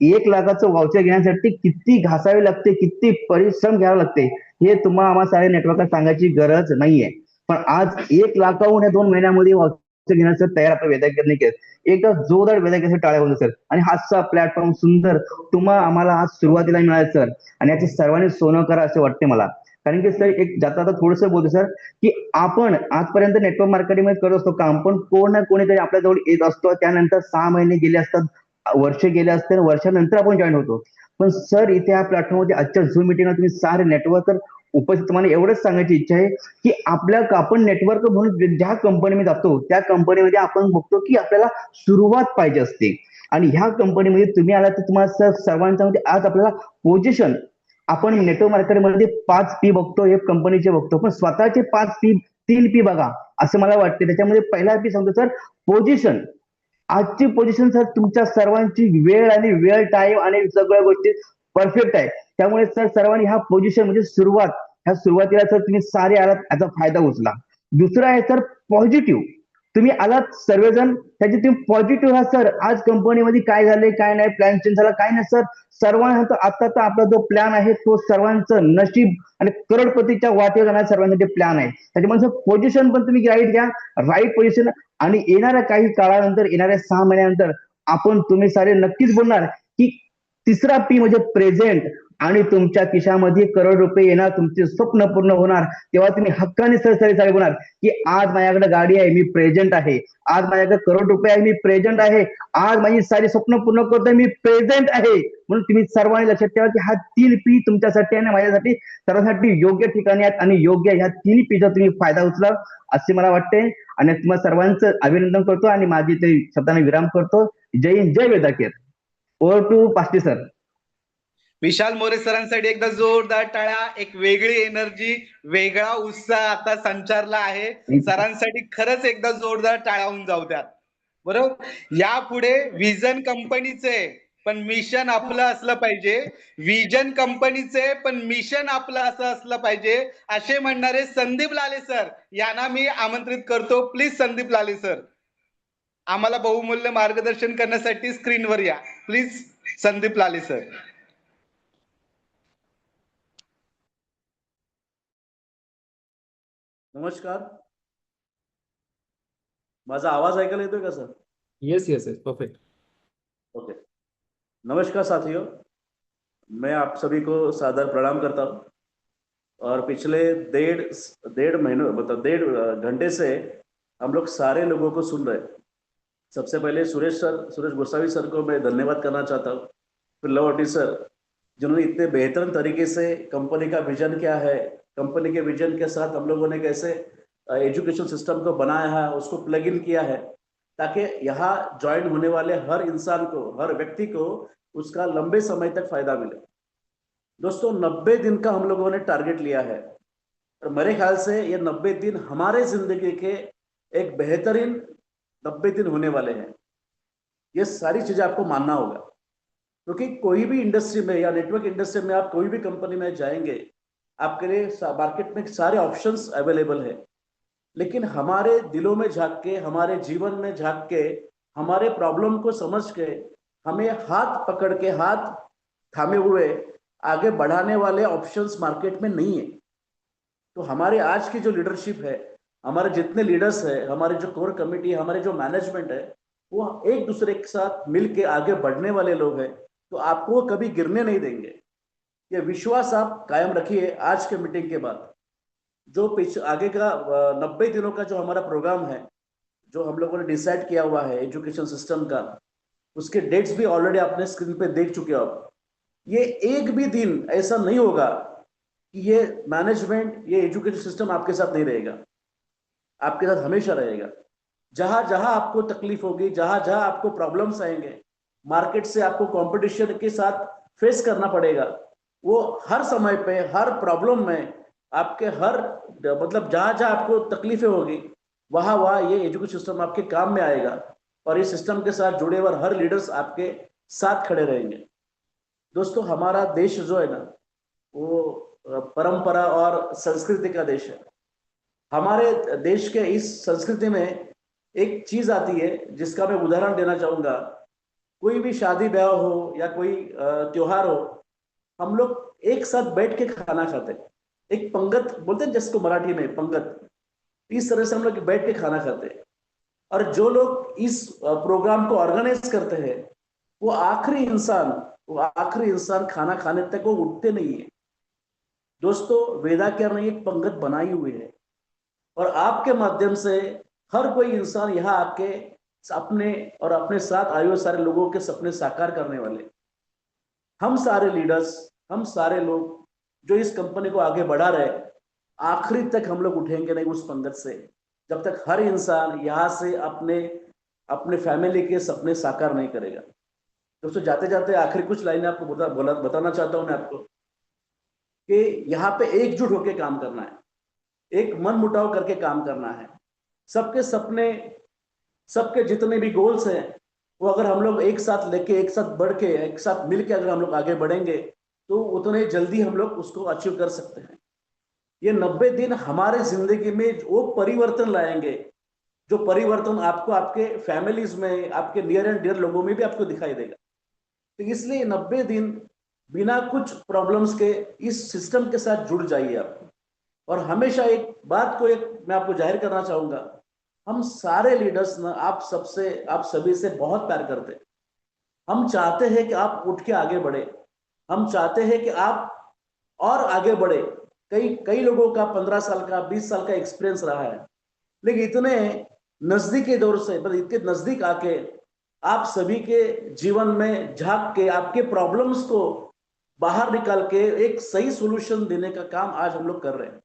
1 लाखाचं वाउचर घेण्यासाठी किती घासावे लागते, किती परिश्रम घ्यावे लागते हे तुम्हाला आम्हाला सारे नेटवर्कला सांगायची गरज नाहीये. पण आज 1 लाखाहून या 2 महिन्यामध्ये वाउचर घेण्याचं तयार आपल्या वेदाकेरने केलं. एकदा जोरदार वेदाकेरसाठी टाळ्या होतो सर. आणि हाचा प्लॅटफॉर्म सुंदर तुम्हाला आम्हाला आज सुरुवातीला मिळाला सर आणि याचे सर्वांनी सोनं करा असे वाटते मला. कारण की सर एक जाता थोडंसं बोलतो सर की आपण आजपर्यंत नेटवर्क मार्केटिंग मध्ये करत असतो काम, पण कोण ना कोणीतरी आपल्या जवळ येत असतो. त्यानंतर 6 महिने गेले असतात, वर्ष गेले असते, वर्षानंतर आपण जॉईन होतो. पण सर इथे या प्लॅटफॉर्ममध्ये आजच्या झूम मिटिंगला तुम्ही सारे नेटवर्कर उपस्थित, तुम्हाला एवढंच सांगायची इच्छा आहे की आपण नेटवर्क म्हणून ज्या कंपनीमध्ये जातो त्या कंपनीमध्ये आपण बघतो की आपल्याला सुरुवात पाहिजे असते आणि ह्या कंपनीमध्ये तुम्ही आला तर तुम्हाला सर्वांच्या मध्ये आज आपल्याला पोझिशन, आपण नेटवर्क मार्केटमध्ये 5 P बघतो, हे कंपनीचे बघतो, पण स्वतःचे 5 P 3 P बघा असं मला वाटते. त्याच्यामध्ये पहिला P सांगतो सर, पोझिशन. आजची पोझिशन सर तुमच्या सर्वांची वेळ आणि वेळ टाइम आणि सगळ्या गोष्टी परफेक्ट आहे. त्यामुळे सर सर्वांनी ह्या पोझिशन म्हणजे सुरुवात, ह्या सुरुवातीला सर तुम्ही सारे आलात याचा फायदा उचला. दुसरा आहे सर पॉझिटिव्ह. तुम्ही आलात सर्वजण, त्याची तुम्ही पॉझिटिव्ह आहात सर. आज कंपनीमध्ये काय झाले, काय नाही, प्लॅन चेंज झाला, काय नाही सर. सर्वांना आता आपला जो प्लॅन आहे तो सर्वांचं नशीब आणि करोडपतीच्या वाटेवर जाणारा सर्वांसाठी प्लॅन आहे. त्याच्यामुळे पोझिशन पण तुम्ही राईट घ्या, राईट पोझिशन. आणि येणाऱ्या काही काळानंतर, येणाऱ्या 6 महिन्यानंतर आपण तुम्ही सारे नक्कीच बोलणार की तिसरा P म्हणजे प्रेझेंट. आणि तुमच्या खिशामध्ये करोड रुपये येणार, तुमचे स्वप्न पूर्ण होणार. तेव्हा तुम्ही हक्काने सर बोलणार की आज माझ्याकडे गाडी आहे, मी प्रेझेंट आहे. आज माझ्याकडे करोड रुपये आहे, मी प्रेझेंट आहे. आज माझी सारी स्वप्न पूर्ण करतोय, मी प्रेझेंट आहे. म्हणून तुम्ही सर्वांनी लक्षात ठेवा की हा 3 P तुमच्यासाठी आणि माझ्यासाठी सर्वांसाठी योग्य ठिकाणी आहेत आणि योग्य ह्या 3 Pचा तुम्ही फायदा उचला असे मला वाटते. आणि तुम्हाला सर्वांचं अभिनंदन करतो आणि माझी ते शब्दाने विराम करतो. जय हिंद, जय वेदाकेर. Over to Paste sir. Vishal More सरांसाठी एकदा जोरदार टाळ्या. एक वेगळी एनर्जी, वेगळा उत्साह आता संचारला आहे. सरांसाठी खरंच एकदा जोरदार टाळ्या होऊन जाऊ द्यात. बरोबर. यापुढे व्हिजन कंपनीचे पण मिशन आपलं असलं पाहिजे. विजन कंपनीचे पण मिशन आपलं असं असलं पाहिजे असे म्हणणारे संदीप लाले सर यांना मी आमंत्रित करतो. प्लीज संदीप लाले सर आम्हाला बहुमूल्य मार्गदर्शन करण्यासाठी स्क्रीनवर या. प्लीज संदीप लाले सर. नमस्कार. माझा आवाज ऐकायला येतोय का sir? Yes yes yes, perfect. Okay. नमस्कार साथियों, मैं आप सभी को सादर प्रणाम करता हूँ और पिछले डेढ़ महीनों मतलब 1.5 घंटे से हम लोग सारे लोगों को सुन रहे हैं. सबसे पहले सुरेश गोसावी सर को मैं धन्यवाद करना चाहता हूँ. फिर लवटी सर जिन्होंने इतने बेहतर तरीके से कंपनी का विजन क्या है, कंपनी के विजन के साथ हम लोगों ने कैसे एजुकेशन सिस्टम को बनाया है, उसको प्लग इन किया है ताकि यहाँ ज्वाइन होने वाले हर इंसान को, हर व्यक्ति को उसका लंबे समय तक फायदा मिले. दोस्तों 90 दिन का हम लोगों ने टारगेट लिया है और मेरे ख्याल से ये 90 दिन हमारे जिंदगी के एक बेहतरीन 90 दिन होने वाले हैं. ये सारी चीजें आपको मानना होगा क्योंकि कोई भी इंडस्ट्री में या नेटवर्क इंडस्ट्री में आप कोई भी कंपनी में जाएंगे, आपके लिए मार्केट में सारे ऑप्शंस अवेलेबल है, लेकिन हमारे दिलों में झांक के, हमारे जीवन में झांक के, हमारे प्रॉब्लम को समझ के, हमें हाथ पकड़ के, हाथ थामे हुए आगे बढ़ाने वाले ऑप्शंस मार्केट में नहीं है. तो हमारे आज की जो लीडरशिप है, हमारे जितने लीडर्स है, हमारे जो कोर कमेटी है, हमारे जो मैनेजमेंट है, वो एक दूसरे के साथ मिल के आगे बढ़ने वाले लोग हैं. तो आपको कभी गिरने नहीं देंगे. ये विश्वास आप कायम रखिए. आज के मीटिंग के बाद जो आगे का 90 दिनों का जो हमारा प्रोग्राम है, जो हम लोगों ने डिसाइड किया हुआ है एजुकेशन सिस्टम का, उसके डेट्स भी ऑलरेडी आपने स्क्रीन पे देख चुके हो. ये एक भी दिन ऐसा नहीं होगा कि ये मैनेजमेंट, ये एजुकेशन सिस्टम आपके साथ नहीं रहेगा. आपके साथ हमेशा रहेगा. जहां जहां आपको तकलीफ होगी, जहां जहां आपको प्रॉब्लम्स आएंगे, मार्केट से आपको कंपटीशन के साथ फेस करना पड़ेगा, वो हर समय पे, हर प्रॉब्लम में आपके हर मतलब जहां जहां आपको तकलीफें होगी, वहां वहां ये एजुकेशन सिस्टम आपके काम में आएगा और इस सिस्टम के साथ जुड़े हुए हर लीडर्स आपके साथ खड़े रहेंगे. दोस्तों हमारा देश जो है ना, वो परंपरा और संस्कृति का देश है. हमारे देश के इस संस्कृति में एक चीज आती है जिसका मैं उदाहरण देना चाहूंगा. कोई भी शादी ब्याह हो या कोई त्योहार हो, हम लोग एक साथ बैठ के खाना खाते हैं. एक पंगत बोलते हैं जिसको मराठी में पंगत, इस तरह से हम लोग बैठ के खाना खाते हैं. और जो लोग इस प्रोग्राम को ऑर्गेनाइज करते हैं, वो आखिरी इंसान खाना खाने तक वो उठते नहीं है. दोस्तों वेदाकेयर ने एक पंगत बनाई हुई है और आपके माध्यम से हर कोई इंसान यहाँ आके अपने और अपने साथ आए हुए सारे लोगों के सपने साकार करने वाले. हम सारे लीडर्स, हम सारे लोग जो इस कंपनी को आगे बढ़ा रहे, आखिरी तक हम लोग उठेंगे नहीं उस पंगत से, जब तक हर इंसान यहाँ से अपने फैमिली के सपने साकार नहीं करेगा. दोस्तों जाते जाते आखिरी कुछ लाइनें आपको बताना चाहता हूं मैं आपको कि यहाँ पे एकजुट होकर काम करना है, एक मन मुटाव करके काम करना है. सबके सपने, सबके जितने भी गोल्स हैं, वो अगर हम लोग एक साथ लेके, एक साथ बढ़ के, एक साथ मिल के अगर हम लोग आगे बढ़ेंगे तो उतने जल्दी हम लोग उसको अचीव कर सकते हैं. ये 90 दिन हमारे जिंदगी में वो परिवर्तन लाएंगे जो परिवर्तन आपको आपके फैमिलीज में, आपके नियर एंड डियर लोगों में भी आपको दिखाई देगा. तो इसलिए 90 दिन बिना कुछ प्रॉब्लम्स के इस सिस्टम के साथ जुड़ जाइए आप. और हमेशा एक बात को मैं आपको जाहिर करना चाहूंगा, हम सारे लीडर्स ना आप सभी से बहुत प्यार करते हैं. हम चाहते हैं कि आप उठ के आगे बढ़े. हम चाहते हैं कि आप और आगे बढ़े. कई लोगों का 15 साल का, 20 साल का एक्सपीरियंस रहा है, लेकिन इतने नजदीक के दौर से, मतलब इतने नजदीक आके आप सभी के जीवन में झांक के आपके प्रॉब्लम्स को बाहर निकाल के एक सही सॉल्यूशन देने का काम आज हम लोग कर रहे हैं.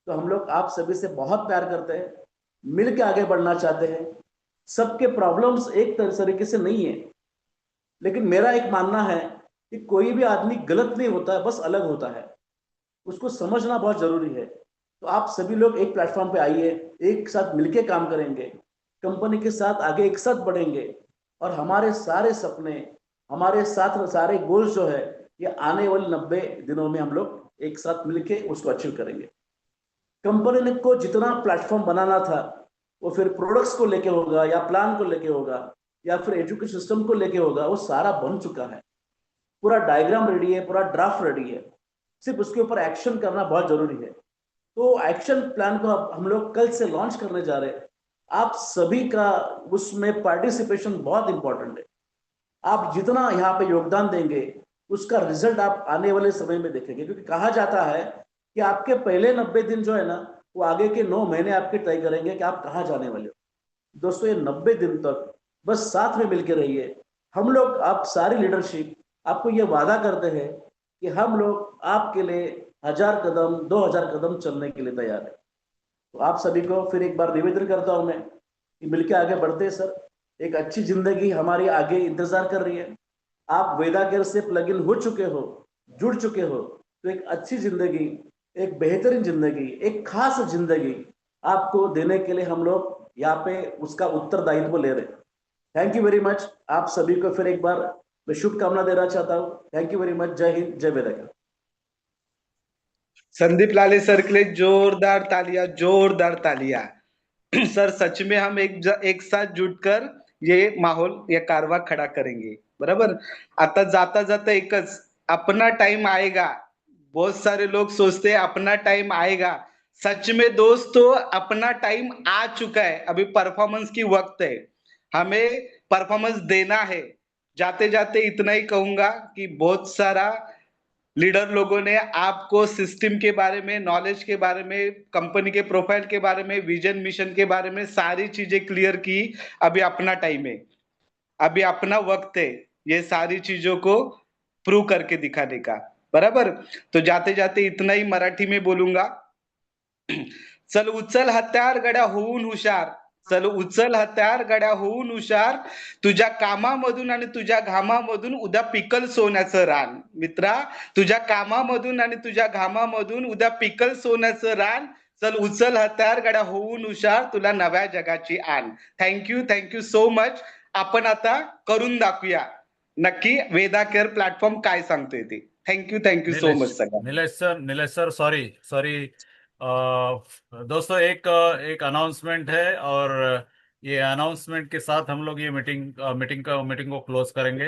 तो हम लोग आप सभी से बहुत प्यार करते हैं, मिल के आगे बढ़ना चाहते हैं. सबके प्रॉब्लम्स एक तरीके से नहीं है, लेकिन मेरा एक मानना है कि कोई भी आदमी गलत नहीं होता है, बस अलग होता है. उसको समझना बहुत जरूरी है. तो आप सभी लोग एक प्लेटफॉर्म पे आइए, एक साथ मिलके काम करेंगे, कंपनी के साथ आगे एक साथ बढ़ेंगे और हमारे सारे सपने, हमारे साथ सारे गोल्स जो है ये आने वाले 90 दिनों में हम लोग एक साथ मिलके उसको अचीव करेंगे। कंपनी ने को जितना प्लेटफॉर्म बनाना था वो फिर प्रोडक्ट्स को लेके होगा या प्लान को लेके होगा या फिर एजुकेशन सिस्टम को लेके होगा, वो सारा बन चुका है। पूरा डायग्राम रेडी है, पूरा ड्राफ्ट रेडी है, सिर्फ उसके ऊपर एक्शन करना बहुत जरूरी है। तो एक्शन प्लान को हम लोग कल से लॉन्च करने जा रहे हैं। आप सभी का उसमें पार्टिसिपेशन बहुत इंपॉर्टेंट है। आप जितना यहाँ पे योगदान देंगे उसका रिजल्ट आप आने वाले समय में देखेंगे, क्योंकि कहा जाता है कि आपके पहले 90 दिन जो है ना वो आगे के 9 महीने आपके तय करेंगे कि आप कहाँ जाने वाले हो। दोस्तों ये 90 दिन तक बस साथ में मिलकर रहिए। हम लोग, आप सारी लीडरशिप आपको ये वादा करते हैं कि हम लोग आपके लिए 1000 कदम 2000 कदम चलने के लिए तैयार है। तो आप सभी को फिर एक बार निवेदन करता हूं मैं कि मिलकर आगे बढ़ते हैं सर। एक अच्छी जिंदगी हमारी आगे इंतजार कर रही है। आप वेदा केयर से प्लग इन हो चुके हो, जुड़ चुके हो, तो एक अच्छी जिंदगी, एक बेहतरीन जिंदगी, एक खास जिंदगी आपको देने के लिए हम लोग यहाँ पे उसका उत्तरदायित्व ले रहे हैं। Thank you very much. आप सभी को फिर एक बार मैं शुभकामना देना चाहता हूँ। Thank you very much. जय हिंद, जय वेदा केयर। संदीप लाले सर के लिए जोरदार तालियां, जोरदार तालियां। सर सच में हम एक साथ जुटकर ये माहौल, ये कारवा खड़ा करेंगे, बरोबर। आता जाता जाता एकच, अपना टाइम आएगा। बहुत सारे लोग सोचते हैं अपना टाइम आएगा, सच में दोस्तों अपना टाइम आ चुका है। अभी परफॉर्मेंस की वक्त है, हमें परफॉर्मेंस देना है। जाते जाते इतना ही कहूंगा कि बहुत सारा लीडर लोगों ने आपको सिस्टम के बारे में, नॉलेज के बारे में, कंपनी के प्रोफाइल के बारे में, विजन मिशन के बारे में सारी चीजें क्लियर की। अभी अपना टाइम है, अभी अपना वक्त है ये सारी चीजों को प्रूव करके दिखाने का, बराबर। तो जाते जाते इतना ही मराठी में बोलूंगा। चल उचल हत्यार गड्या होऊन हुशार, चल उचल हत्यार गड्या होऊन हुशार, तुझ्या कामामधून आणि तुझ्या घामामधून उद्या पिकल सोन्याचं रान। मित्रा, तुझ्या कामामधून आणि तुझ्या घामामधून उद्या पिकल सोन्याचं रान। चल उचल हत्यार गड्या होऊन हुशार, तुला नव्या जगाची आण। Thank you so much. आपण आता करून दाखवूया नक्की वेदा केअर प्लॅटफॉर्म काय सांगतोय ते। थँक्यू सो मच सगळ्यांना। नीलेश सर सॉरी दोस्तों, एक अनाउंसमेंट है और ये अनाउंसमेंट के साथ हम लोग ये मीटिंग को क्लोज करेंगे।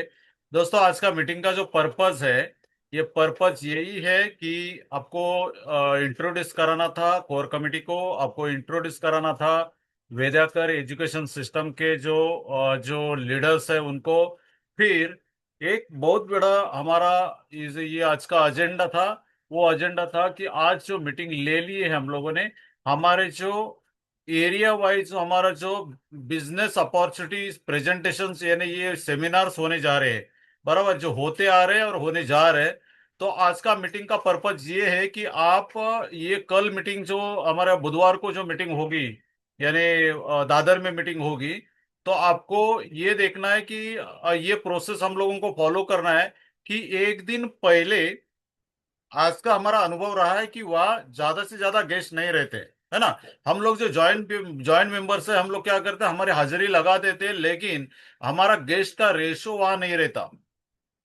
दोस्तों, आज का मीटिंग का जो पर्पस है, ये पर्पस यही है कि आपको इंट्रोड्यूस कराना था कोर कमेटी को, आपको इंट्रोड्यूस कराना था वेदाकर एजुकेशन सिस्टम के जो लीडर्स है उनको। फिर एक बहुत बड़ा हमारा ये आज का एजेंडा था, वो एजेंडा था कि आज जो मीटिंग ले ली है हम लोगों ने, हमारे जो एरिया वाइज हमारा जो बिजनेस अपॉर्चुनिटीज प्रेजेंटेशंस यानी ये सेमिनार्स होने जा रहे हैं, बराबर, जो होते आ रहे हैं और होने जा रहे हैं। तो आज का मीटिंग का पर्पज ये है कि आप ये कल मीटिंग जो हमारा बुधवार को जो मीटिंग होगी यानी दादर में मीटिंग होगी, तो आपको ये देखना है कि ये प्रोसेस हम लोगों को फॉलो करना है कि एक दिन पहले, आज का हमारा अनुभव रहा है कि वह ज्यादा से ज्यादा गेस्ट नहीं रहते, है ना। हम लोग जो ज्वाइंट मेंबर्स है, हम लोग क्या करते हैं, हमारी हाजिरी लगा देते हैं, लेकिन हमारा गेस्ट का रेशो वहां नहीं रहता।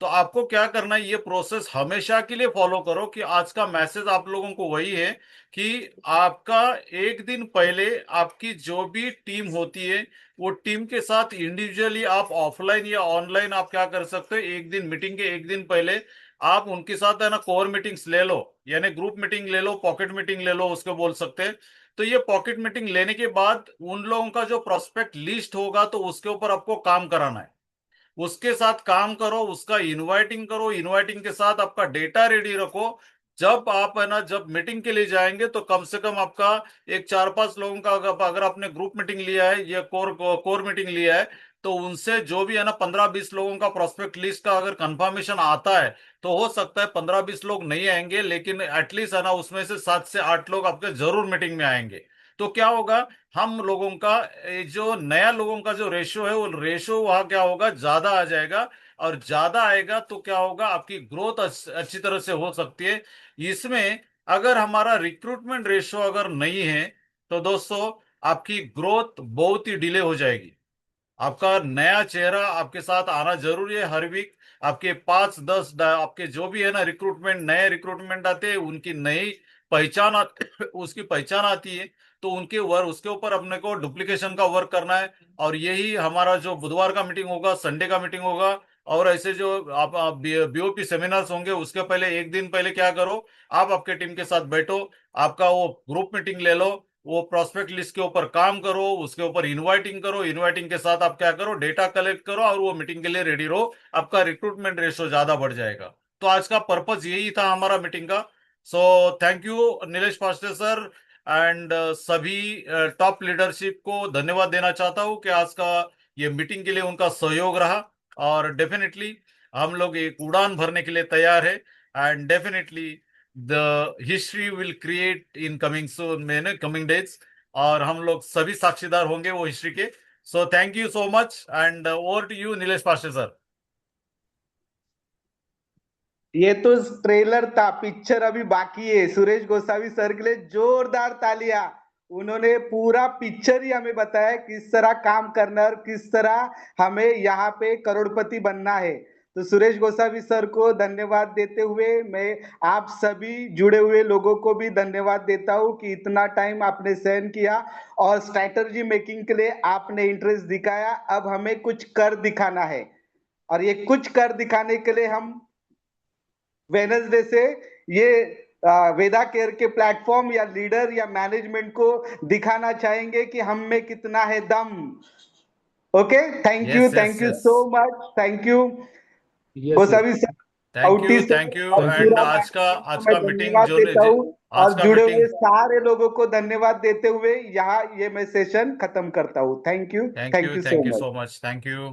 तो आपको क्या करना है, ये प्रोसेस हमेशा के लिए फॉलो करो कि आज का मैसेज आप लोगों को वही है कि आपका एक दिन पहले आपकी जो भी टीम होती है, वो टीम के साथ इंडिविजुअली आप ऑफलाइन या ऑनलाइन आप क्या कर सकते हो, एक दिन मीटिंग के एक दिन पहले आप उनके साथ है ना कोर मीटिंग्स ले लो, यानी ग्रुप मीटिंग ले लो, पॉकेट मीटिंग ले लो, उसको बोल सकते हैं। तो ये पॉकेट मीटिंग लेने के बाद उन लोगों का जो प्रोस्पेक्ट लिस्ट होगा, तो उसके ऊपर आपको काम कराना है, उसके साथ काम करो, उसका इनवाइटिंग करो, इनवाइटिंग के साथ आपका डेटा रेडी रखो। जब आप है ना जब मीटिंग के लिए जाएंगे तो कम से कम आपका एक 4-5 लोगों का अगर आपने ग्रुप मीटिंग लिया है या कोर मीटिंग लिया है, तो उनसे जो भी है ना 15-20 लोगों का प्रोस्पेक्ट लिस्ट का अगर कंफर्मेशन आता है, तो हो सकता है 15-20 लोग नहीं आएंगे, लेकिन एटलीस्ट है ना उसमें से 7 से 8 लोग आपके जरूर मीटिंग में आएंगे। तो क्या होगा, हम लोगों का जो नया लोगों का जो रेशो है, वो रेशो वहां क्या होगा, ज्यादा आ जाएगा। और ज्यादा आएगा तो क्या होगा, आपकी ग्रोथ अच्छी तरह से हो सकती है। इसमें अगर हमारा रिक्रूटमेंट रेशो अगर नहीं है, तो दोस्तों आपकी ग्रोथ बहुत ही डिले हो जाएगी। आपका नया चेहरा आपके साथ आना जरूरी है हर वीक, आपके 5-10 आपके जो भी है ना रिक्रूटमेंट, नए रिक्रूटमेंट आते हैं, उनकी नई पहचान उसकी पहचान आती है, तो उसके ऊपर अपने को डुप्लीकेशन का वर्क करना है। और यही हमारा जो बुधवार का मीटिंग होगा, संडे का मीटिंग होगा, और ऐसे जो आप बीओपी सेमिनार्स होंगे, उसके पहले एक दिन पहले क्या करो, आप आपके टीम के साथ बैठो, आपका वो ग्रुप मीटिंग ले लो, वो प्रोस्पेक्ट लिस्ट के ऊपर काम करो, उसके ऊपर इनवाइटिंग करो, इनवाइटिंग के साथ आप क्या करो, डेटा कलेक्ट करो, और वो मीटिंग के लिए रेडी रहो, आपका रिक्रूटमेंट रेशो ज्यादा बढ़ जाएगा। तो आज का पर्पज यही था हमारा मीटिंग का। सो thank you Nilesh Paste sir, and सभी टॉप लीडरशिप को धन्यवाद देना चाहता हूँ कि आज का ये मीटिंग के लिए उनका सहयोग रहा। और डेफिनेटली हम लोग एक उड़ान भरने के लिए तैयार है, and definitely the history will create in coming days, और हम लोग सभी साक्षीदार होंगे वो हिस्ट्री के। So thank you so much, and over to you Nilesh Paste sir. ये तो ट्रेलर था, पिक्चर अभी बाकी है। सुरेश गोसावी सर के लिए जोरदार तालियां। उन्होंने पूरा पिक्चर ही हमें बताया किस तरह काम करना है और किस तरह हमें यहाँ पे करोड़पति बनना है। तो सुरेश गोसावी सर को धन्यवाद देते हुए मैं आप सभी जुड़े हुए लोगों को भी धन्यवाद देता हूँ कि इतना टाइम आपने सहन किया और स्ट्रैटेजी मेकिंग के लिए आपने इंटरेस्ट दिखाया। अब हमें कुछ कर दिखाना है, और ये कुछ कर दिखाने के लिए हम वेडनेसडे से ये वेदा केयर के प्लेटफॉर्म या लीडर या मैनेजमेंट को दिखाना चाहेंगे कि हम में कितना है दम। Okay, thank you so much, thank you Gosavi sir, thank you and आज का मीटिंग जो देता हूँ आज और का जुड़े मीटिंग, हुए सारे लोगों को धन्यवाद देते हुए यहाँ ये मैं सेशन खत्म करता हूँ। Thank you thank you so much. So much, thank you.